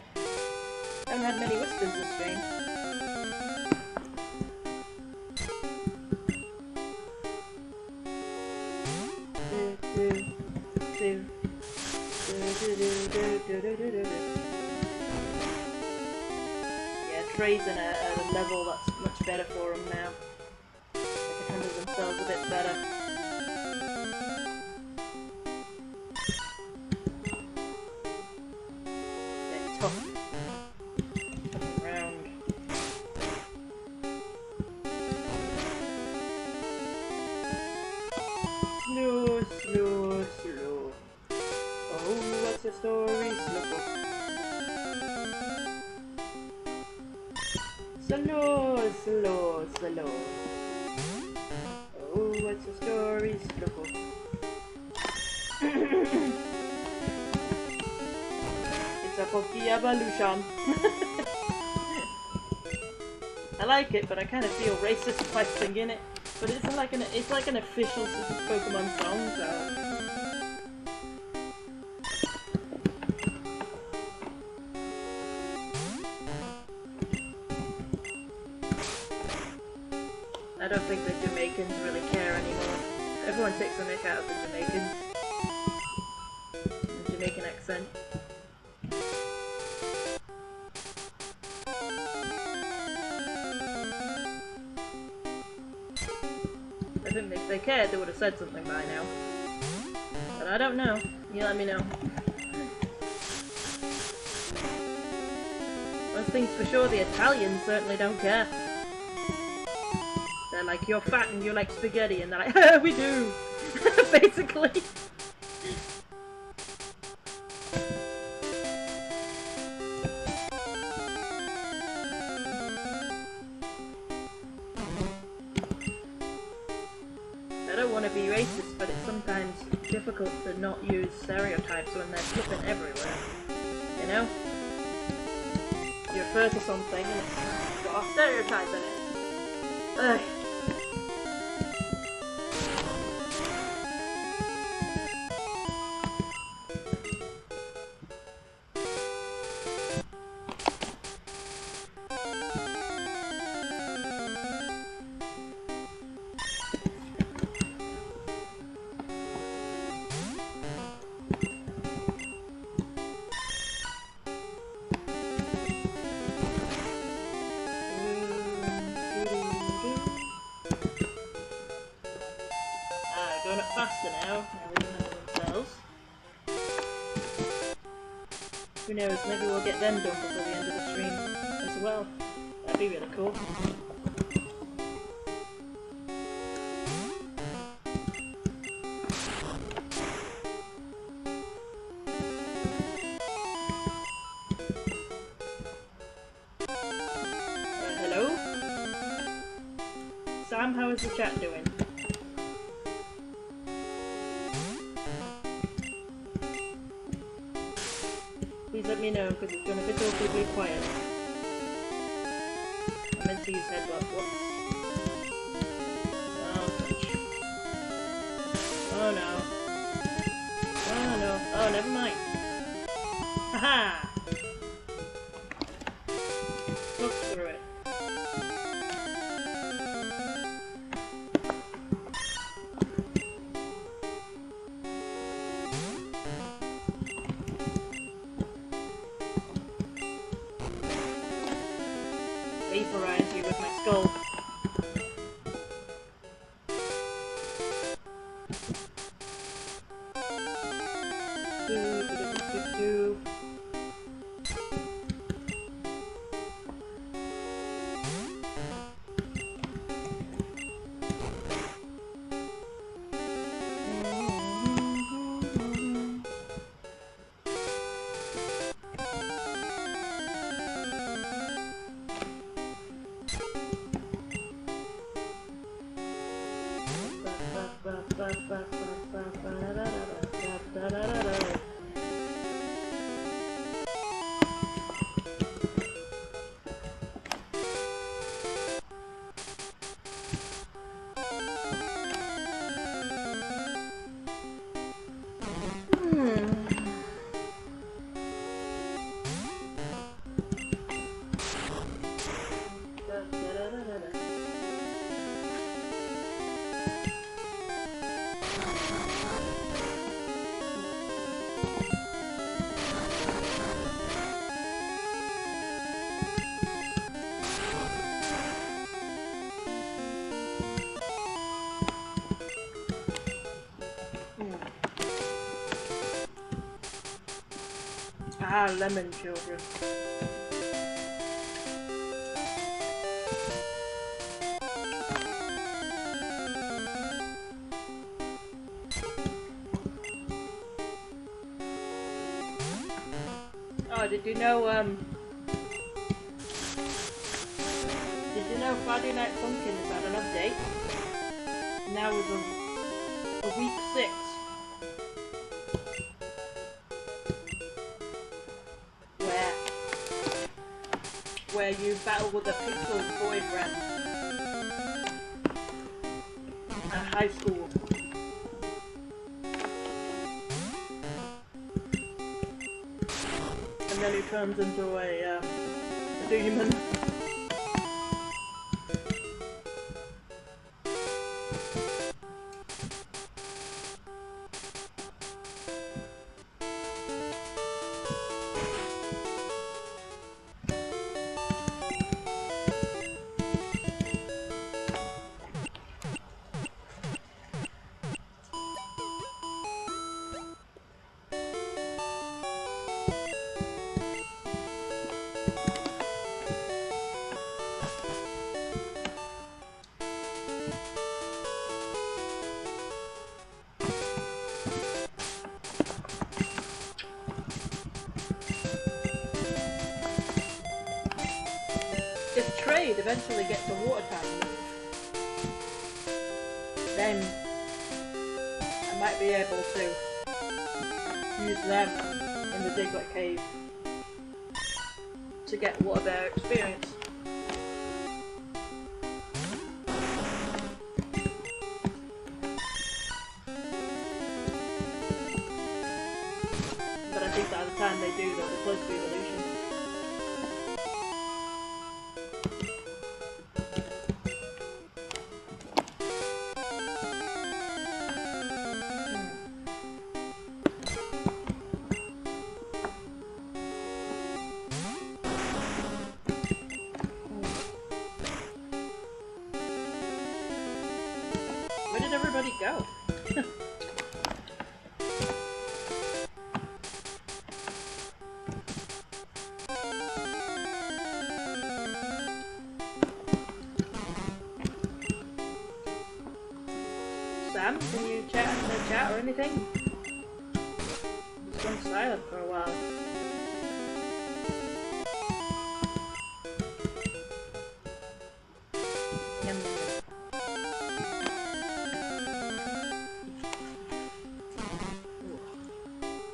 I haven't had many whispers this stream. Yeah, Trey's in a level that's much better for him now. They can handle themselves a bit better. They're tough. Tough around. Slow, slow, slow. Oh, what's your story, slow? Slow, slow, slow. Oh, what's your story, slow? It's a Pocky evolution. I like it, but I kind of feel racist by singing it. But it's like an official Pokemon song, so. I don't think the Jamaicans really care anymore. Everyone takes a mick out of the Jamaicans. The Jamaican accent. I think if they cared, they would have said something by now. But I don't know. You let me know. One thing's for sure, the Italians certainly don't care. They're like, you're fat and you like spaghetti, and they're like, we do! Basically. I don't want to be racist, but it's sometimes difficult to not use stereotypes when they're flipping everywhere. You know? You refer to something and it's got a stereotype in it. Ugh. Going up faster now they can handle themselves. Who knows, maybe we'll get them done before the end of the stream as well. That'd be really cool. Hello? Sam, how is the chat doing? Please let me know, because it's gone a bit awkwardly quiet. I meant to use headbutt. Whoops. Oh, gosh. Oh no. Oh no. Oh, never mind. Haha! Look through it. Vaporize you with my skull. Ah, lemon children. Oh, did you know Friday Night Funkin' has had an update? Now with a week 6. Where you battle with a pixel boyfriend at high school. And then he turns into a demon. If trade eventually gets a water tank move, then I might be able to use them in the Diglett Cave to get water bear experience. But I think that at the time they do, they'll be close to evolution. Where did everybody go? Sam, can you chat in the chat or anything? It's gone silent for a while. Yum, yum, yum.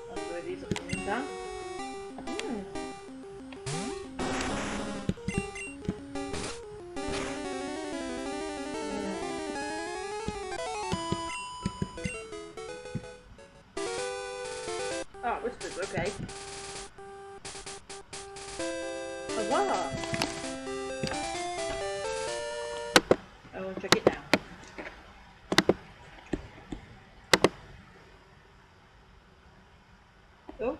That's where these are coming down. Oh, whispers, okay. Huzzah! I will check it now. Oh.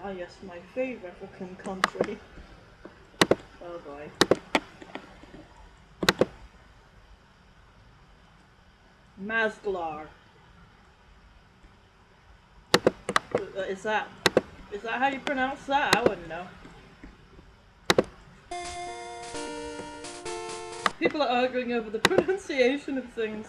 Ah yes, my favourite African country. Oh boy. Masglar. Is that how you pronounce that? I wouldn't know. People are arguing over the pronunciation of things.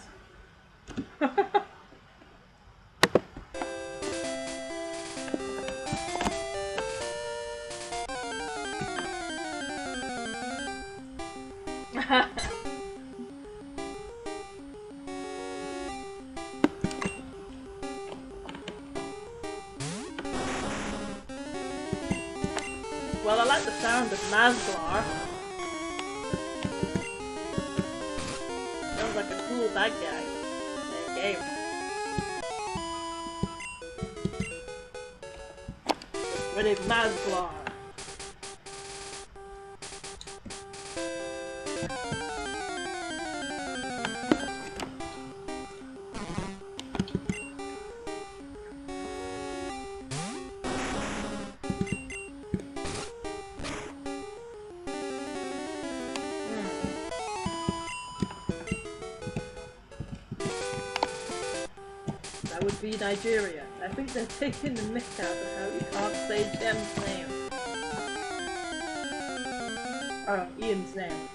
Well, I like the sound of Masglar. Sounds like a cool bad guy in a game. Ready, Masglar. That would be Nigeria. I think they're taking the mick out of how you can't say Jem's name. Oh, Ian's name.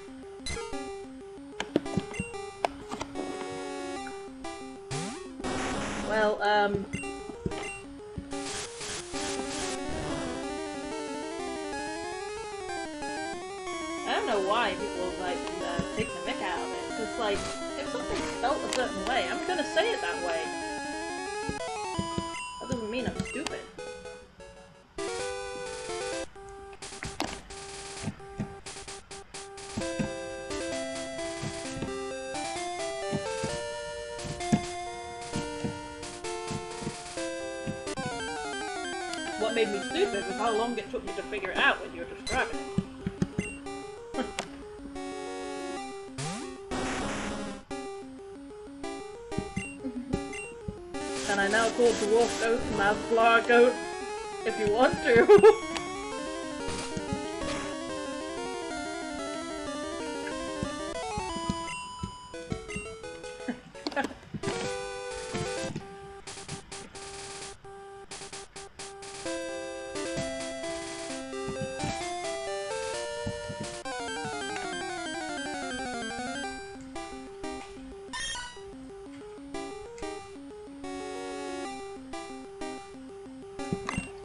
Well, I don't know why people like take the mick out of it. Because like, if something's spelt a certain way, I'm gonna say it that way. That doesn't mean I'm stupid. What made me stupid was how long it took me to figure it out when you were describing it. And I now call Dwarf Goat Mazglar Goat if you want to.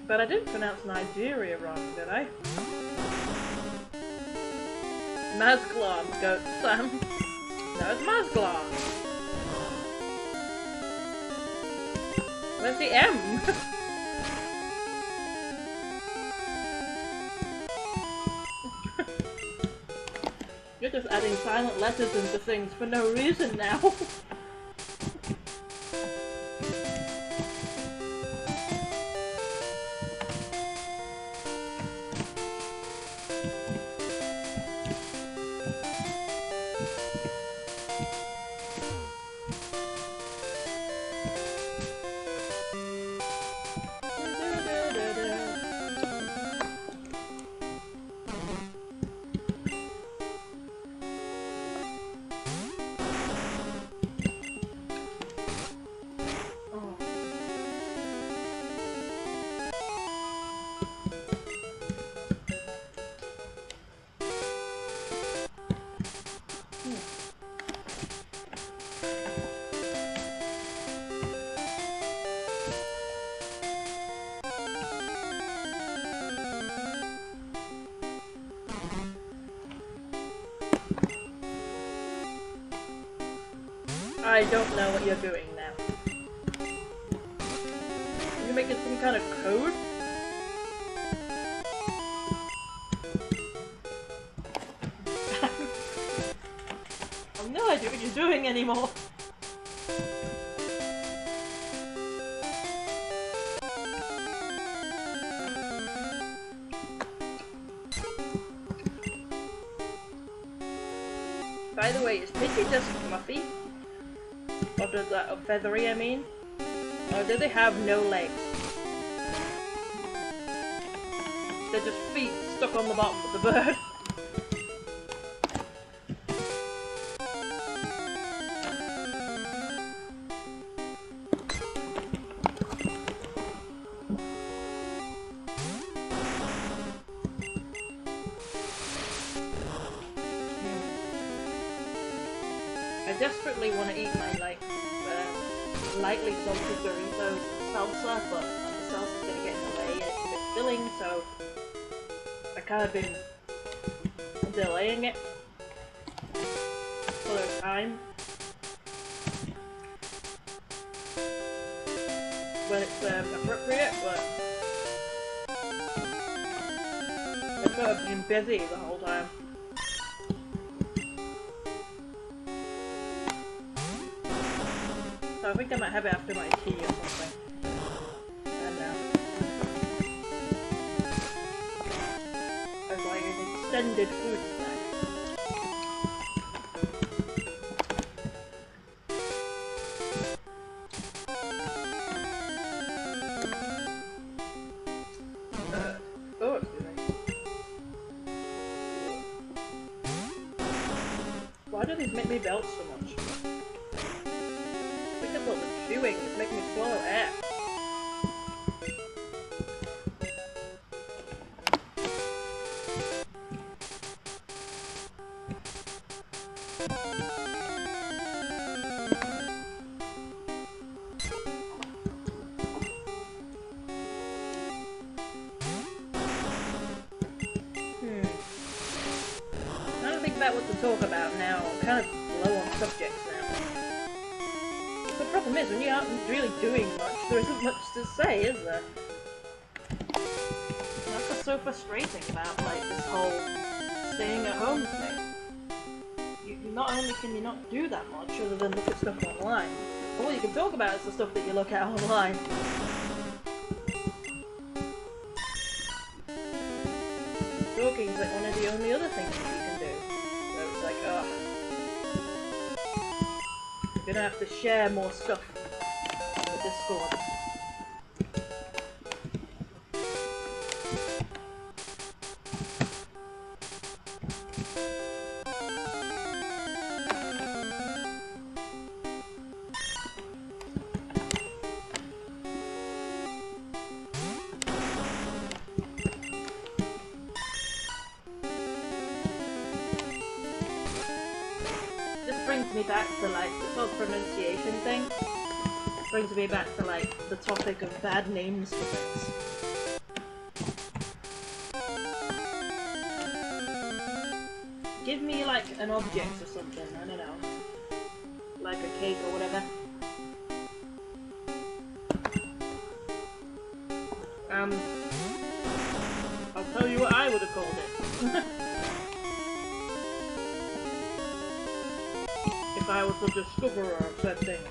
But I didn't pronounce Nigeria wrong, did I? Mazglar, Goat Sam. No, it's Mazglar. Where's the M? You're just adding silent letters into things for no reason now. I don't know what you're doing now. Are you making some kind of code? I have no idea what you're doing anymore. By the way, is Pidgey just fluffy? Or does that, or feathery, I mean? Or do they have no legs? They're just feet stuck on the bottom of the bird. I desperately want to eat my, like, lightly salted Doritos salsa, but the salsa's gonna get in the way and it's a bit filling, so I've kind of been delaying it for the time when it's appropriate, but I've sort of been busy the whole time. So I think I might have it after my tea or something. I don't know. As like an extended food snack. Oh, excuse me. Why do these make me belch so much? What the chewing is making me swallow air. about what to talk about now. I'm kind of low on subjects now. The problem is, when you aren't really doing much, there isn't much to say, is there? That's what's so frustrating about, like, this whole staying at home thing. Not only can you not do that much other than look at stuff online, all you can talk about is the stuff that you look at online. Talking is like one of the only other things that you can do. So it's like, oh, you're gonna have to share more stuff on the Discord. Me back to like this whole pronunciation thing. Brings me back to like the topic of bad names for things. Give me like an object or something, I don't know. Like a cake or whatever. I'll tell you what I would have called it. If I was the discoverer of said thing.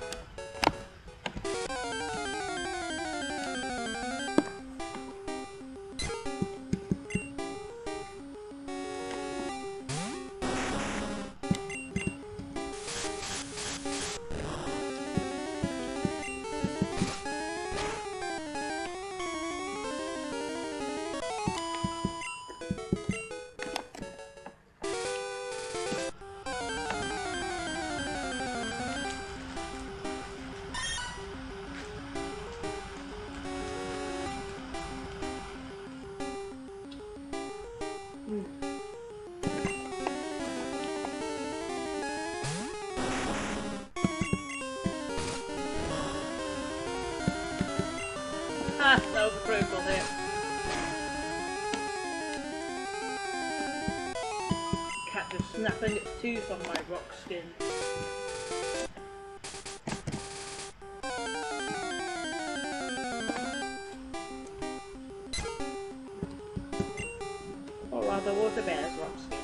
That was a pretty cool hit. Cat just snapping its tooth on my rock skin. Or rather, water bear's rock skin.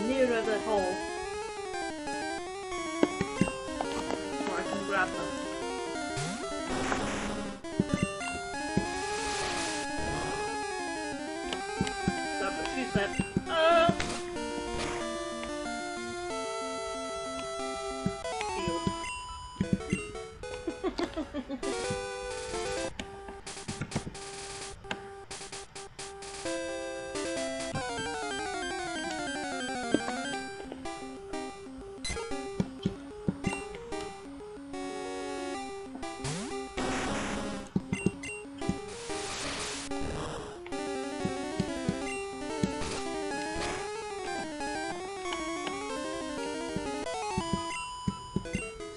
Nearer the hole, so I can grab them. That's what she said.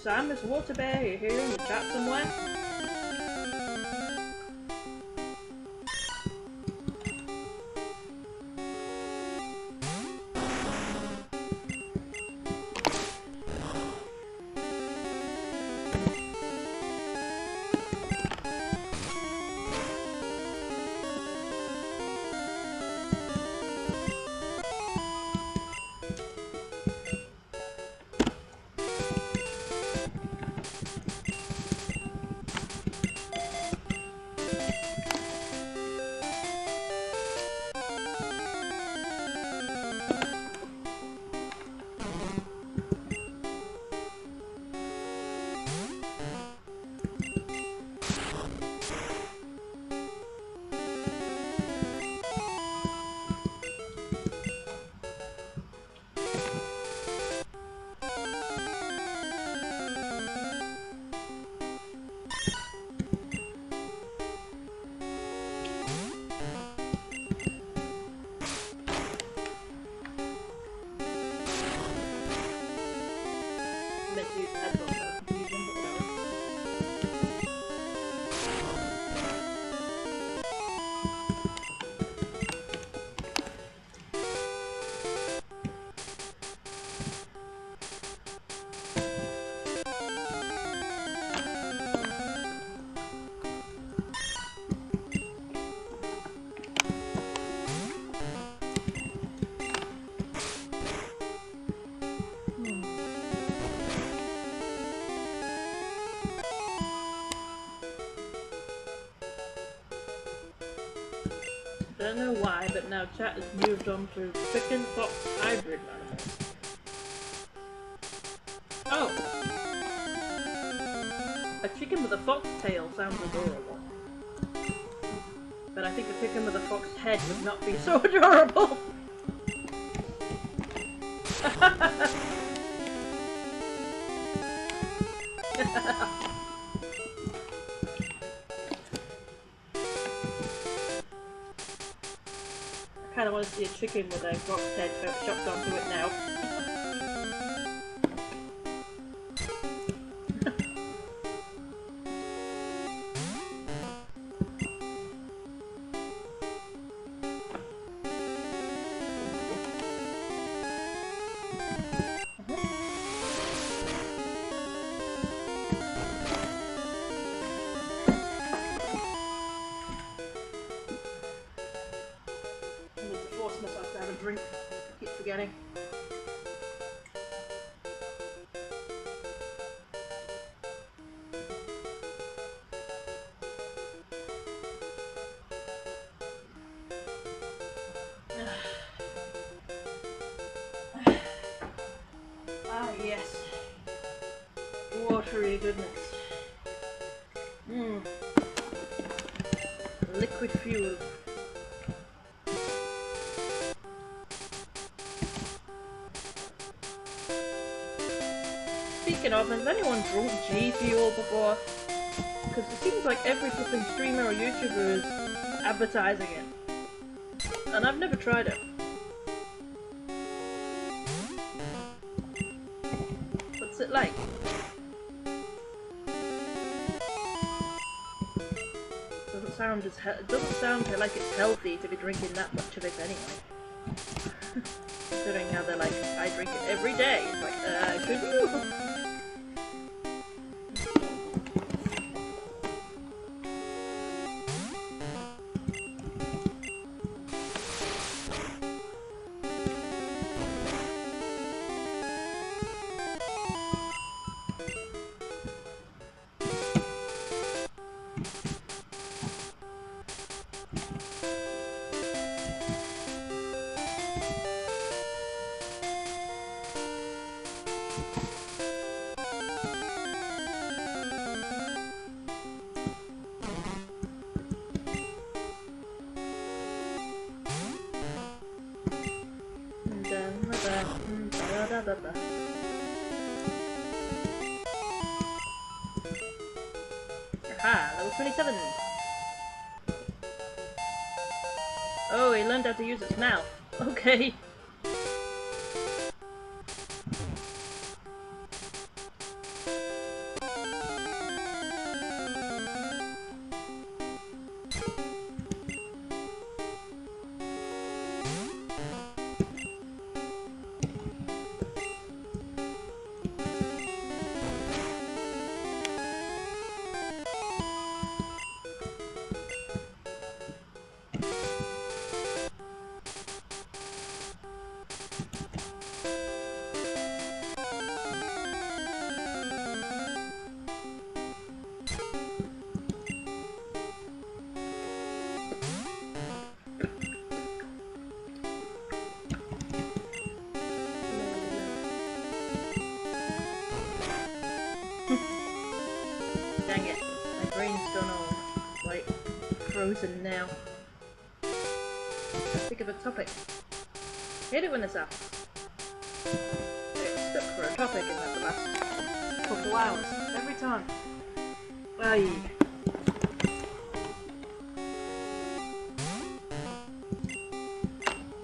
Sam, Miss Water Bear, you're here in the chat somewhere? meant to use headphones, so I can use them, but whatever. I don't know why, but now chat has moved on to chicken fox hybrid animals. Oh! A chicken with a fox tail sounds adorable. But I think a chicken with a fox head would not be so adorable! I kinda want to see a chicken with a fox head chopped onto it now. Drink. Keep forgetting. Ah yes. Watery goodness. Liquid fuel. Speaking of, has anyone drunk G Fuel before? Because it seems like every flipping streamer or YouTuber is advertising it. And I've never tried it. What's it like? It doesn't sound like it's healthy to be drinking that much of it anyway. Considering how they're like, I drink it every day. It's like, should you? Aha, level 27. Oh, he learned how to use its mouth. Okay. Dang it, my brain's gone all, like, frozen now. Think of a topic. Hate it when this happens. Get stuck for a topic in like the last couple hours, every time. Aye.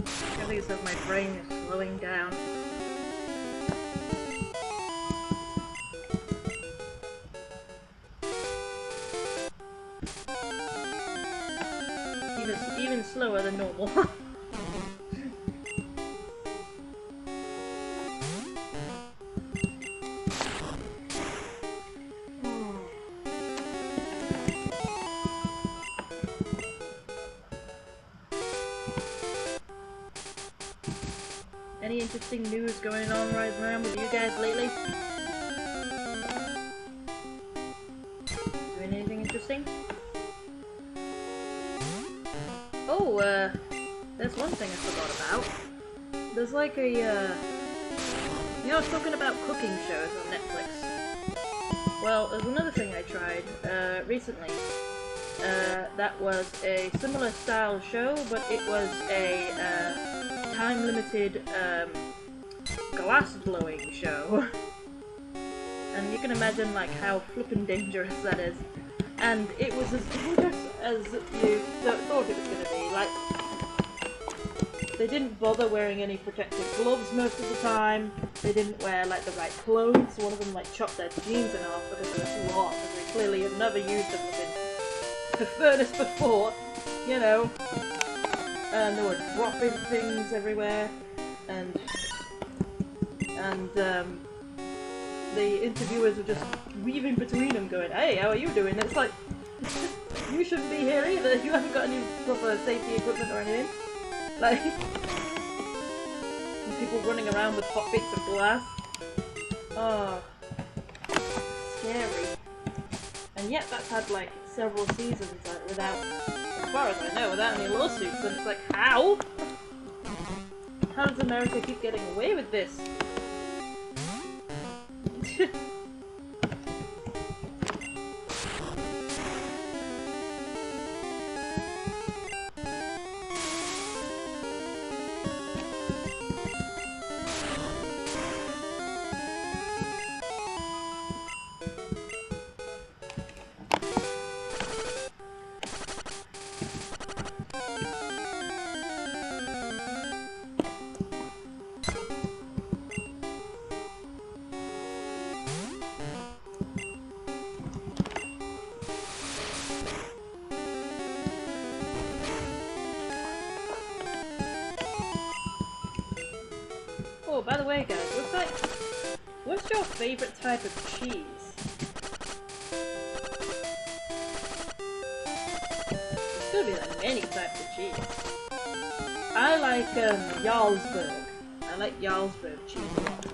I think it's because my brain is slowing down. slower than normal. Any interesting news going on right around with you guys lately? Doing anything interesting? Oh, there's one thing I forgot about. There's like a, you know, I was talking about cooking shows on Netflix. Well, there's another thing I tried, recently. That was a similar style show, but it was a, time-limited, glass blowing show. And you can imagine, like, how flippin' dangerous that is. And it was as dangerous as you thought it was going to be. Like, they didn't bother wearing any protective gloves most of the time. They didn't wear, like, the right clothes. One of them, like, chopped their jeans in half because they were too hot, because they clearly had never used them within the furnace before, you know. And they were dropping things everywhere, and the interviewers were just weaving between them going, "Hey, how are you doing?" And it's like, you shouldn't be here either, you haven't got any proper safety equipment or anything. Like, and people running around with hot bits of glass. Oh, scary. And yet that's had like several seasons without, as far as I know, without any lawsuits, and it's like, how? How does America keep getting away with this? Oh, by the way, guys, what's your favorite type of cheese? There's gonna be like many types of cheese. I like Jarlsberg. I like Jarlsberg cheese a lot.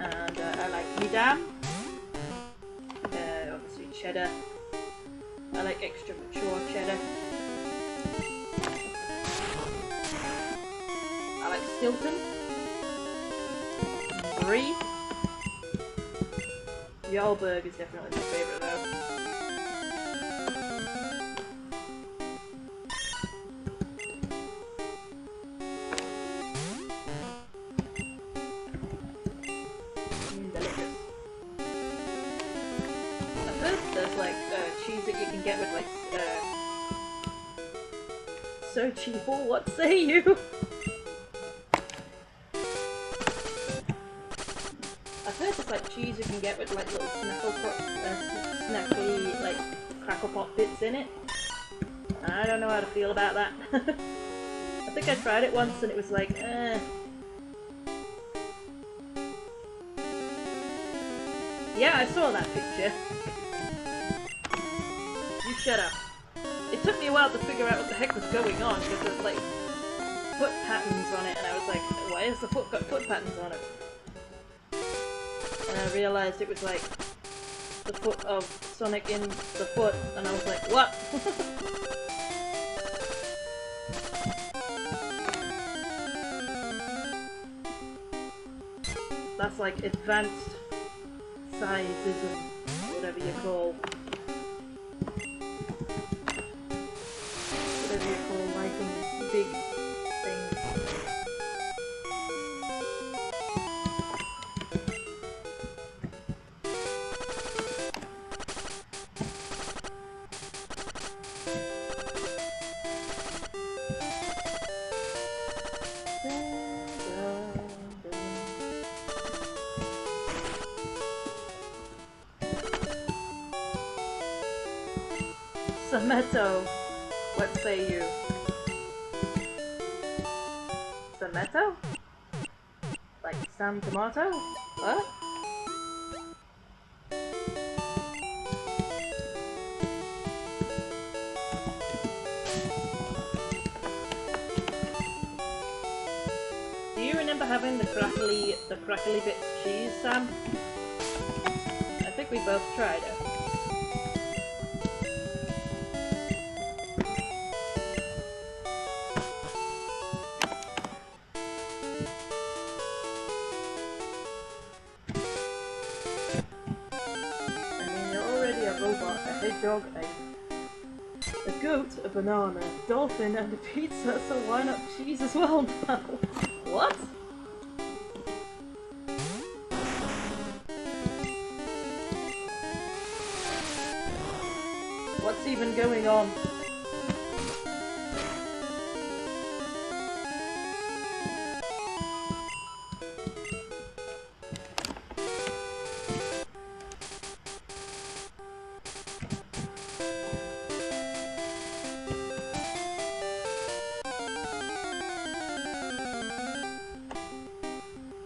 And I like Edam. Obviously cheddar. I like extra mature cheddar. I like Stilton. Brie. Jarlsberg is definitely my favourite though. Delicious. I've heard there's like cheese that you can get with like so cheap. What say you? I've heard there's like cheese you can get with like little snappy like crackle pop bits in it. I don't know how to feel about that. I think I tried it once and it was like, Yeah, I saw that picture. You shut up. It took me a while to figure out what the heck was going on because there's like foot patterns on it and I was like, why has the foot got foot patterns on it? And I realised it was like the foot of Sonic in the foot, and I was like, what? That's like advanced scientism, whatever you call. Whatever you call liking big things. Sameto. What say you? Tomato? Like Sam Tomato? What? Do you remember having the crackly bits cheese, Sam? I think we both tried it. A hedgehog, a goat, a banana, a dolphin, and a pizza, so why not cheese as well now? What? What's even going on?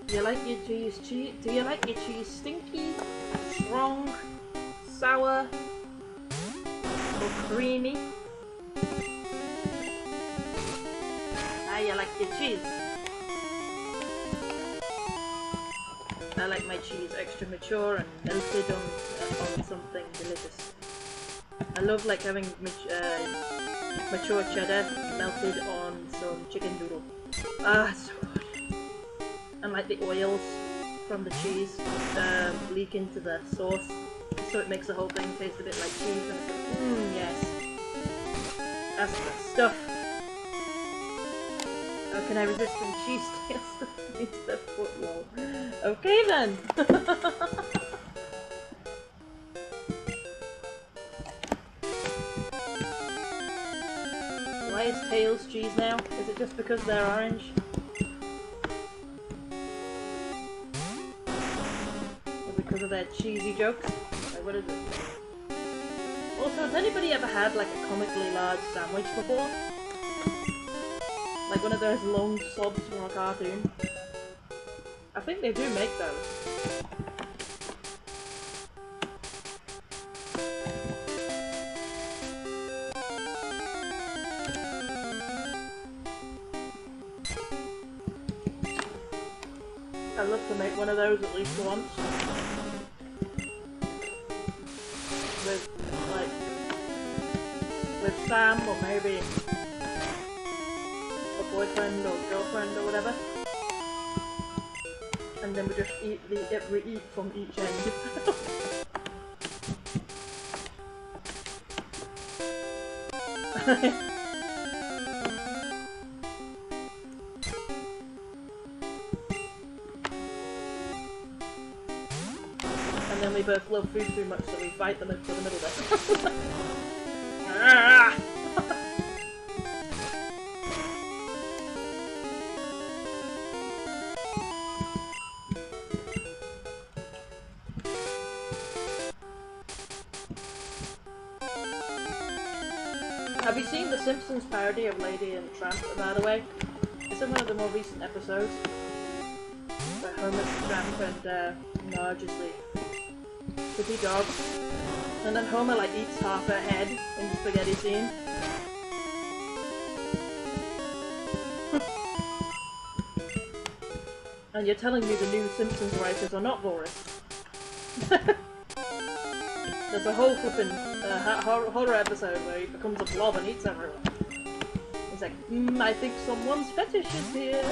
Do you like your cheese Do you like your cheese stinky, strong, sour, or creamy? How you like your cheese? I like my cheese extra mature and melted on something delicious. I love like having mature cheddar melted on some chicken noodle. Ah, so good. And like the oils from the cheese leak into the sauce, so it makes the whole thing taste a bit like cheese. And it's like, yes, that's the stuff. How can I resist when cheese tastes the foot roll? Okay then. Why is Tails cheese now? Is it just because they're orange? Because of their cheesy jokes? Like, what is it? Also, has anybody ever had like a comically large sandwich before? Like one of those long sobs from a cartoon? I think they do make those. I'd love to make one of those at least once. With Sam, or maybe a boyfriend or girlfriend or whatever. And then we just eat we eat from each end. And then we both love food too much, so we fight them for the middle bit. Have you seen the Simpsons parody of Lady and the Tramp, by the way? It's in one of the more recent episodes. Where Homer's the tramp and Marge is the kitty dog. And then Homer like eats half her head in the spaghetti scene. And you're telling me the new Simpsons writers are not Boris? There's a whole flippin' horror episode where he becomes a blob and eats everyone. He's like, I think someone's fetish is here.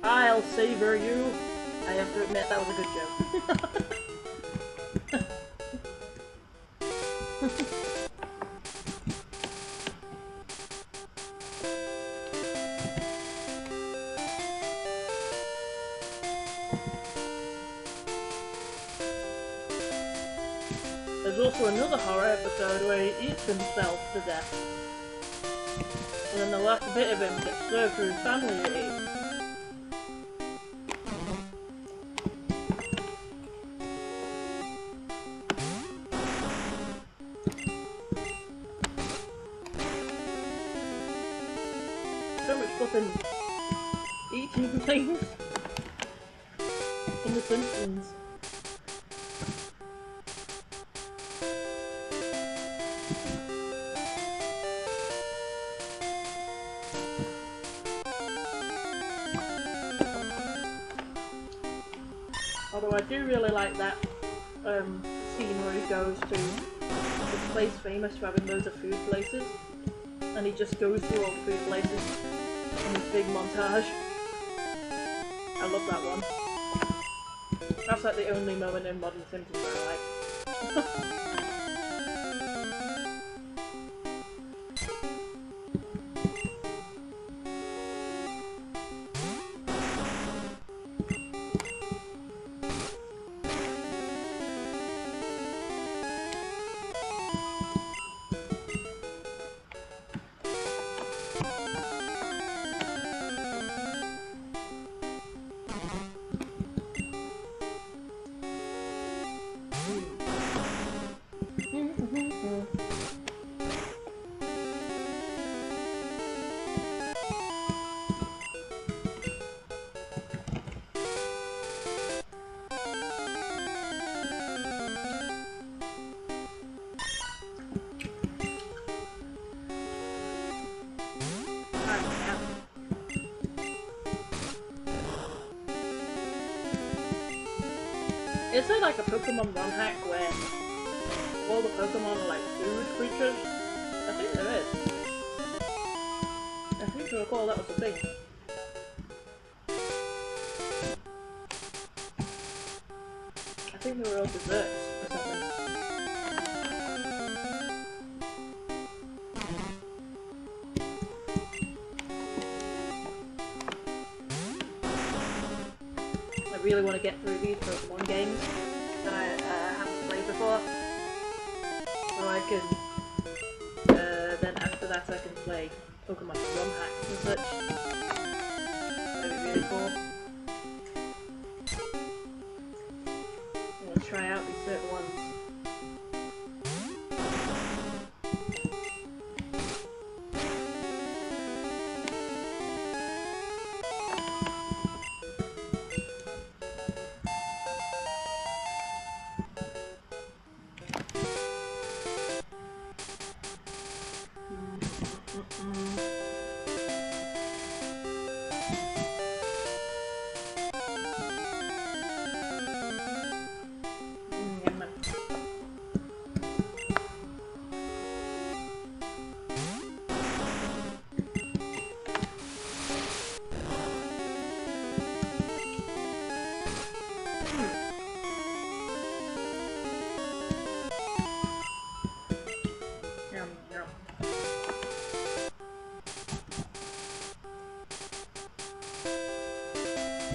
I'll savor you. I have to admit, that was a good joke. There's also another horror episode where he eats himself to death. And then the last bit of him gets served to his family to eat. eating things in The Simpsons. Although I do really like that scene where he goes to this place famous for having loads of food places, and he just goes through all the food places in this big montage. I love that one. That's like the only moment in modern Simpsons I like. Is there like a Pokemon Run hack where all the Pokemon are like food creatures? I think there is. I think I recall that was the thing. I think they were all desserts or something. I really want to get through these Pokemon games that I haven't played before, so I can then after that I can play Pokemon Run hacks and such. That'd be really cool. I want to try out these certain ones.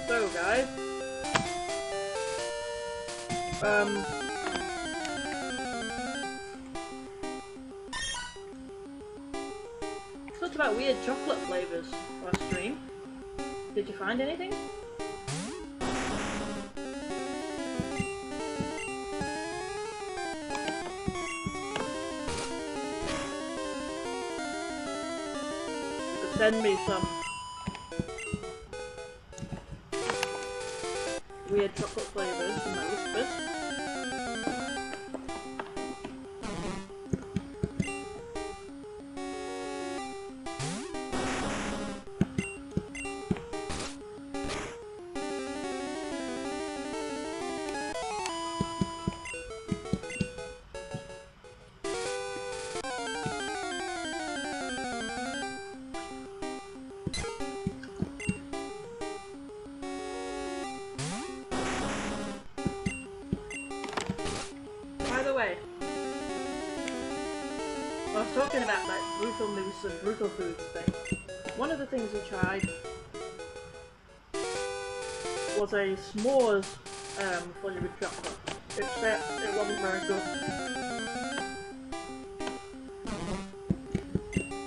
So guys, talked about weird chocolate flavors last stream. Did you find anything? You could send me some weird chocolate flavors in my whispers. I was talking about like brutal mousse and brutal foods thing. One of the things we tried was a s'mores flavoured chocolate, except it wasn't very good.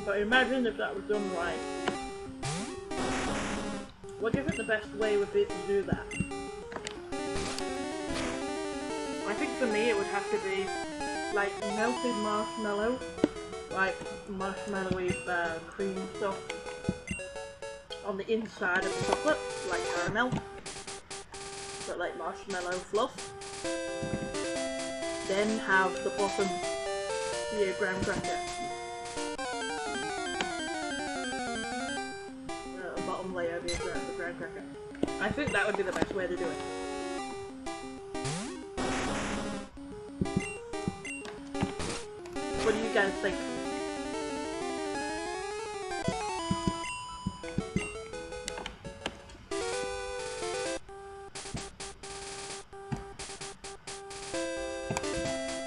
But imagine if that was done right. What do you think the best way would be to do that? I think for me it would have to be like melted marshmallow, like marshmallowy cream stuff on the inside of the chocolate, like caramel, but like marshmallow fluff. Then have the bottom be a graham cracker. The bottom layer be a graham cracker. I think that would be the best way to do it. What do you guys think?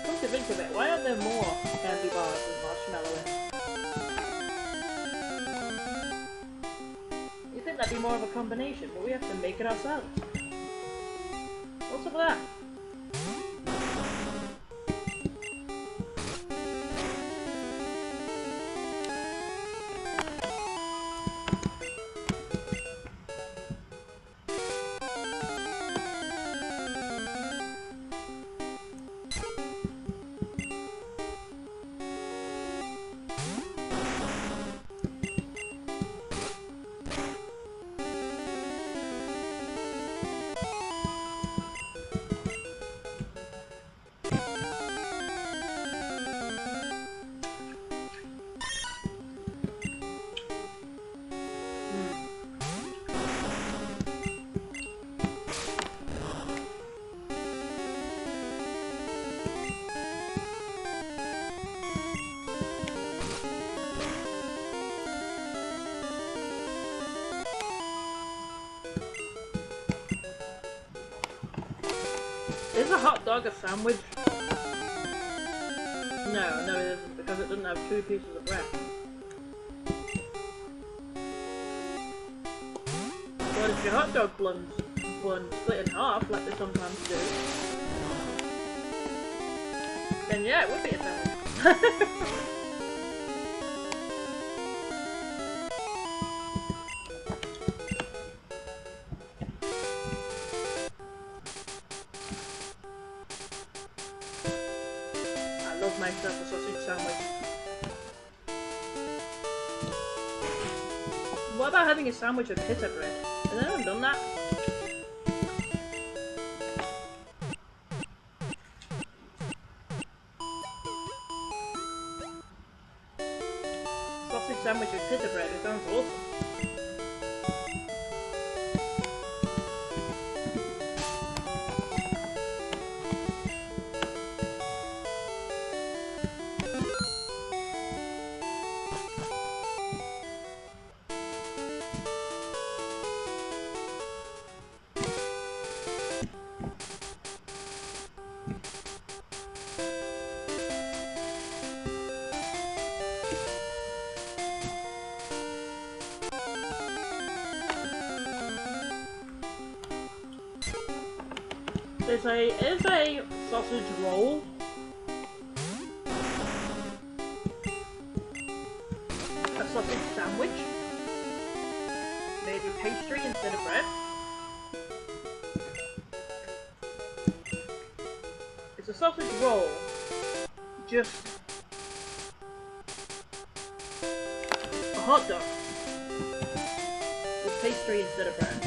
Come to think of it, why aren't there more candy bars with marshmallow in? You think that'd be more of a combination, but we have to make it ourselves. What's up with that? Is a hot dog a sandwich? No, it isn't, because it doesn't have two pieces of bread. But if your hot dog bun split in half, like they sometimes do, then yeah, it would be a sandwich. Love myself a sausage sandwich. What about having a sandwich with pita bread? Has anyone done that? Sausage sandwich with pita bread, it sounds awesome. Is a sausage roll a sausage sandwich made with pastry instead of bread? It's a sausage roll, just a hot dog with pastry instead of bread.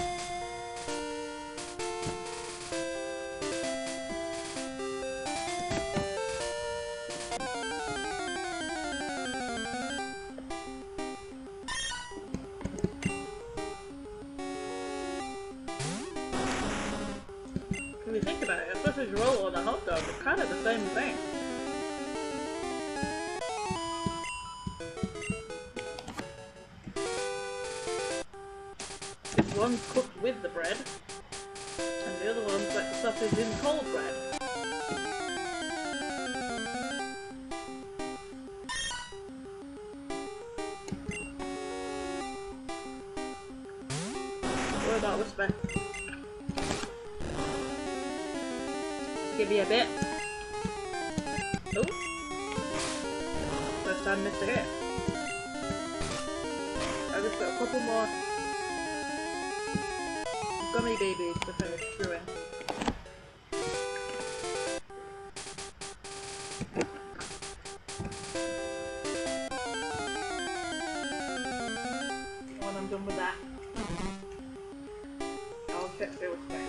When you think about it, a sausage roll and a hot dog are kind of the same thing. One's cooked with the bread, and the other one's like the sausage in cold bread. What about Whisper? Give me a bit. Oh, first time missed a hit. I just got a couple more gummy babies to finish chewing. When I'm done with that. it feels great.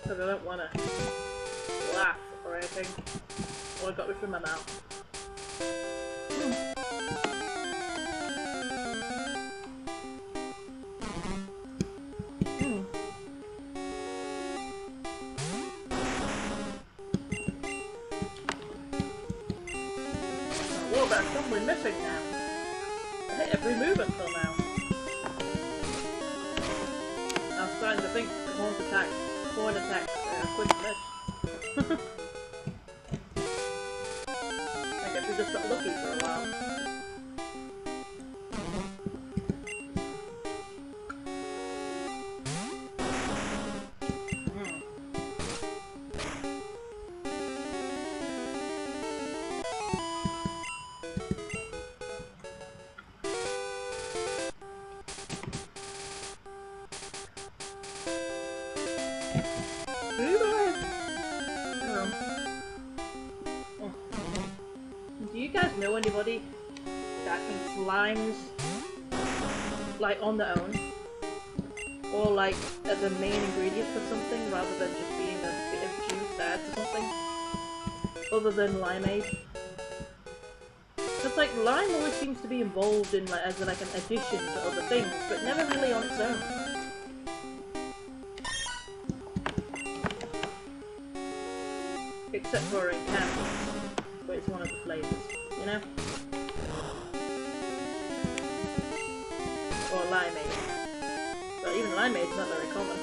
Because I don't want to laugh or anything. Oh, I got this in my mouth. What about something missing now? I hit every move until now. I'm starting to think forward attack, quick miss. I guess we just got lucky for a while. Do you guys know anybody that eats limes like on their own? Or like as a main ingredient for something rather than just being a bit of juice to add to something? Other than limeade? Because like lime always seems to be involved in like as like an addition to other things, but never really on its own. Except for in candy, but it's one of the flavours, you know? Or limeade. But even limeade's not very common.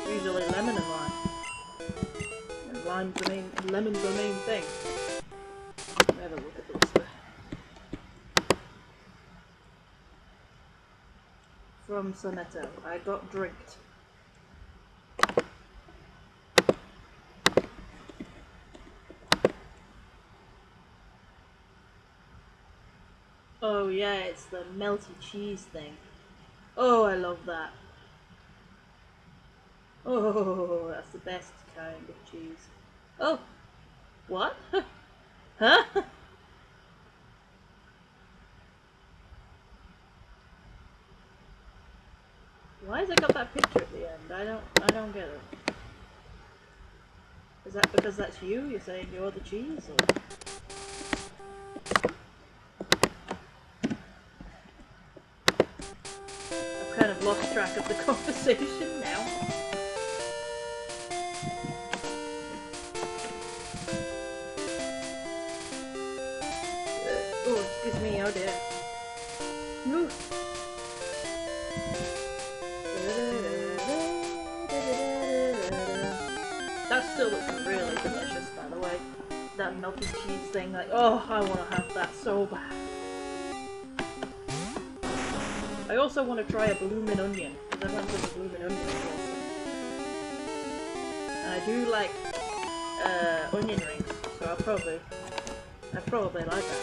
It's usually lemon and lime. And lemon's the main thing. Let me have a look at the list. From Sonetto, I got drinked. Oh yeah, it's the melty cheese thing. Oh, I love that. Oh, that's the best kind of cheese. Oh, what? Huh? Why has it got that picture at the end? I don't get it. Is that because that's you? You're saying you're the cheese, or? Kind of lost track of the conversation now. Oh, excuse me, oh dear. Ooh. That still looks really delicious, by the way. That melted cheese thing, like, oh, I want to have that so bad. I also want to try a bloomin' onion, because everyone says a bloomin' onion is awesome. And I do like onion rings, so I'd probably like that.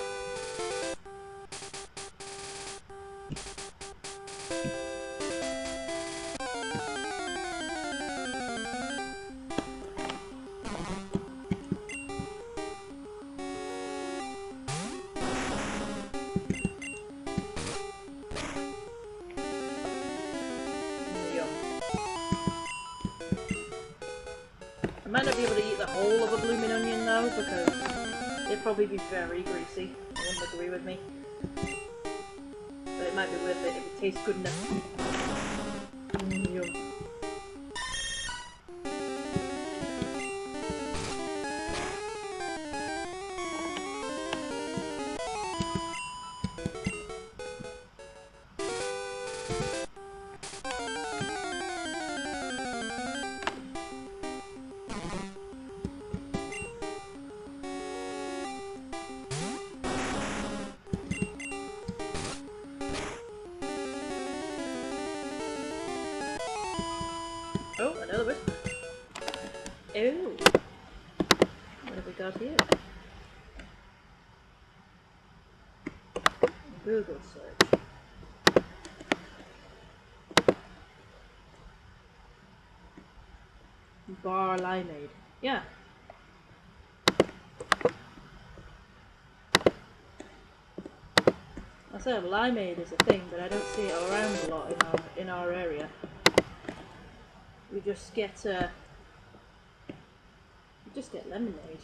I might not be able to eat the whole of a blooming onion though, because it'd probably be very greasy. You wouldn't agree with me. But it might be worth it if it tastes good enough. Yum. Oh, another whisper. Oh. What have we got here? Google search. bar limeade. Yeah. I said limeade is a thing, but I don't see it around a lot in our area. We just get lemonade.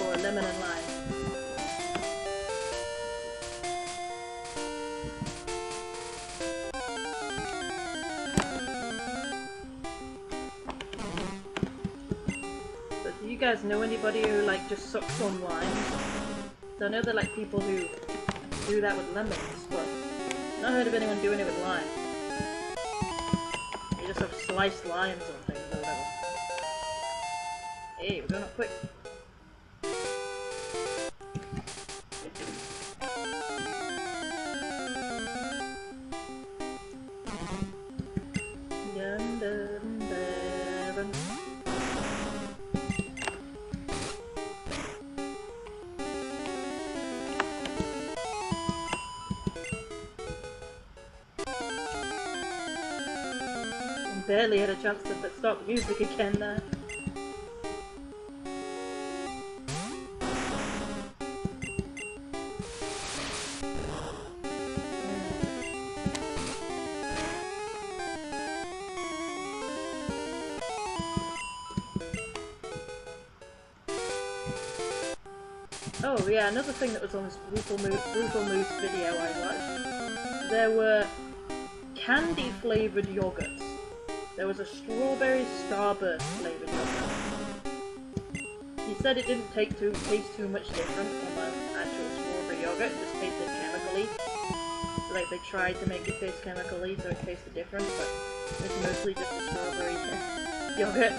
Or lemon and lime. But do you guys know anybody who like just sucks on limes? So I know there are like people who do that with lemons, but I've not heard of anyone doing it with lime. You just have sliced limes on things or whatever. Hey, we're going up quick. Dun, dun, dun, dun. Barely had a chance to stop music again there. Oh yeah, another thing that was on this Brutal Moose video I watched, there were candy flavoured yogurts. There was a strawberry starburst flavoured yogurt. He said it didn't taste too much different from an actual strawberry yogurt, it just tasted chemically. Like they tried to make it taste chemically so it tasted different, but it's mostly just a strawberry yogurt.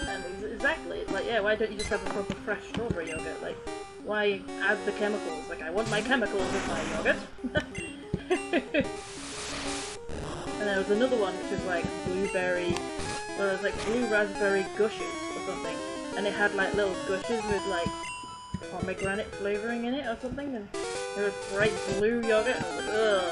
And exactly, it's like, yeah, why don't you just have a proper fresh strawberry yogurt? Like, why add the chemicals? Like, I want my chemicals with my yogurt. And there was another one which was like blueberry, well, it was like blue raspberry gushes or something, and it had like little gushes with like pomegranate flavouring in it or something, and there was bright blue yogurt, and I was like, ugh.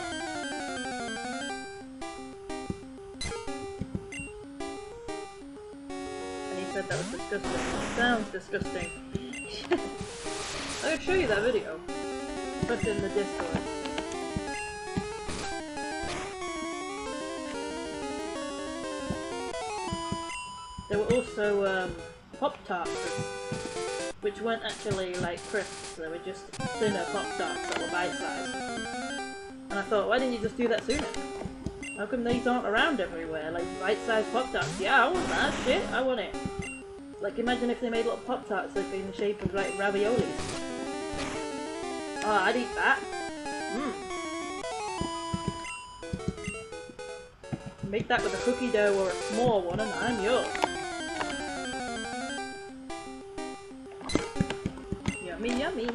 And he said that was disgusting. It sounds disgusting. I'm gonna show you that video. Put it in the Discord. There were also Pop-Tarts, which weren't actually like crisps, they were just thinner Pop-Tarts that were bite-sized. And I thought, why didn't you just do that sooner? How come these aren't around everywhere? Like bite-sized Pop-Tarts, yeah, I want that shit, I want it. Like imagine if they made little Pop-Tarts like in the shape of like raviolis. Oh, I'd eat that. Make that with a cookie dough or a small one and I'm yours. Yummy, yummy.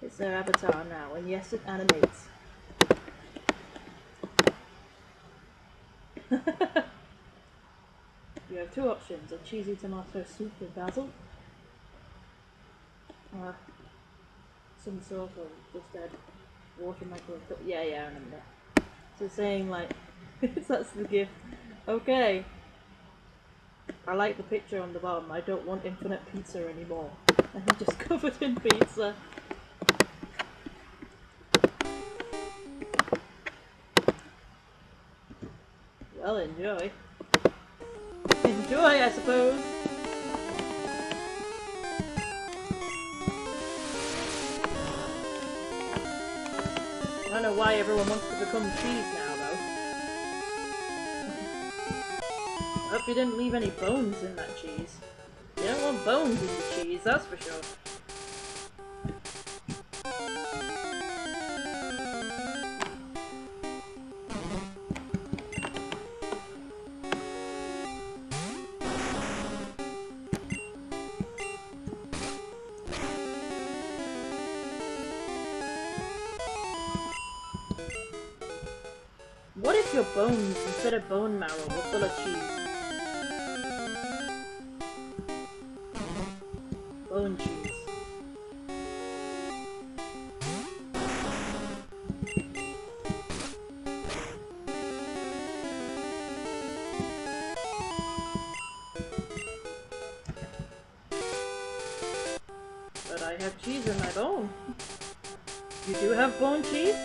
It's their avatar now, and yes, it animates. You have two options, a cheesy tomato soup with basil, some sort of just add water microwave. Yeah, I remember. So saying like, that's the gift. Okay. I like the picture on the bottom. I don't want infinite pizza anymore. And I'm just covered in pizza. Well, enjoy. Enjoy, I suppose. I don't know why everyone wants to become cheese now, though. I hope you didn't leave any bones in that cheese. You don't want bones in your cheese, that's for sure. What if your bones, instead of bone marrow, were full of cheese? Bone cheese. But I have cheese in my bone. You do have bone cheese?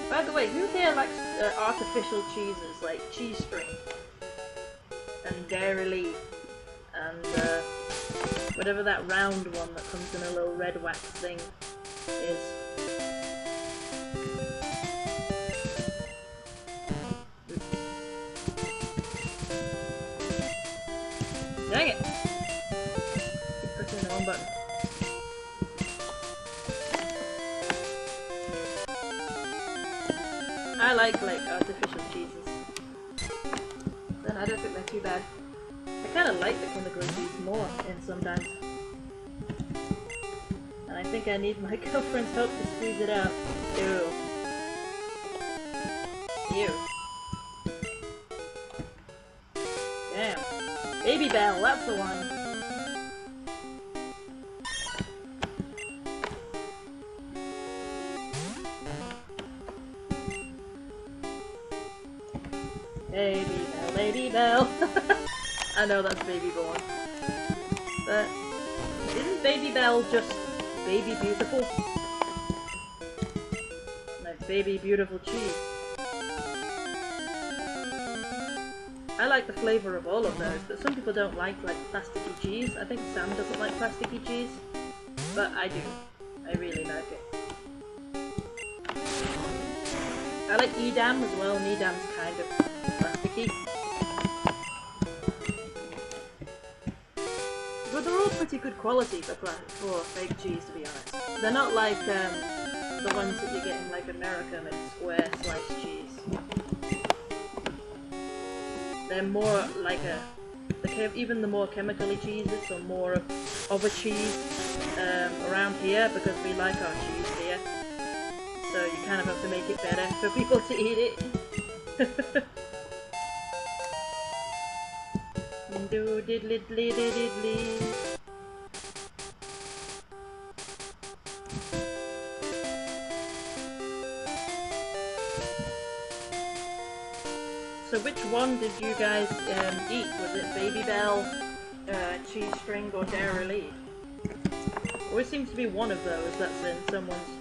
By the way, who here likes artificial cheeses like cheese string and dairy and whatever that round one that comes in a little red wax thing is? Dang it! Keep pressing the wrong button. I like artificial cheeses. Then I don't think they're too bad. I kind of like the chemical cheese more in sometimes. And I think I need my girlfriend's help to squeeze it out. Ew. Ew. Damn. Baby Bell, that's the one. Baby Bell, Baby Bell. I know that's Baby Born. But isn't Baby Bell just Baby Beautiful? Like Baby Beautiful cheese. I like the flavour of all of those, but some people don't like plasticky cheese. I think Sam doesn't like plasticky cheese, but I do. I really like it. I like Edam as well, and Edam's kind of plasticky. But they're all pretty good quality for fake cheese, to be honest. They're not like the ones that you get in like America, like square sliced cheese. They're more like even the more chemically cheeses are more of a cheese around here because we like our cheese here. So you kind of have to make it better for people to eat it. Do diddly diddly diddly. So which one did you guys eat? Was it Baby Bell, cheese string, or Dairy Lee? Always seems to be one of those that's in someone's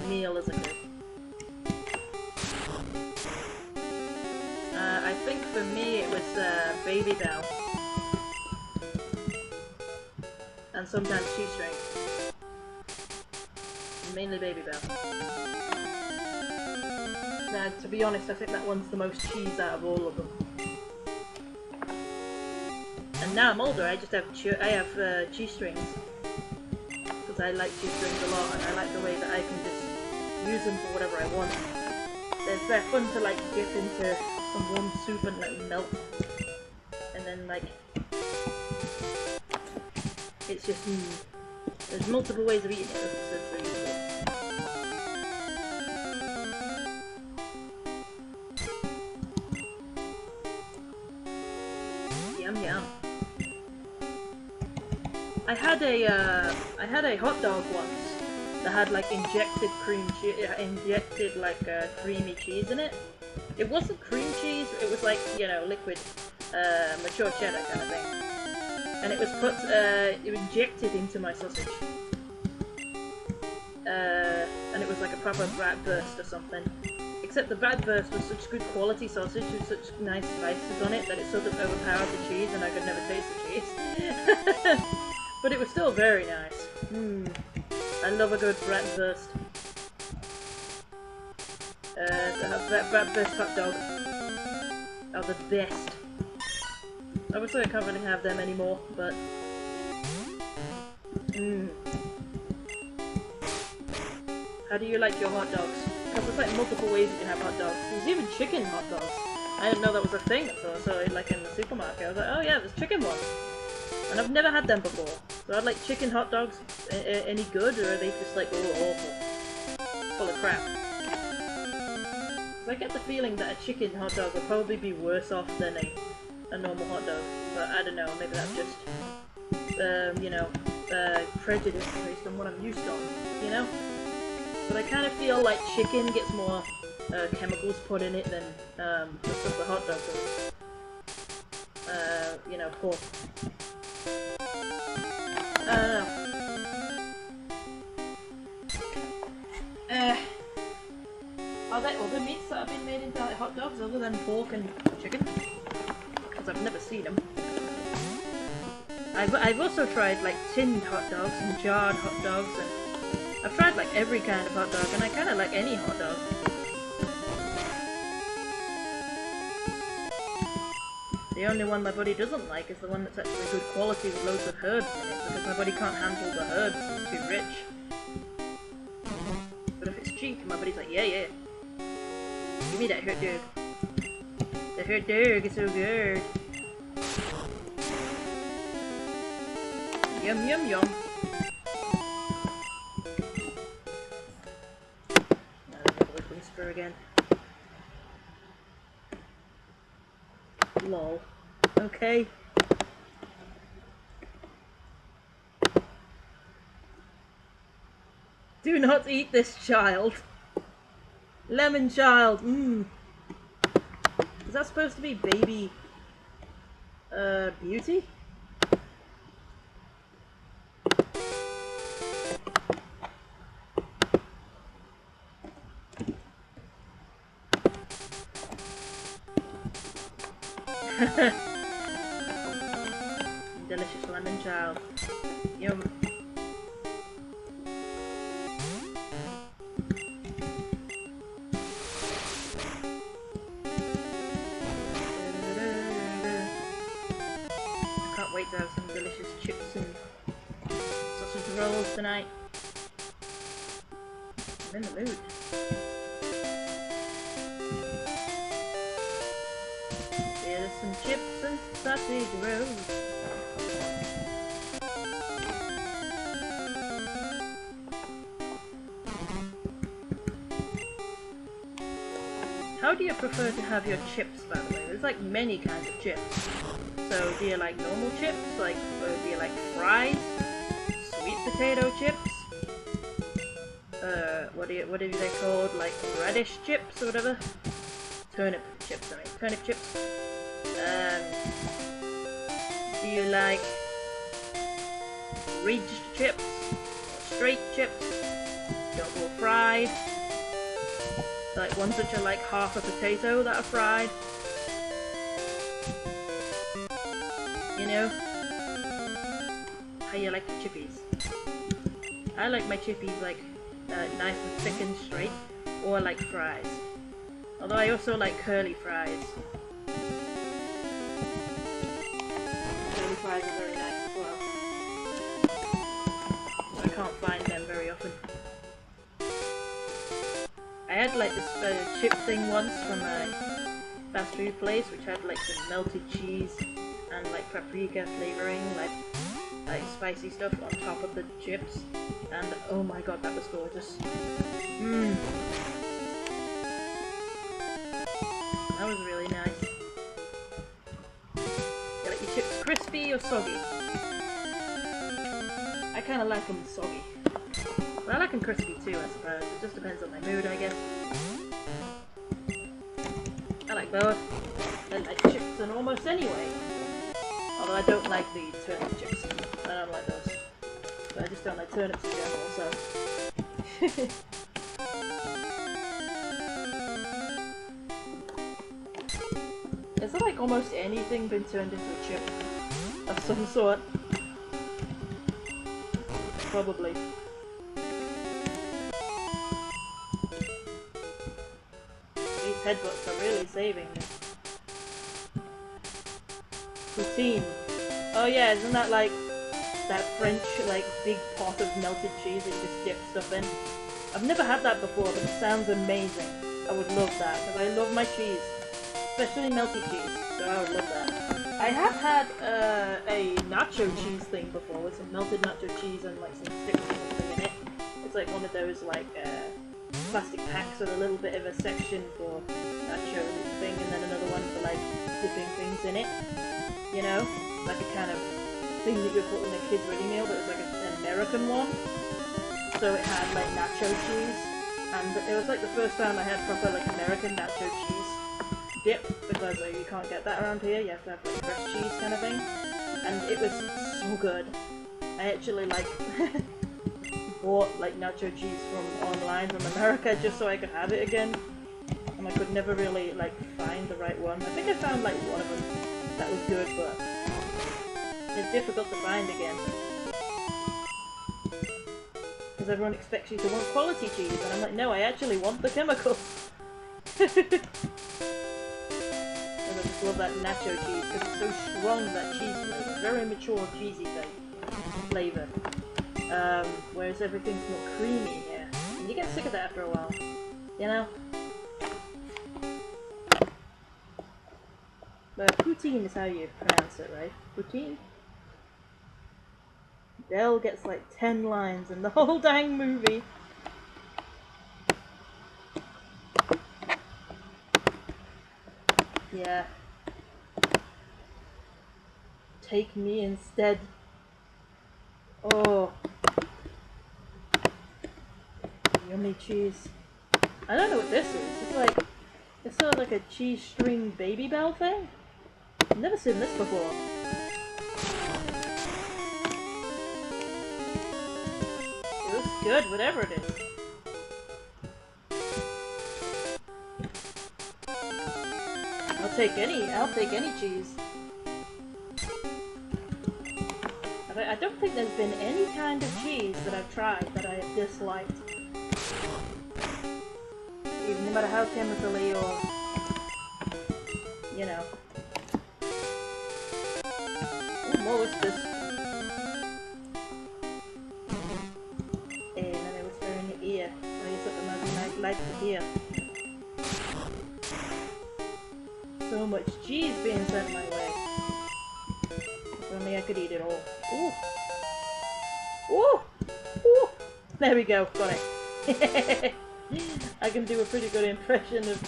meal as a kid. I think for me it was Baby Bell. And sometimes cheese string. Mainly Baby Bell. Now, to be honest, I think that one's the most cheese out of all of them. And now I'm older, I just have cheese strings. Because I like cheese strings a lot, and I like the way that I can just use them for whatever I want. They're fun to like dip into some warm soup and let them melt. And then like... It's just... There's multiple ways of eating it, so it's so useful. Yum yum. I had a hot dog once that had like injected creamy cheese in it. It wasn't cream cheese, it was like, you know, liquid, mature cheddar kind of thing. And it was injected into my sausage. And it was like a proper bratwurst or something. Except the bratwurst was such good quality sausage with such nice spices on it that it sort of overpowered the cheese and I could never taste the cheese. But it was still very nice. I love a good bratwurst. Bratwurst hot dog are the best. Obviously I can't really have them anymore, but... How do you like your hot dogs? Because there's like multiple ways you can have hot dogs. There's even chicken hot dogs. I didn't know that was a thing until I saw it like in the supermarket. I was like, oh yeah, there's chicken ones. And I've never had them before. So I'd like chicken hot dogs any good, or are they just like awful? Full of crap. So I get the feeling that a chicken hot dog would probably be worse off than a normal hot dog. But I don't know, maybe that's just, you know, prejudice based on what I'm used on, you know? But I kind of feel like chicken gets more chemicals put in it than the stuff the hot dog does. You know, pork. I don't know. Are there other meats that have been made into like, hot dogs other than pork and chicken? Because I've never seen them. I've also tried like tinned hot dogs and jarred hot dogs, and I've tried like every kind of hot dog, and I kind of like any hot dog. The only one my body doesn't like is the one that's actually good quality with loads of herbs in it, because my body can't handle the herbs, it's too rich. But if it's cheap, my body's like, yeah, yeah. Give me that hot dog. The hot dog is so good. Yum, yum, yum. Whisper again. Lol. Okay. Do not eat this, child. Lemon child. Mmm. Is that supposed to be baby Beauty? Delicious lemon child. Yum. I can't wait to have some delicious chips and sausage rolls tonight. I'm in the mood. Here's some chips and sausage rolls. How do you prefer to have your chips, by the way? There's like many kinds of chips. So do you like normal chips? Like, or do you like fries? Sweet potato chips? What are they called? Like radish chips or whatever? Turnip chips, I mean. Turnip chips. Do you like ridged chips? Or straight chips? Double fried? Like ones which are like half a potato that are fried? You know? How you like your chippies? I like my chippies like nice and thick and straight, or like fries. Although I also like curly fries. Curly fries are very nice as well. I can't find them very often. I had like this chip thing once from a fast food place, which had like some melted cheese and like paprika flavoring, like spicy stuff on top of the chips, and oh my god, that was gorgeous. Mmm. That was really nice. You like your chips crispy or soggy? I kind of like them soggy. But I like them crispy too, I suppose. It just depends on my mood, I guess. I like both. I like chips and almost anyway. Although I don't like the turnip chips. I don't like those. But I just don't like turnips in general, so... Is there like almost anything been turned into a chip of some sort? Probably. These headbutts are really saving me. Poutine. Oh yeah, isn't that like that French like big pot of melted cheese that you just dip stuff in? I've never had that before, but it sounds amazing. I would love that, because I love my cheese. Especially melty cheese, so I would love that. I have had a nacho cheese thing before, with some melted nacho cheese and like some sticks or something in it. It's like one of those like plastic packs with a little bit of a section for nacho thing, and then another one for like dipping things in it. You know? Like a kind of thing that you would put in a kid's ready meal, but it was like an American one. So it had like nacho cheese, and it was like the first time I had proper like American nacho cheese dip, because you can't get that around here, you have to have like fresh cheese kind of thing, and it was so good. I actually like bought like nacho cheese from online from America just so I could have it again, and I could never really like find the right one. I think I found like one of them that was good, but it's difficult to find again. Because everyone expects you to want quality cheese, and I'm like, no, I actually want the chemical. And I just love that nacho cheese, because it's so strong, that cheese flavour. Very mature, cheesy flavour. Whereas everything's more creamy here. And you get sick of that after a while. You know? But poutine is how you pronounce it, right? Poutine? Dell gets like 10 lines in the whole dang movie. Yeah. Take me instead. Oh. Yummy cheese. I don't know what this is. It's sort of like a cheese string baby bell thing. I've never seen this before. It looks good, whatever it is. I'll take any cheese. I don't think there's been any kind of cheese that I've tried that I have disliked. Even no matter how chemically or, you know. Ooh, more whispers. And then I whisper in your ear. So you something like to hear. So much cheese being sent my way. If only I could eat it all. Ooh! Ooh! Ooh! There we go, got it. I can do a pretty good impression of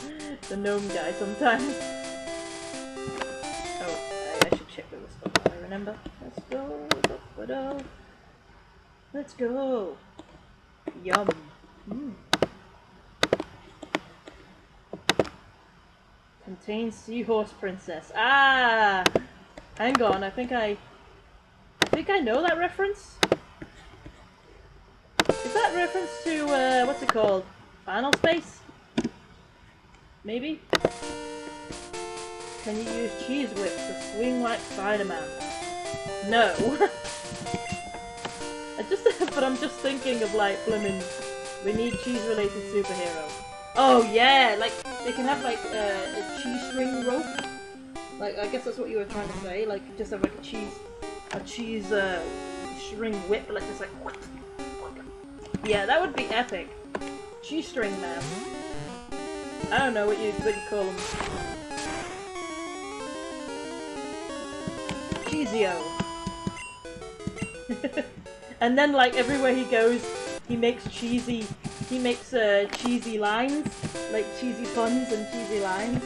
the gnome guy sometimes. Oh, I should check the whisper while I remember. Let's go! Let's go! Yum! Mm. Contains seahorse princess. Ah! Hang on, I think I know that reference. Is that reference to, what's it called? Final Space? Maybe? Can you use cheese whip to swing like Spider-Man? No. But I'm just thinking of like, blimmin', we need cheese-related superhero. Oh yeah, like, they can have like, a cheese string rope. Like, I guess that's what you were trying to say, like, just have like a cheese, string whip, like just like, yeah, that would be epic. Cheese string man. I don't know what you call them. Cheesio. And then like everywhere he goes, he makes cheesy lines, like cheesy puns and cheesy lines.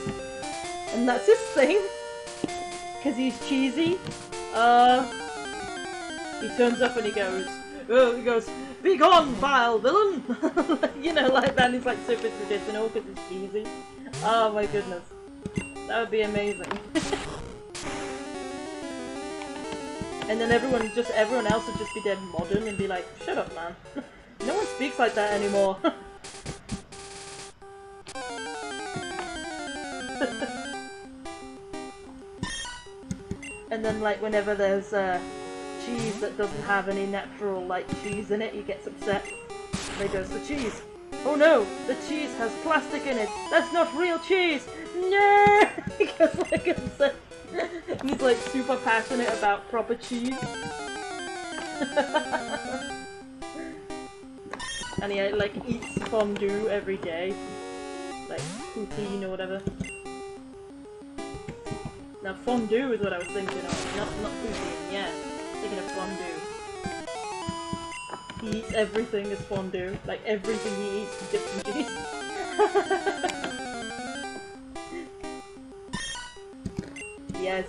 And that's his thing. Cause he's cheesy. He turns up and he goes, "Be gone, vile villain!" You know, like that. He's like super traditional because it's cheesy. Oh my goodness. That would be amazing. And then everyone else would just be dead modern and be like, "Shut up, man. No one speaks like that anymore." And then like whenever there's cheese that doesn't have any natural like cheese in it, he gets upset. There goes the cheese. Oh no, the cheese has plastic in it. That's not real cheese. No, he gets like upset. He's like super passionate about proper cheese. and he like eats fondue every day, like poutine or whatever. Now fondue is what I was thinking of, not poutine. Yeah, thinking of fondue. He eats everything as fondue, like everything he eats is dipped in cheese. Yes.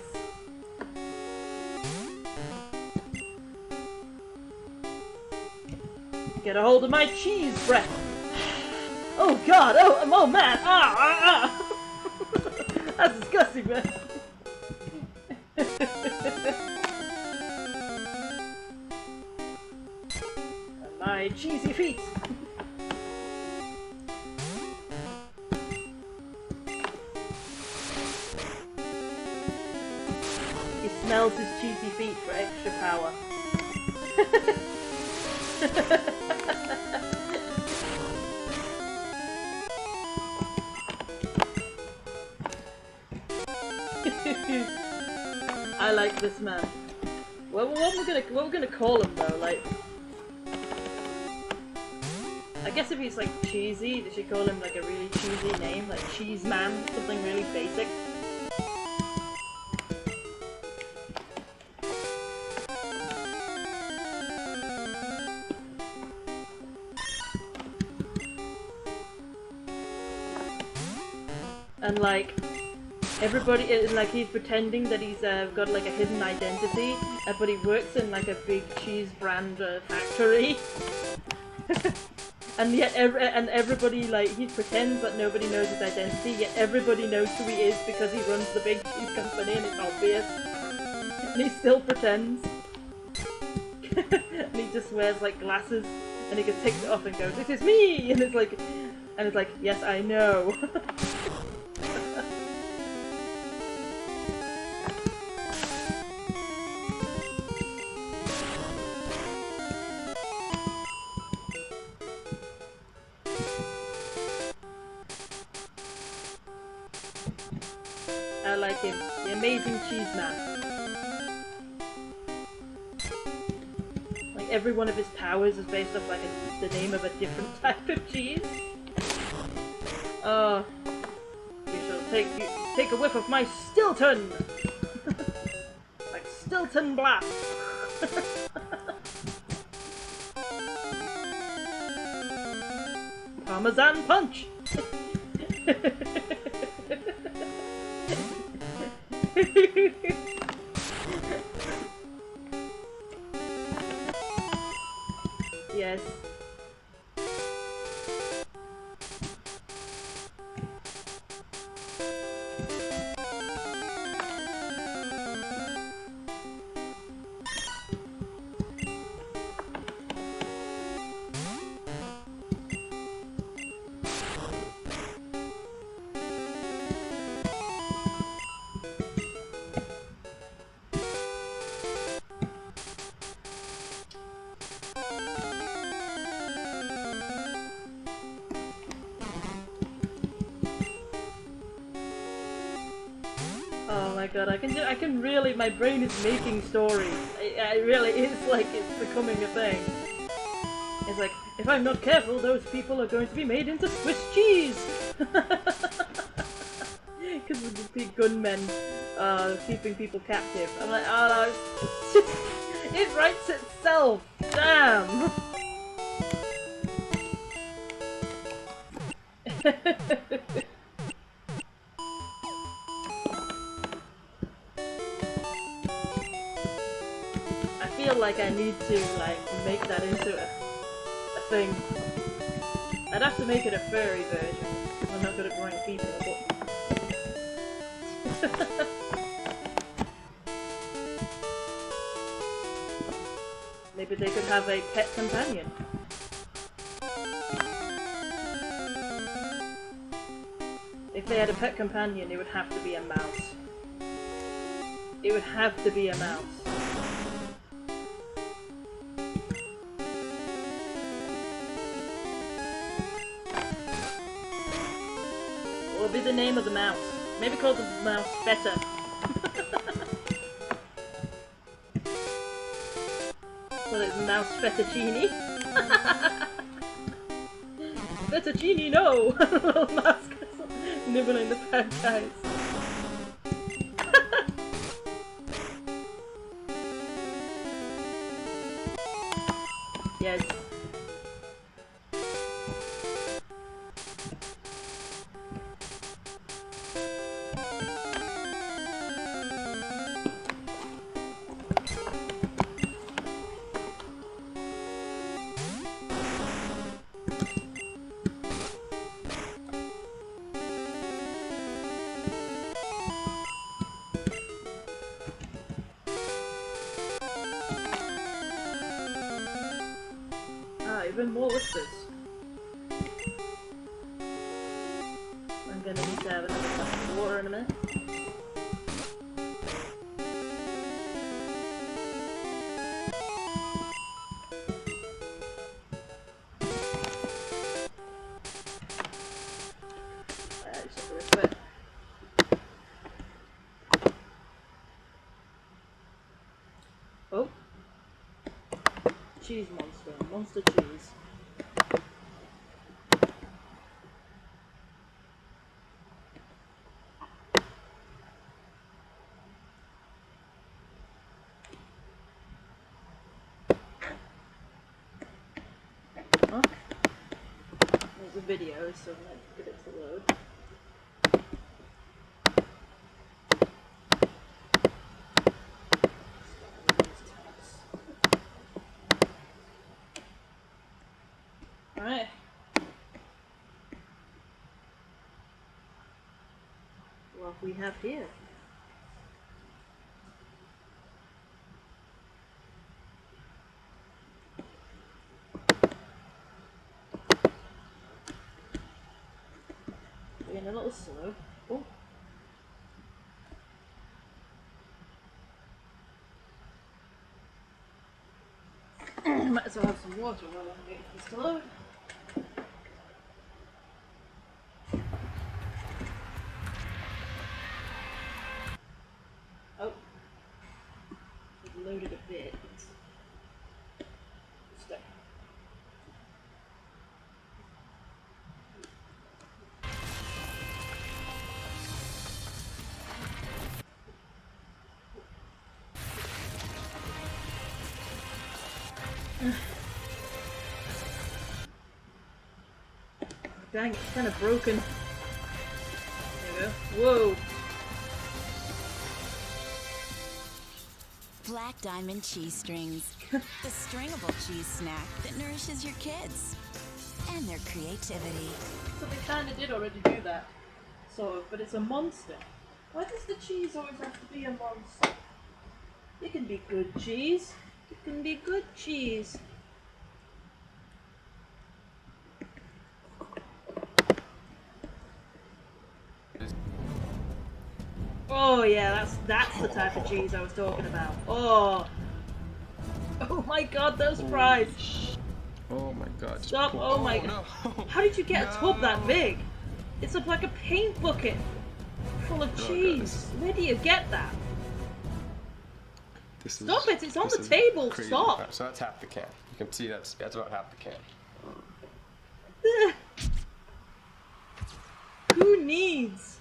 Get a hold of my cheese breath! Oh god! Oh man! That's disgusting, man! My cheesy feet! He smells his cheesy feet for extra power. I like this man. Well, what we're gonna call him though? Like, I guess if he's like cheesy, they should call him like a really cheesy name, like Cheese Man, something really basic. And like, everybody, like he's pretending that he's got like a hidden identity, but he works in like a big cheese brand factory. And yet, everybody, like, he pretends that nobody knows his identity, yet everybody knows who he is because he runs the big cheese company and it's obvious. And he still pretends. And he just wears like glasses and he just takes it off and goes, "It is me!" And it's like, yes, I know. I like him. The amazing cheese man. Like every one of his powers is based off like the name of a different type of cheese. You shall take a whiff of my Stilton! Like Stilton Blast! Parmesan Punch! Yes. Oh my god, I can really, my brain is making stories. It really is like, it's becoming a thing. It's like, if I'm not careful, those people are going to be made into Swiss cheese! Because of the big gunmen keeping people captive. I'm like, oh no, it's just, it writes itself! Damn! I feel like I need to like make that into a thing. I'd have to make it a furry version. I'm not good at drawing people, but maybe they could have a pet companion. If they had a pet companion, it would have to be a mouse. It would have to be a mouse. What would be the name of the mouse? Maybe call the mouse Feta. So it's Mouse Fettuccine. fettuccine, no! Little mask nibbling the bad guys. Yes. Even more whispers. I'm gonna need to have another glass of water in a minute. Oh. Cheese monster. Monster cheese. Huh? There's a video, so let's get it to load. Alright. What we have here? We're getting a little slow. Oh. Might as well have some water while I'm waiting for this to load. Oh. We've loaded a bit. Stay. Dang, it's kind of broken. There we go. Whoa! Black Diamond Cheese Strings. The stringable cheese snack that nourishes your kids. And their creativity. So they kind of did already do that. So, but it's a monster. Why does the cheese always have to be a monster? It can be good cheese. It can be good cheese. Oh yeah, that's the type of cheese I was talking about. Oh, oh my God, those fries! Oh my God! Stop! Oh my God! No. How did you get a tub that big? It's like a paint bucket full of cheese. Where do you get that? Stop it! It's on the table. Crazy. Stop! So that's half the can. You can see that's about half the can. Who needs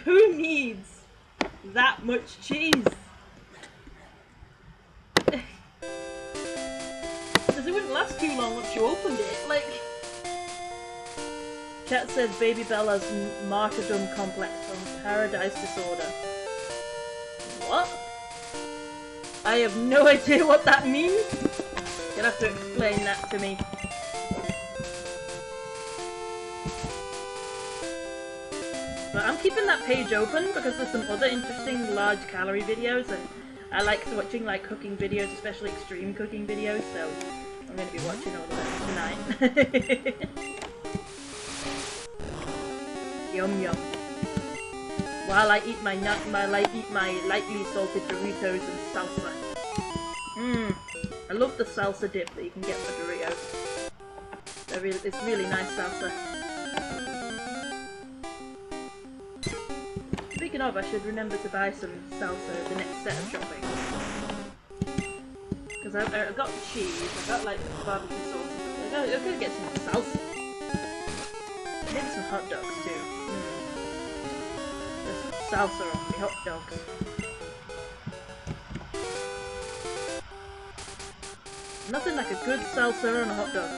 who needs that much cheese? Because it wouldn't last too long once you opened it. Like, chat says Baby Bella's martyrdom complex from Paradise Disorder. What? I have no idea what that means. You'll have to explain that to me. But I'm keeping that page open because there's some other interesting large calorie videos, and I like watching like cooking videos, especially extreme cooking videos, so I'm going to be watching all of them tonight. Yum yum. While I eat my lightly salted Doritos and salsa. I love the salsa dip that you can get for Doritos. It's really nice salsa. Speaking of, I should remember to buy some salsa the next set of shopping. Because I've got cheese, I've got like barbecue sauce, I've Oh, I'm gonna get some salsa. Maybe some hot dogs too. There's some salsa on the hot dogs. Nothing like a good salsa on a hot dog.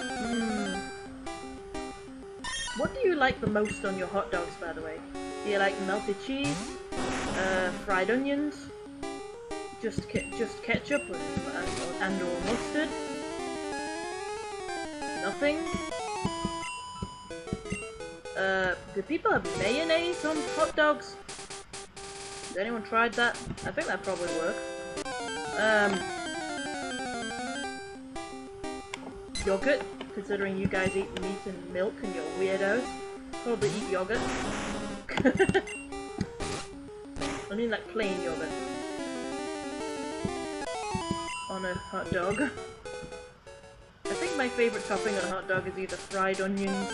What do you like the most on your hot dogs, by the way? Do you like melted cheese? Fried onions? Just ketchup and or mustard? Nothing? Do people have mayonnaise on hot dogs? Has anyone tried that? I think that'd probably work. Yogurt, considering you guys eat meat and milk and you're weirdos. Probably eat yogurt. I mean like plain yogurt. On a hot dog. I think my favourite topping on a hot dog is either fried onions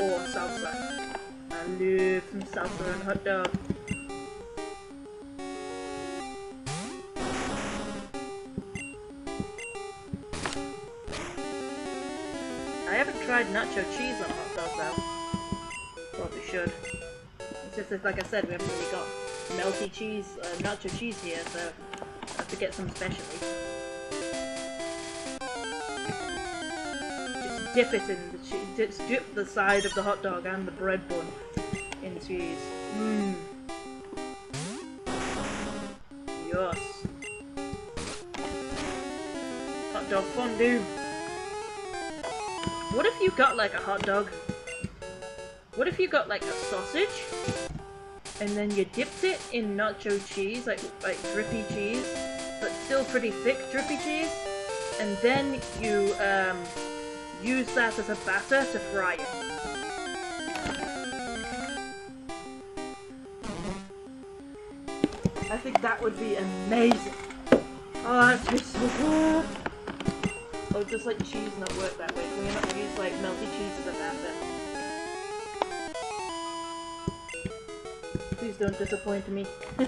or salsa. I love some salsa on a hot dog. I haven't tried nacho cheese on a hot dog though. Probably should. It's just that, like I said, we haven't really got melty cheese, nacho cheese here, so I have to get some specially. Just dip it in the cheese. Just dip the side of the hot dog and the bread bun in cheese. Yes. Hot dog fondue. What if you got like a hot dog? What if you got like a sausage and then you dipped it in nacho cheese, like drippy cheese, but still pretty thick drippy cheese, and then you use that as a batter to fry it. I think that would be amazing. Oh, that'd be so good. Or just like cheese not work that way. Can we not use like melty cheese as a batter? Please don't disappoint me. I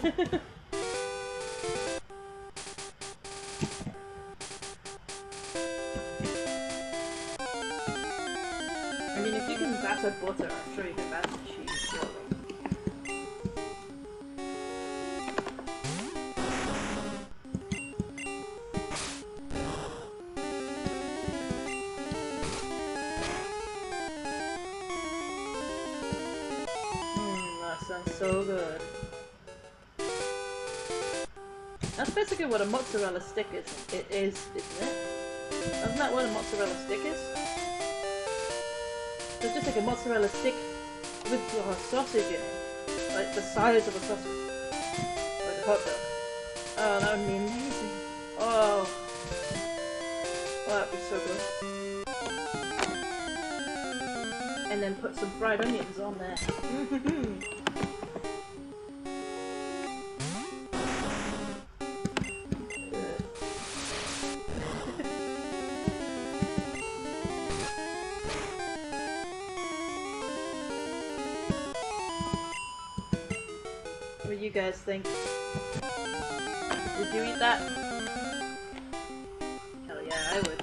mean, if you can batter butter, I'm sure you can batter cheese. So good. That's basically what a mozzarella stick is. It is, isn't it? Isn't that what a mozzarella stick is? So it's just like a mozzarella stick with a sausage in it. Like the size of a sausage. Like a hot dog. Oh, that would be amazing. Oh. Oh, that would be so good. And then put some fried onions on there. What do you guys think? Would you eat that? Hell yeah, I would.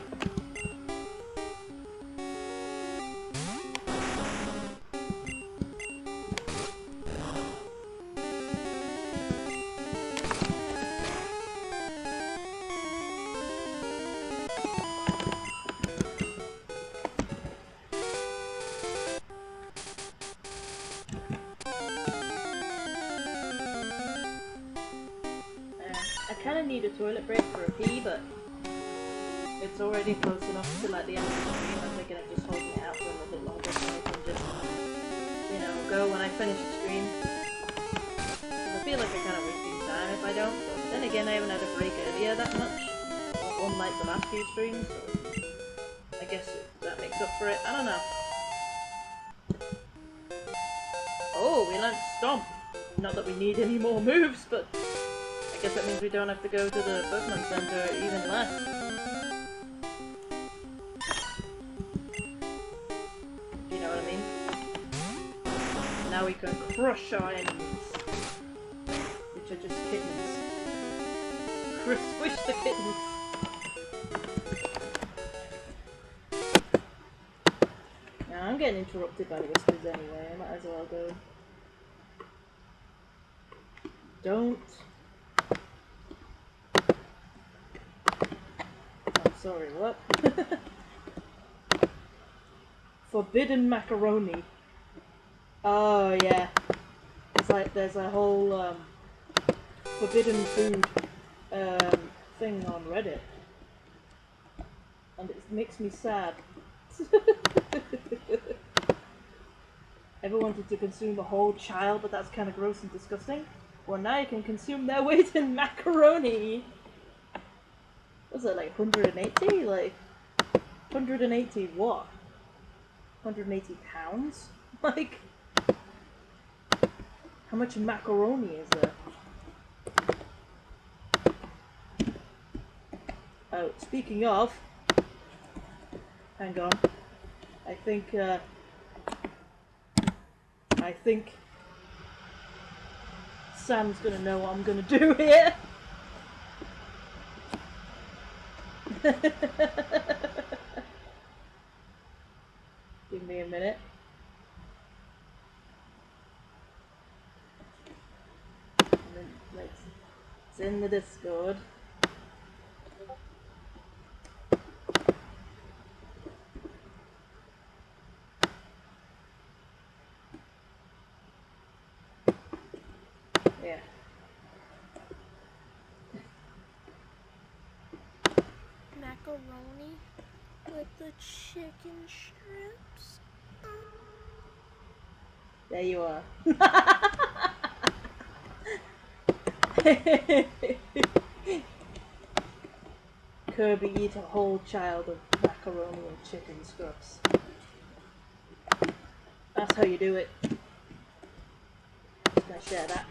I kind of need a toilet break for a pee, but it's already close enough to like the end of the stream. I'm thinking of just holding it out for a little bit longer so I can just, you know, go when I finish the stream. Because I feel like I'm kind of wasting time if I don't. But then again, I haven't had a break earlier that much, unlike the last few streams. So I guess that makes up for it. I don't know. Oh, we learned Stomp. Not that we need any more moves, but I guess that means we don't have to go to the Pokemon Center even less. You know what I mean? Now we can crush our enemies, which are just kittens. Squish the kittens. I'm getting interrupted by the whispers anyway, I might as well go. Don't. I'm sorry, what? Forbidden macaroni. Oh yeah. It's like there's a whole forbidden food thing on Reddit. And it makes me sad. Ever wanted to consume a whole child, but that's kind of gross and disgusting? Well, now you can consume their weight in macaroni. What's that, like 180? Like 180 what? 180 pounds? Like, how much macaroni is there? Oh, speaking of, hang on. I think Sam's gonna know what I'm gonna do here. Give me a minute. It's in the Discord. Yeah. Macaroni with the chicken strips. There you are. Kirby eat a whole child of macaroni and chicken strips. That's how you do it. Just gonna share that.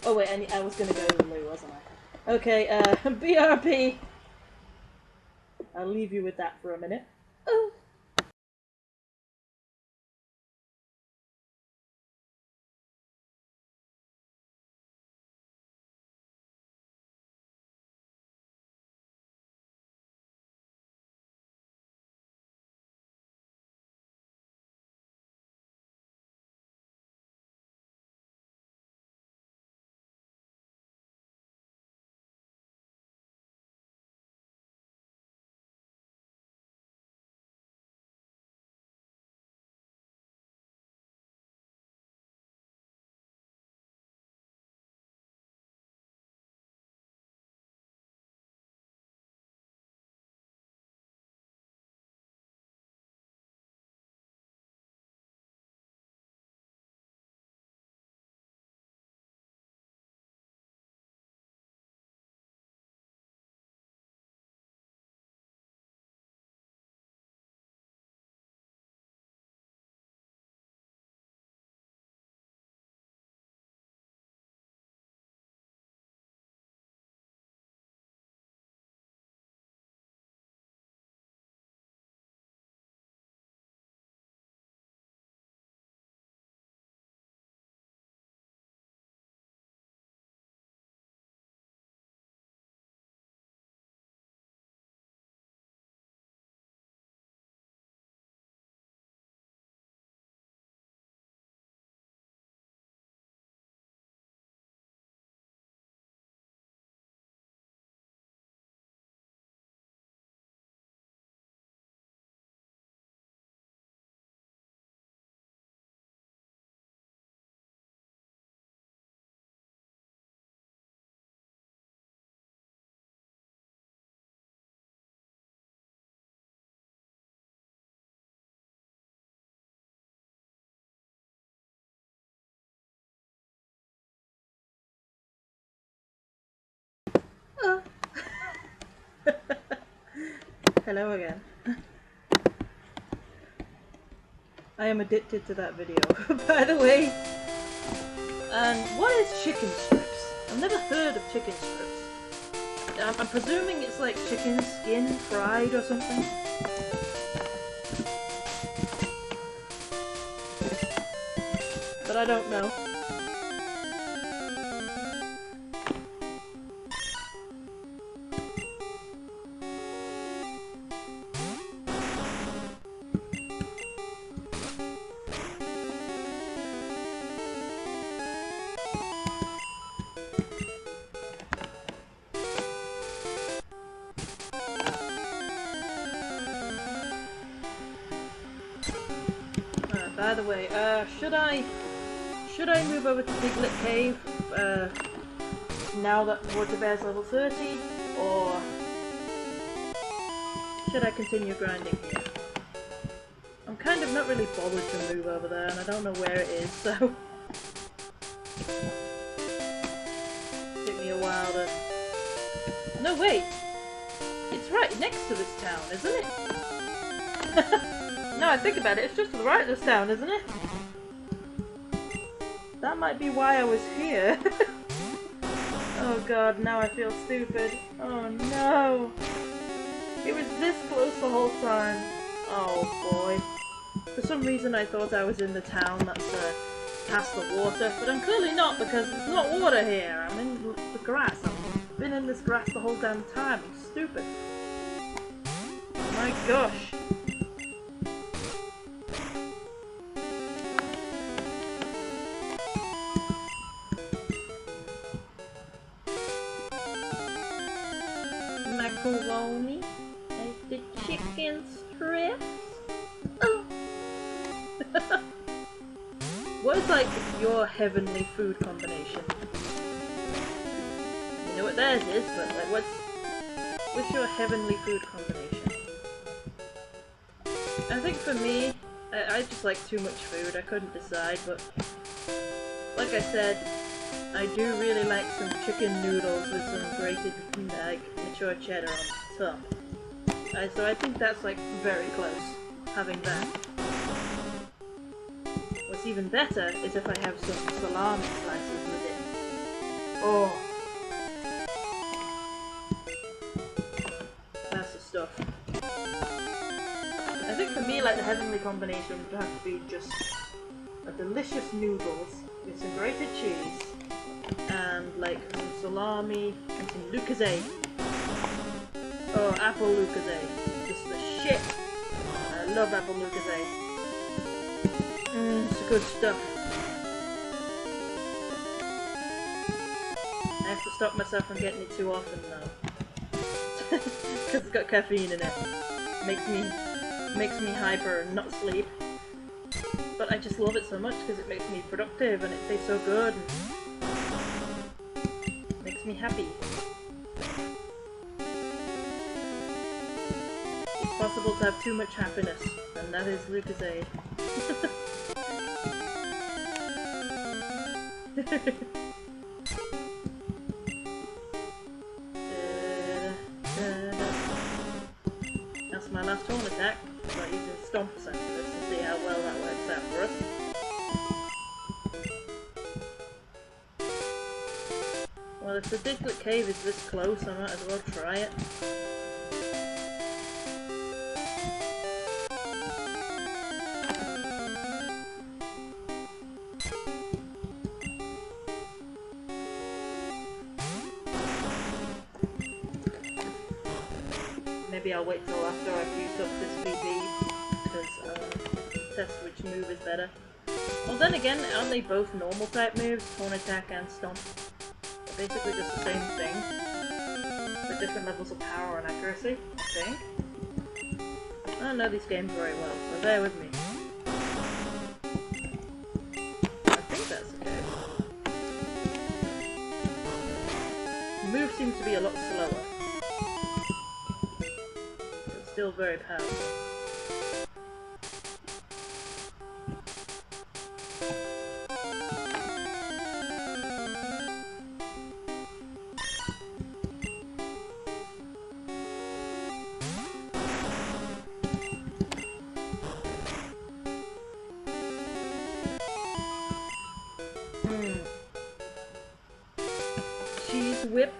Oh wait, I was gonna go with Lou, wasn't I? Okay, BRB. I'll leave you with that for a minute. Oh. Oh. Hello again. I am addicted to that video, by the way. And what is chicken strips? I've never heard of chicken strips. I'm presuming it's like chicken skin fried or something. But I don't know. By the way, should I move over to Piglet Cave now that Water Bear's level 30, or should I continue grinding here? I'm kind of not really bothered to move over there, and I don't know where it is, so took me a while to. No, wait, it's right next to this town, isn't it? No, I think about it, it's just to the right of this town, isn't it? That might be why I was here. Oh god, now I feel stupid. Oh no! It was this close the whole time. Oh boy. For some reason I thought I was in the town that's past the water, but I'm clearly not because there's not water here. I'm in the grass. I've been in this grass the whole damn time. I'm stupid. My gosh. Macaroni and the chicken strips. Oh. What is like your heavenly food combination? You know what theirs is, but like what's your heavenly food combination? I think for me, I just like too much food. I couldn't decide, but like I said, I do really like some chicken noodles with some grated mature cheddar on top. So I think that's like very close, having that. What's even better is if I have some salami slices with it. Oh! That's the stuff. I think for me, like, the heavenly combination would have to be just a delicious noodles with some grated cheese and like some salami and some lucozade. Oh, apple lucozade. Just the shit. I love apple lucozade. It's good stuff. I have to stop myself from getting it too often though. Because it's got caffeine in it. Makes me hyper and not sleep. But I just love it so much because it makes me productive and it tastes so good. And makes me happy. It's possible to have too much happiness, and that is Lucozade. That's my last horn attack. So I use a stomp after this and see how well that works out for us. Well, if the Piglet Cave is this close, I might as well try it. Maybe I'll wait till after I've used up this VB, because test which move is better. Well then again, aren't they both normal type moves? Horn attack and stomp. They're basically just the same thing, but different levels of power and accuracy, I think. I don't know these games very well, so bear with me. I think that's okay. The move seems to be a lot slower. Still very powerful. Cheese whip.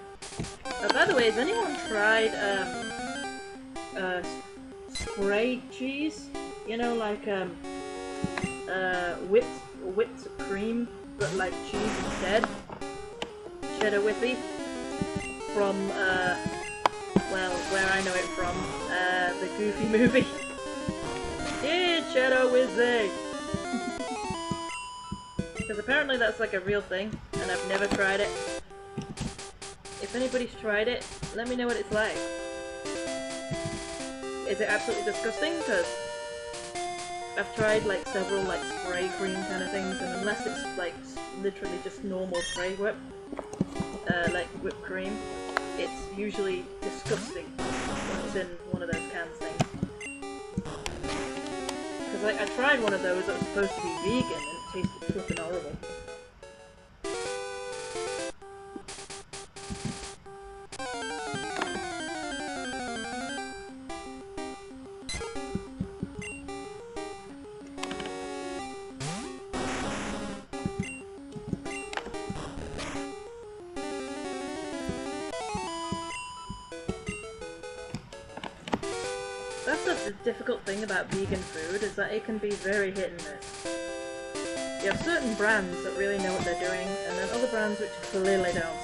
By the way, has anyone tried spray cheese? You know, like whipped cream, but like cheese instead. Cheddar whippy. From well, where I know it from, the Goofy movie. Yeah, cheddar whizzing. Because apparently that's like a real thing, and I've never tried it. If anybody's tried it, let me know what it's like. Is it absolutely disgusting? Because I've tried like several like spray cream kind of things, and unless it's like literally just normal spray whip, like whipped cream, it's usually disgusting when it's in one of those cans things. Because I tried one of those that was supposed to be vegan, and it tasted flippin' horrible. That's the difficult thing about vegan food, is that it can be very hit and miss. You have certain brands that really know what they're doing, and then other brands which clearly don't.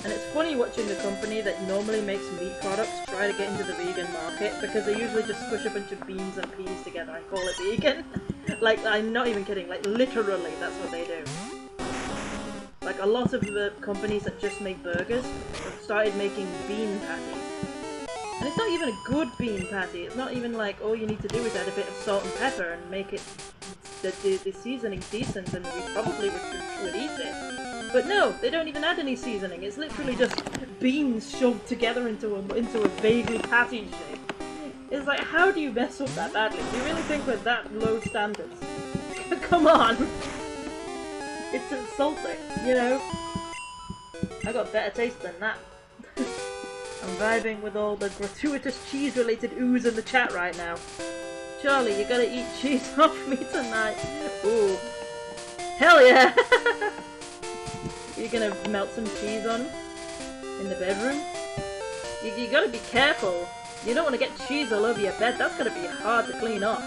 And it's funny watching a company that normally makes meat products try to get into the vegan market, because they usually just squish a bunch of beans and peas together and call it vegan. Like, I'm not even kidding, like literally that's what they do. Like a lot of the companies that just make burgers have started making bean patties. And it's not even a good bean patty, it's not even like all you need to do is add a bit of salt and pepper and make it the seasoning decent, and we probably would eat it. But no, they don't even add any seasoning, it's literally just beans shoved together into a vaguely patty shape. It's like, how do you mess up that badly? Do you really think we're that low standards? Come on! It's insulting, you know? I got better taste than that. I'm vibing with all the gratuitous cheese-related ooze in the chat right now. Charlie, you gotta eat cheese off me tonight. Ooh. Hell yeah! You're gonna melt some cheese on in the bedroom? You gotta be careful. You don't want to get cheese all over your bed. That's gonna be hard to clean off.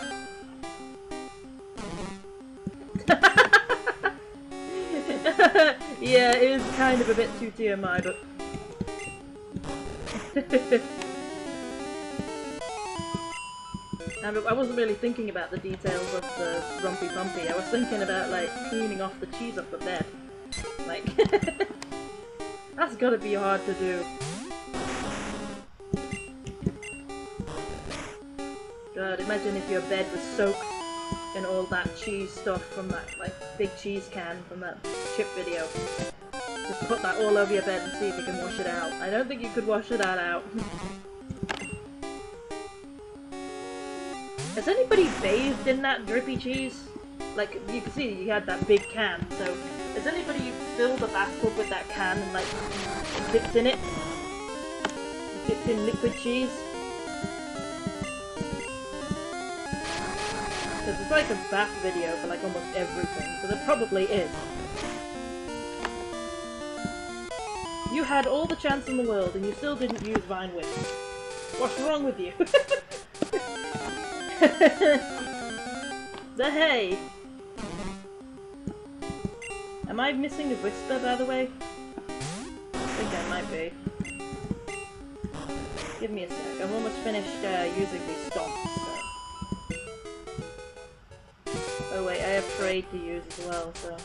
Yeah, it is kind of a bit too TMI, but... I wasn't really thinking about the details of the Rumpy Pumpy. I was thinking about, like, cleaning off the cheese off the bed. Like... That's gotta be hard to do. God, imagine if your bed was soaked in all that cheese stuff from that, like, big cheese can from that chip video. Just put that all over your bed and see if you can wash it out. I don't think you could wash that out. Has anybody bathed in that drippy cheese? Like, you can see you had that big can, so... Has anybody filled a bathtub with that can and, like, dipped in it? Dipped in liquid cheese? Because there's like a bath video for like almost everything, so there probably is. You had all the chance in the world and you still didn't use Vine Whip. What's wrong with you? The hay! Am I missing a whisper, by the way? I think I might be. Give me a sec, I'm almost finished using these stomps, so... Oh wait, I have trade to use as well, so...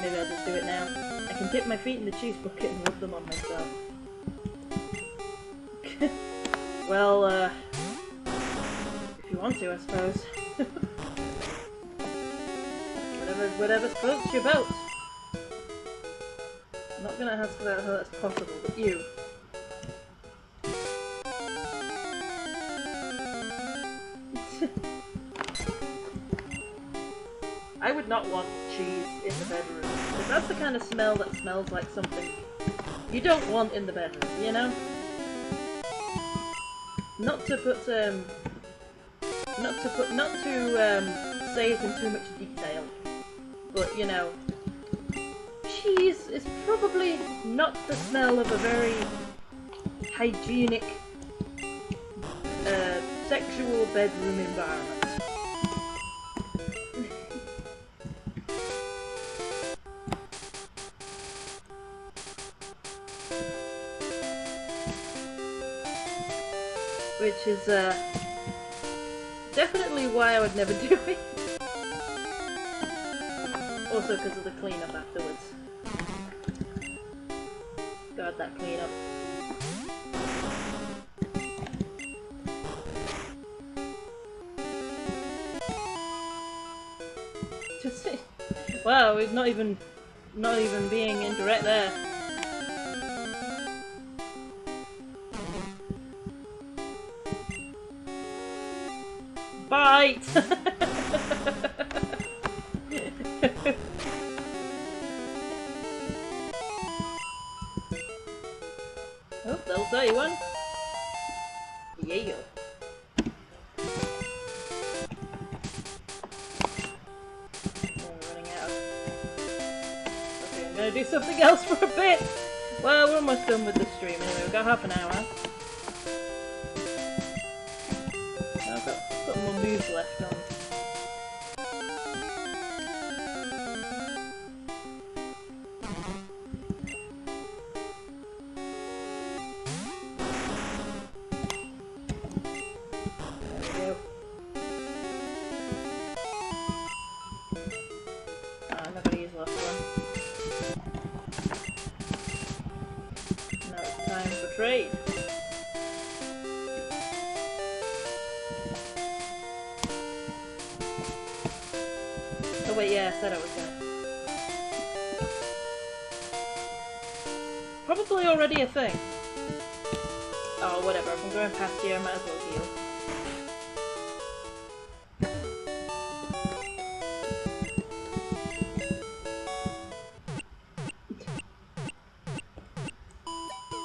Maybe I'll just do it now. I can dip my feet in the cheese bucket and rub them on myself. Well, if you want to, I suppose. Whatever floats your boat. I'm not gonna ask about how that's possible, but you. I would not want cheese in the bedroom, because that's the kind of smell that smells like something you don't want in the bedroom, you know? Not to say it in too much detail, but you know, cheese is probably not the smell of a very hygienic sexual bedroom environment. Which is definitely why I would never do it. Also because of the cleanup afterwards. God, that cleanup. Wow, we're not even being indirect there. Bite! Oh, level 31. Yeah. Gonna do something else for a bit. Well, we're almost done with the stream anyway. We've got half an hour. I've got more moves left on. There we go. I'm not gonna use the last one. Now it's time for trade. Oh wait, yeah, I said I was gonna. Probably already a thing. Oh, whatever, if I'm going past here, I might as well heal.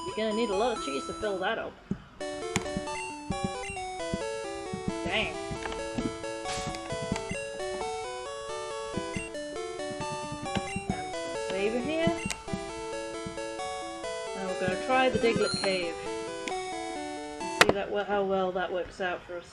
You're gonna need a lot of cheese to fill that up. Dang. Save it here. Now we're gonna try the Diglett Cave. See that how well that works out for us.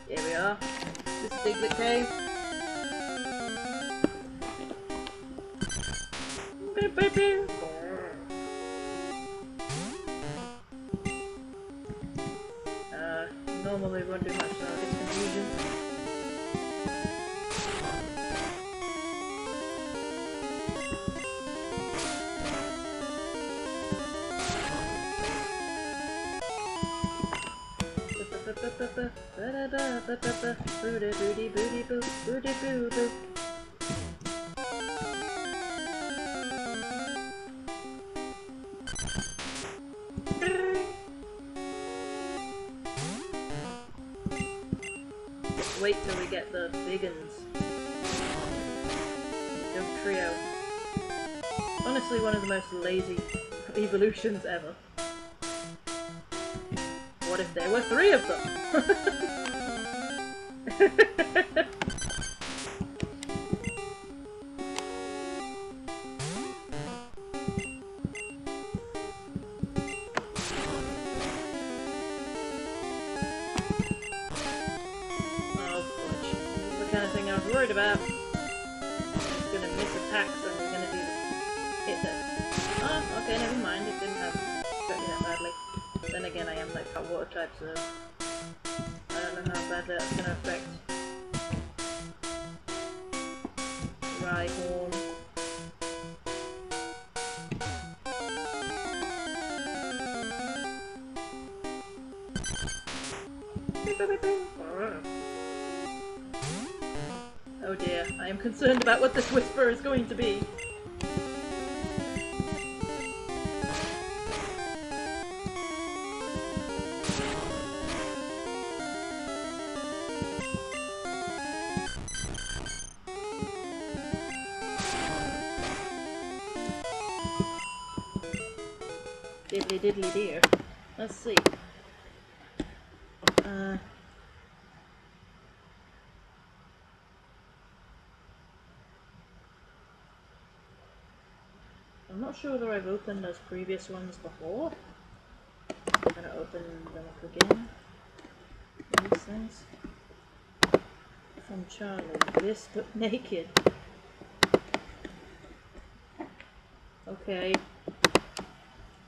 Here we are. This is Diglett Cave. Normally we won't do much, so it's confusion. Booty booty booty boo, booty boo boo. Wait till we get the big uns. Jump trio. Honestly, one of the most lazy evolutions ever. What if there were 3 of them? Oh, fudge. The kind of thing I was worried about. It's gonna miss attacks and we're gonna do hit it. Oh, okay, never mind. It didn't have affect me that badly. Then again, I am like hot water type, so I don't know how badly that's gonna affect Rhyhorn. Oh dear, I am concerned about what this whisper is going to be. Diddly diddly dear. Let's see. I'm not sure whether I've opened those previous ones before. I'm gonna open them up again. These things. From Charlie. This but naked. Okay.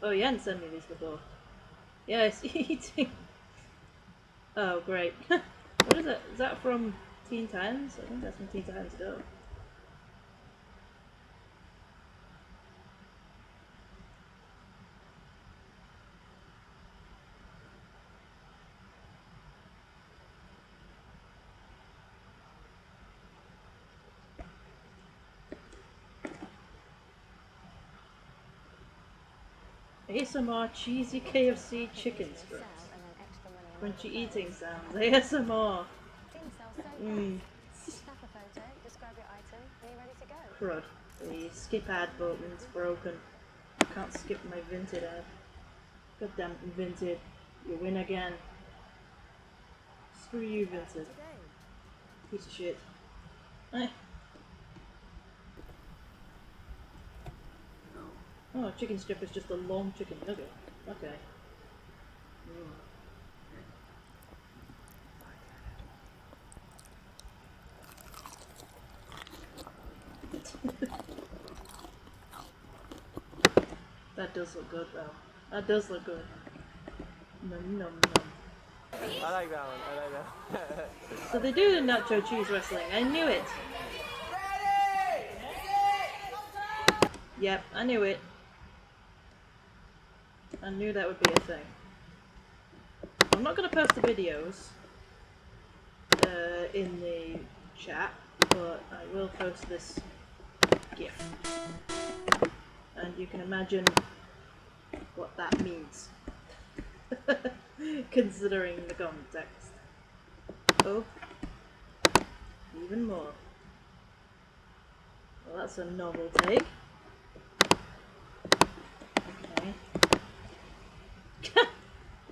Oh, you hadn't sent me these before. Yes, eating. Oh, great. What is it? Is that from Teen Titans? I think that's from Teen Titans Go. ASMR cheesy KFC chicken strips. Crunchy eating sounds. ASMR. Mmm. Crud. The skip ad button's broken. Can't skip my Vinted ad. Goddamn Vinted. You win again. Screw you, Vinted. Piece of shit. Oh, chicken strip is just a long chicken nugget. Okay. That does look good though. That does look good. Num num num. I like that one, I like that. So they do the nacho cheese wrestling. I knew it. Yep, I knew it. I knew that would be a thing. I'm not going to post the videos in the chat, but I will post this GIF. And you can imagine what that means, considering the context. Oh, even more. Well, that's a novel take. Okay.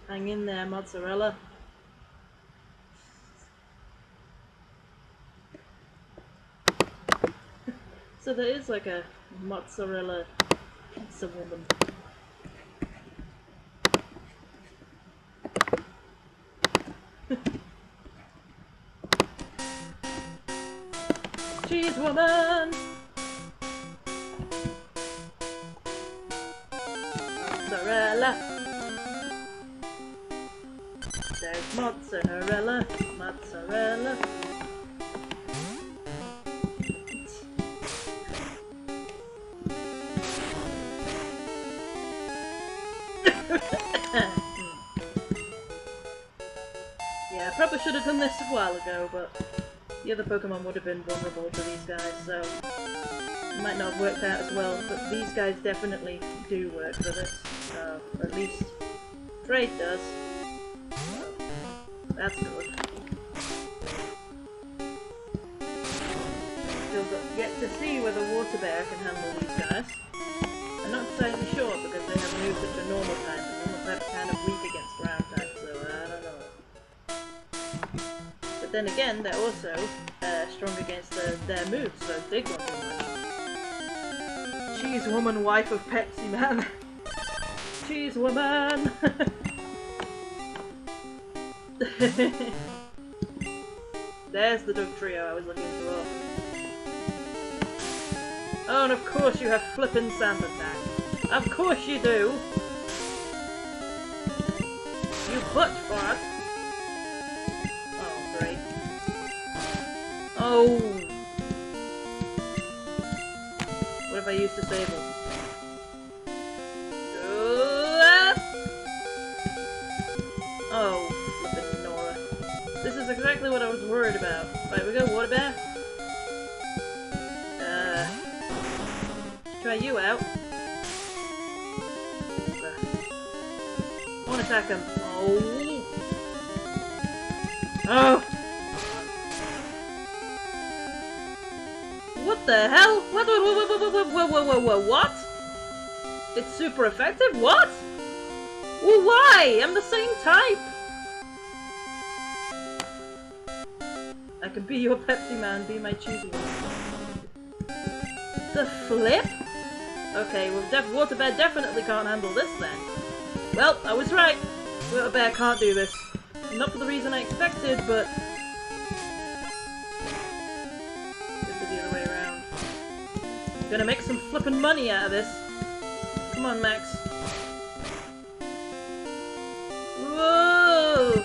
Hang in there, mozzarella. So there is like a mozzarella pizza woman. Cheese woman! Mozzarella! There's mozzarella, mozzarella. Yeah, I probably should have done this a while ago, but the other Pokemon would have been vulnerable to these guys, so it might not have worked out as well, but these guys definitely do work for this, or at least Trade does. So that's good. Still got yet to see whether Water Bear can handle these guys. I'm not entirely sure because they have moved such a normal type, and normal type are kind of weak against ground type, so I don't know. But then again, they're also strong against their moves, so Dig won't do much. Cheese woman, wife of Pepsi Man. Cheese woman! There's the dog trio I was looking for. Oh, and of course you have flippin' sand attack. Of course you do! You butt fart! Oh, great. Oh! What if I use disable? Oh, flippin' Nora. This is exactly what I was worried about. Right, we go Water Bear. Try you out. I want to attack him. Oh. Oh. What the hell? What? It's super effective? What? Well, why? I'm the same type. I can be your Pepsi Man, be my cheesy one. The flip? Okay, well, Water Bear definitely can't handle this then. Well, I was right. Water Bear can't do this. Not for the reason I expected, but... Guess it's the other way around. I'm gonna make some flippin' money out of this. Come on, Max. Whoa!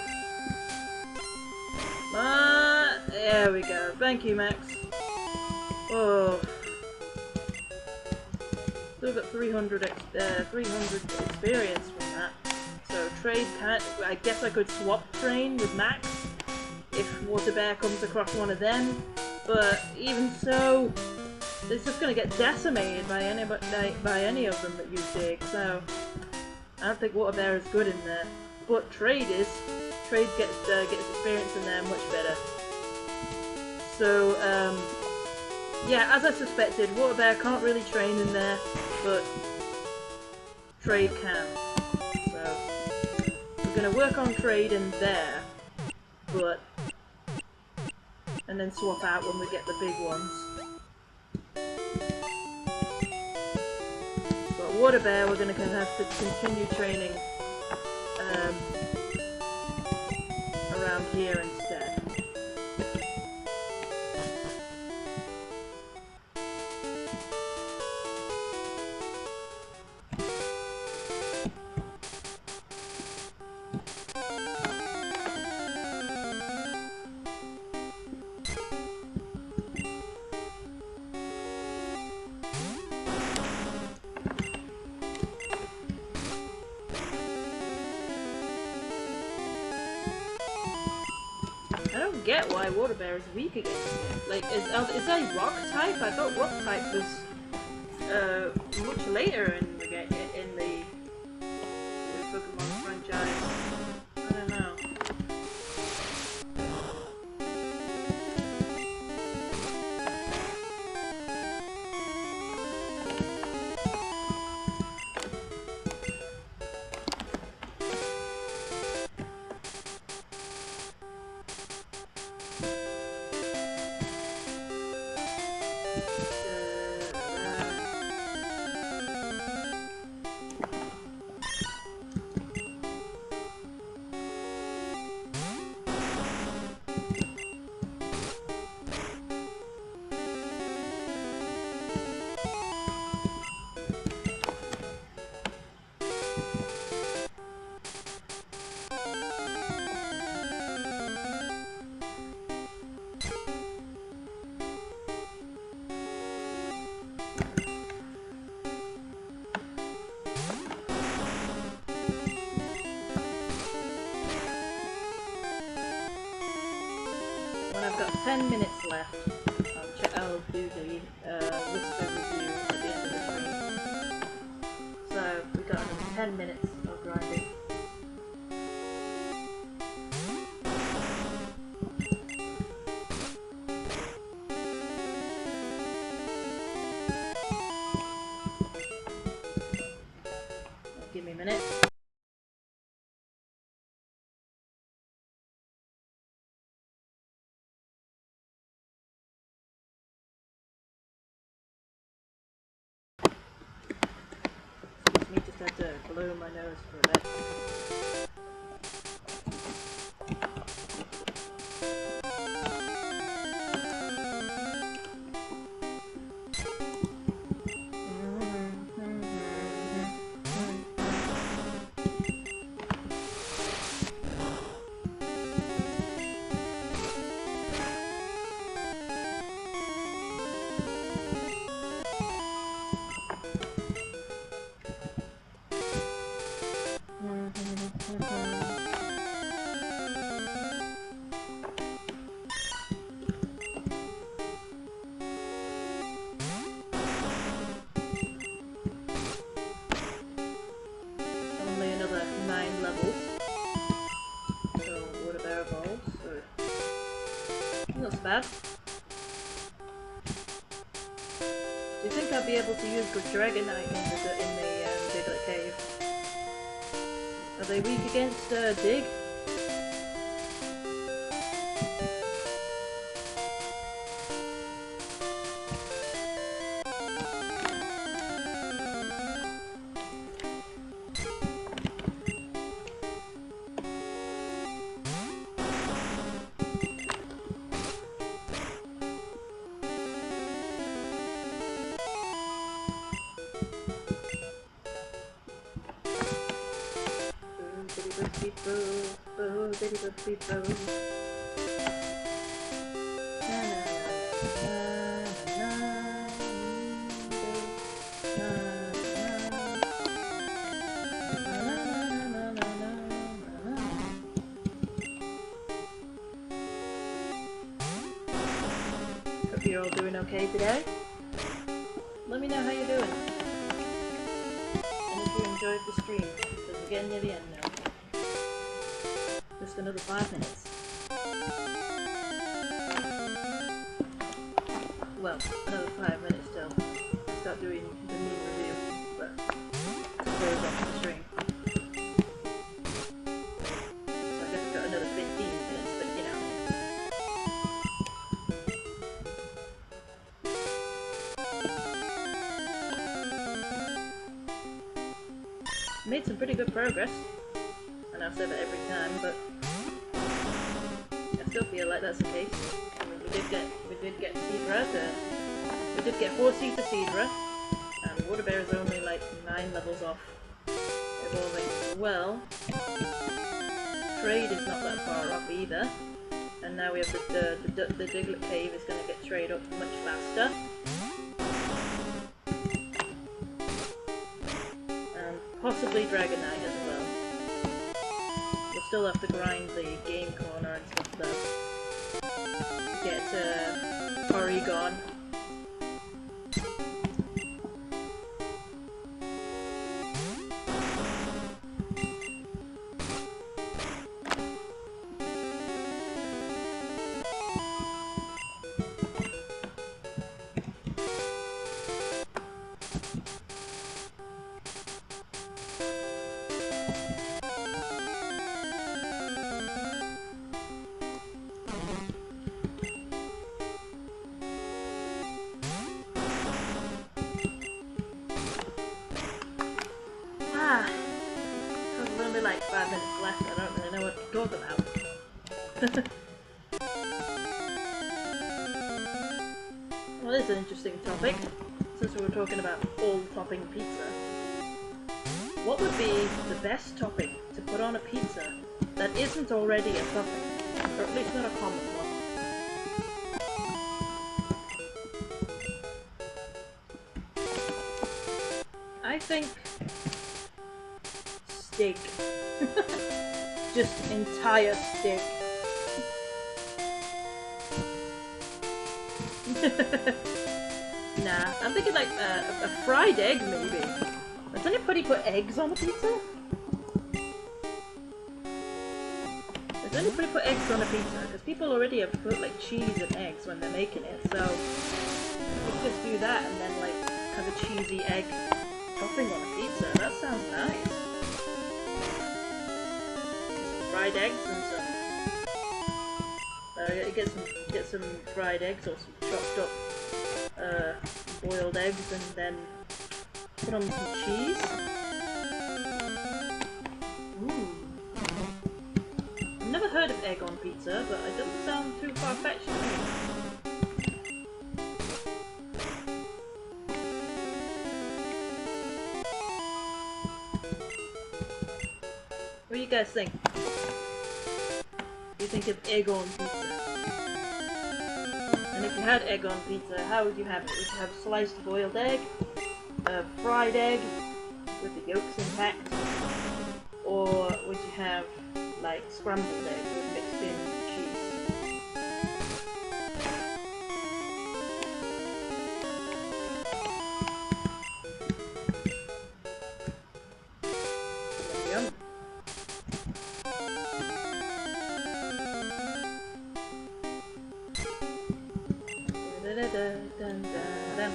There we go. Thank you, Max. Whoa. Still got 300 experience from that. So trade can't. I guess I could swap train with Max if Water Bear comes across one of them. But even so, it's just going to get decimated by any of them that you dig. So I don't think Water Bear is good in there. But Trade is. Trade gets experience in there much better. So yeah, as I suspected, Water Bear can't really train in there, but Trade can. So we're going to work on Trade in there, but and then swap out when we get the big ones. But Water Bear, we're going to have to continue training around here instead. I don't get why Water Bear is weak against it. Like, is that rock type? I thought rock type was much later in the Pokemon franchise. I don't know. When I've got 10 minutes left, I'll do the list of reviews at the end of the stream. So we've got another 10 minutes of grinding. Give me a minute. Me just had to blow my nose for a bit. Only another 9 levels. So Water Bear evolves. So not so bad. Do you think I'll be able to use good Dragonite in the Diglett Cave? Are they weak against Dig? bitty but people. Na na na na na na. Hope you're all doing okay today. Let me know how you're doing. And if you enjoyed the stream, because we're getting near the end now. Just another 5 minutes. Well, another 5 minutes till I start doing the meme review, but it goes off the stream. So I guess I've got another 15 minutes, but you know. Made some pretty good progress, and I've said that every time, but I still feel like that's the case. I mean, we did get Seedra we did get Horsey to Seedra, and Water Bear is only like 9 levels off evolving as well. Trade is not that far off either, and now we have the Diglett Cave is going to get trade up much faster. Possibly Dragonite as well. We'll still have to grind the game corner and stuff though. To get Porygon. There's only like 5 minutes left, I don't really know what to talk about. Well, this is an interesting topic, since we were talking about all-topping pizza. What would be the best topping to put on a pizza that isn't already a topping? Or at least not a common one? I think steak. Just entire steak. Nah, I'm thinking like a fried egg maybe. Does anybody put eggs on a pizza? Does anybody put eggs on a pizza? Because people already have put like cheese and eggs when they're making it, so we could just do that and then like have a cheesy egg topping on a pizza. That sounds nice. Some fried eggs and some get some fried eggs or some chopped up boiled eggs and then put on some cheese. Ooh. I've never heard of egg on pizza, but it doesn't sound too far-fetched to me. What do you guys think? What do you think of egg on pizza? And if you had egg on pizza, how would you have it? Would you have a sliced boiled egg, a fried egg with the yolks intact, or would you have like scrambled eggs with mixed in cheese? Yum. Da-da-da-da-da-da.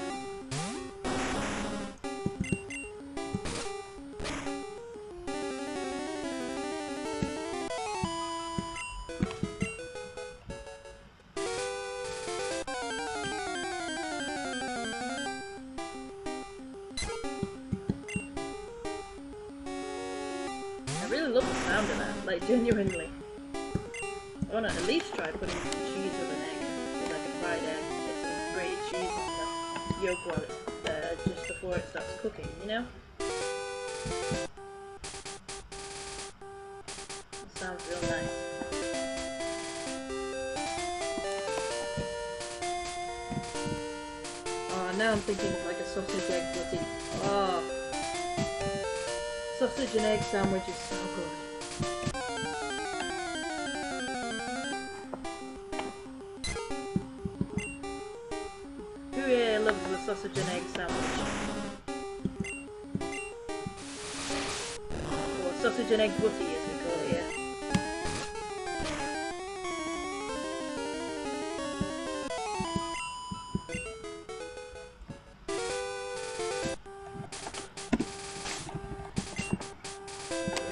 I really love the sound of that, like genuinely. I want to at least try putting some cheese with an egg, with like a fried egg, get some grated cheese on the yolk while it's just before it starts cooking, you know? That sounds real nice. Oh, now I'm thinking of like a sausage egg butty. Oh, sausage and egg sandwich is so good. Who here loves a sausage and egg sandwich? Or sausage and egg butty as we call it here.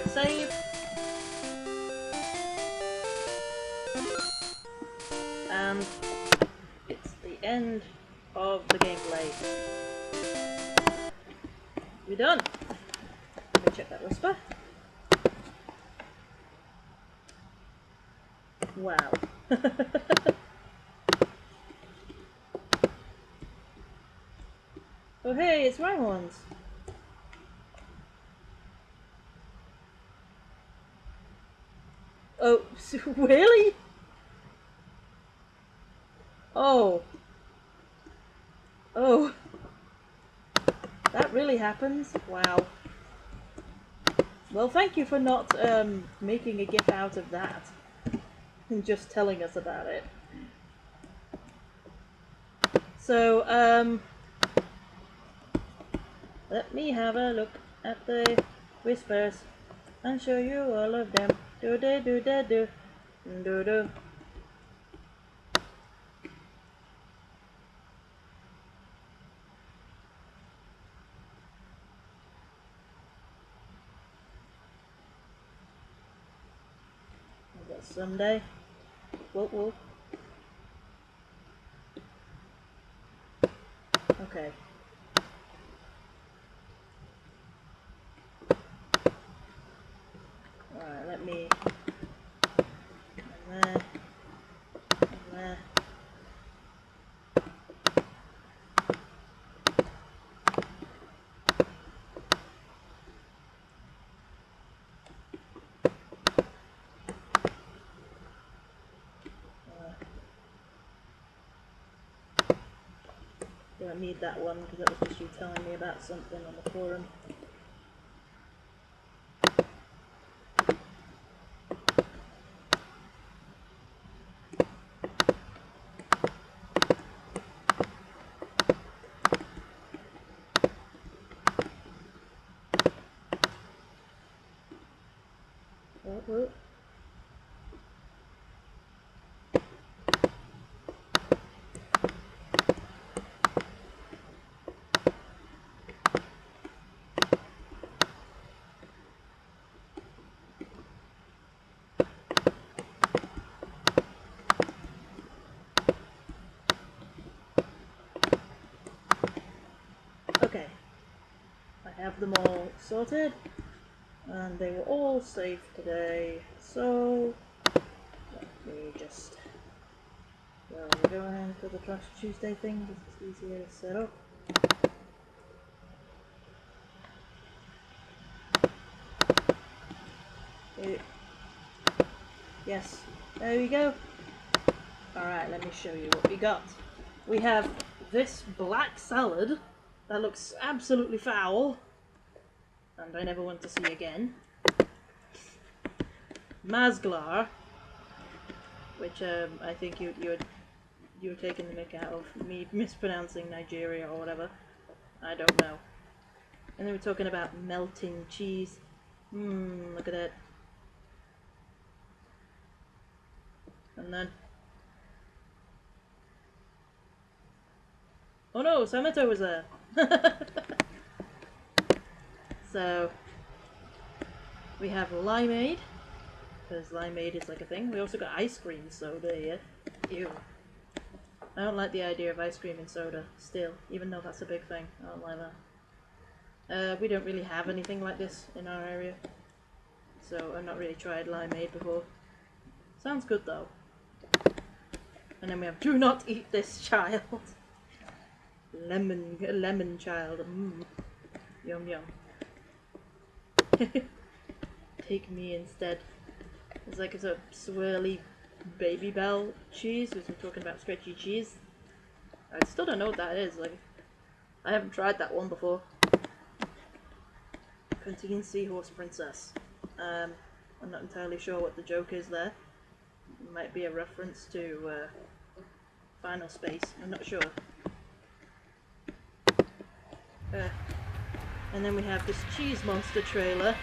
Save. And it's the end of the gameplay. We're done. Let me check that whisper. Wow. Oh hey, it's Rhyhorns. Oh, really? Oh. Oh. That really happens? Wow. Well, thank you for not making a GIF out of that. And just telling us about it. So, let me have a look at the whispers and show you all of them. Do do do do do do do. Someday. Whoa, whoa. Okay. Alright, let me... And there. And there. Don't need that one because that was just you telling me about something on the forum. Oh, oh. Okay, I have them all sorted, and they were all safe today, so let me just go ahead for the Trash Tuesday thing, because it's easier to set up. Yes, there we go. Alright, let me show you what we got. We have this black salad that looks absolutely foul, and I never want to see again. Mazglar, which I think you were taking the mick out of me mispronouncing Nigeria or whatever. I don't know. And they were talking about melting cheese. Look at that. And then... Oh no, Sameto was there! So... we have limeade, because limeade is like a thing. We also got ice cream soda here. Ew. I don't like the idea of ice cream and soda, still, even though that's a big thing. I don't like that. We don't really have anything like this in our area, so I've not really tried limeade before. Sounds good though. And then we have do not eat this child. Lemon child. Yum yum. Take me instead. It's like a swirly baby bell cheese, because we're talking about stretchy cheese. I still don't know what that is. Like, I haven't tried that one before. Canteen Seahorse Princess. I'm not entirely sure what the joke is there. It might be a reference to Final Space. I'm not sure. And then we have this Cheese Monster trailer,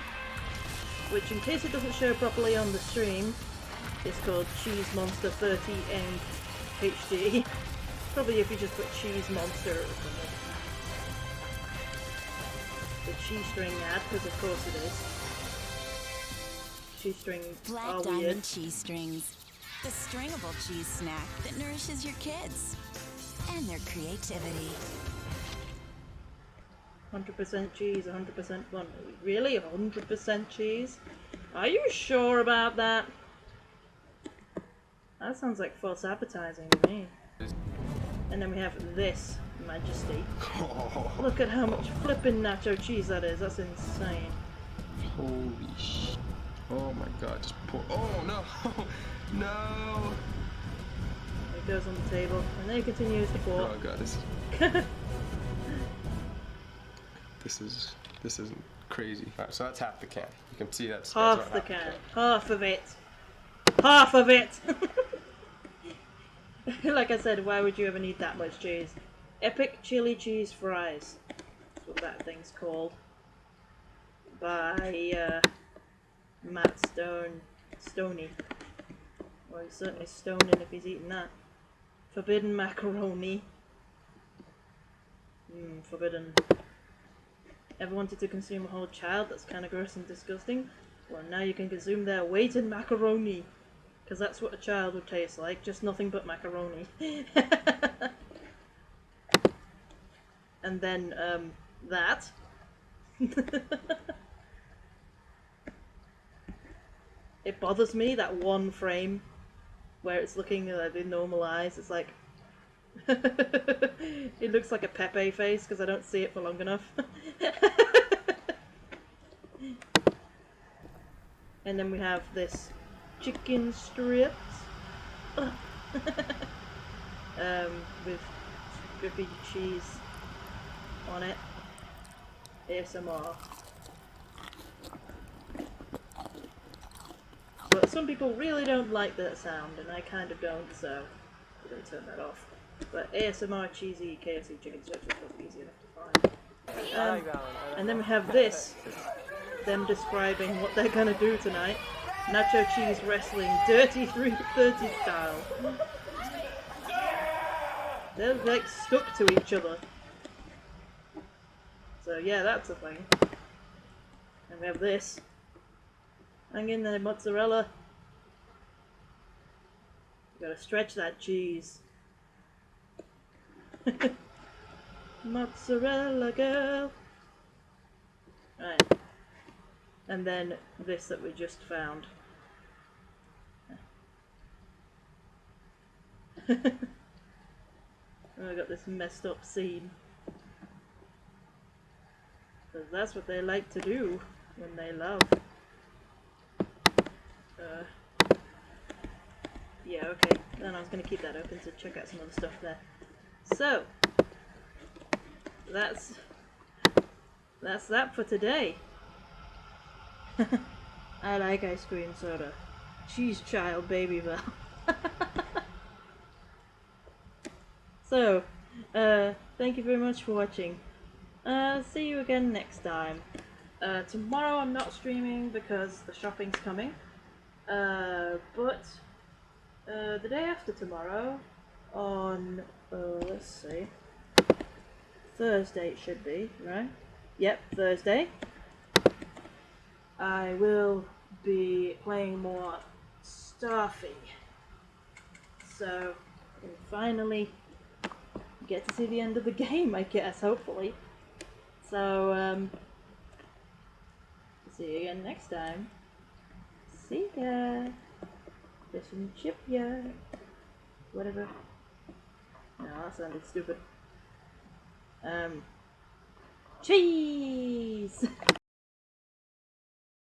which, in case it doesn't show properly on the stream, is called Cheese Monster 30N HD. Probably if you just put Cheese Monster or something. The cheese string ad, because of course it is. Cheese strings Black are Diamond weird. Cheese Strings, the stringable cheese snack that nourishes your kids and their creativity. 100% cheese, 100% fun. Really? 100% cheese? Are you sure about that? That sounds like false advertising to me. And then we have this majesty. Look at how much flippin' nacho cheese that is. That's insane. Holy sh! Oh my god, just pour. Oh no! No! It goes on the table, and then it continues to pour. Oh god, this is crazy. Alright, so that's half the can. You can see that's Half about the can. Half of it. Half of it! Like I said, why would you ever need that much cheese? Epic chili cheese fries. That's what that thing's called. By Matt Stoney. Well, he's certainly stoning if he's eating that. Forbidden macaroni. Forbidden. Ever wanted to consume a whole child? That's kind of gross and disgusting. Well, now you can consume their weight in macaroni. Because that's what a child would taste like, just nothing but macaroni. And then, that. It bothers me, that one frame where it's looking at the normal eyes. It's like... It looks like a Pepe face because I don't see it for long enough. And then we have this chicken strips with drippy cheese on it. ASMR. But some people really don't like that sound, and I kind of don't, so I'm going to turn that off. But ASMR cheesy KFC chicken strips is easy enough to find. I like that one. And then we have this, them describing what they're going to do tonight. Nacho cheese wrestling, dirty 330 style. They're like stuck to each other. So yeah, that's a thing. And we have this. Hang in there, mozzarella. You gotta stretch that cheese. Mozzarella girl. Right. And then this that we just found. And we got this messed up scene. Because that's what they like to do when they love. Yeah, okay. Then I was going to keep that open to check out some other stuff there. So, that's that for today. I like ice cream soda. Cheese child, baby Val. So, thank you very much for watching. See you again next time. Tomorrow I'm not streaming because the shopping's coming. But the day after tomorrow, on, let's see, Thursday it should be, right? Yep, Thursday. I will be playing more Starfy. So, I can finally get to see the end of the game, I guess, hopefully. So, see you again next time. See ya. Fish and chip ya. Whatever. No, that sounded stupid. Cheese!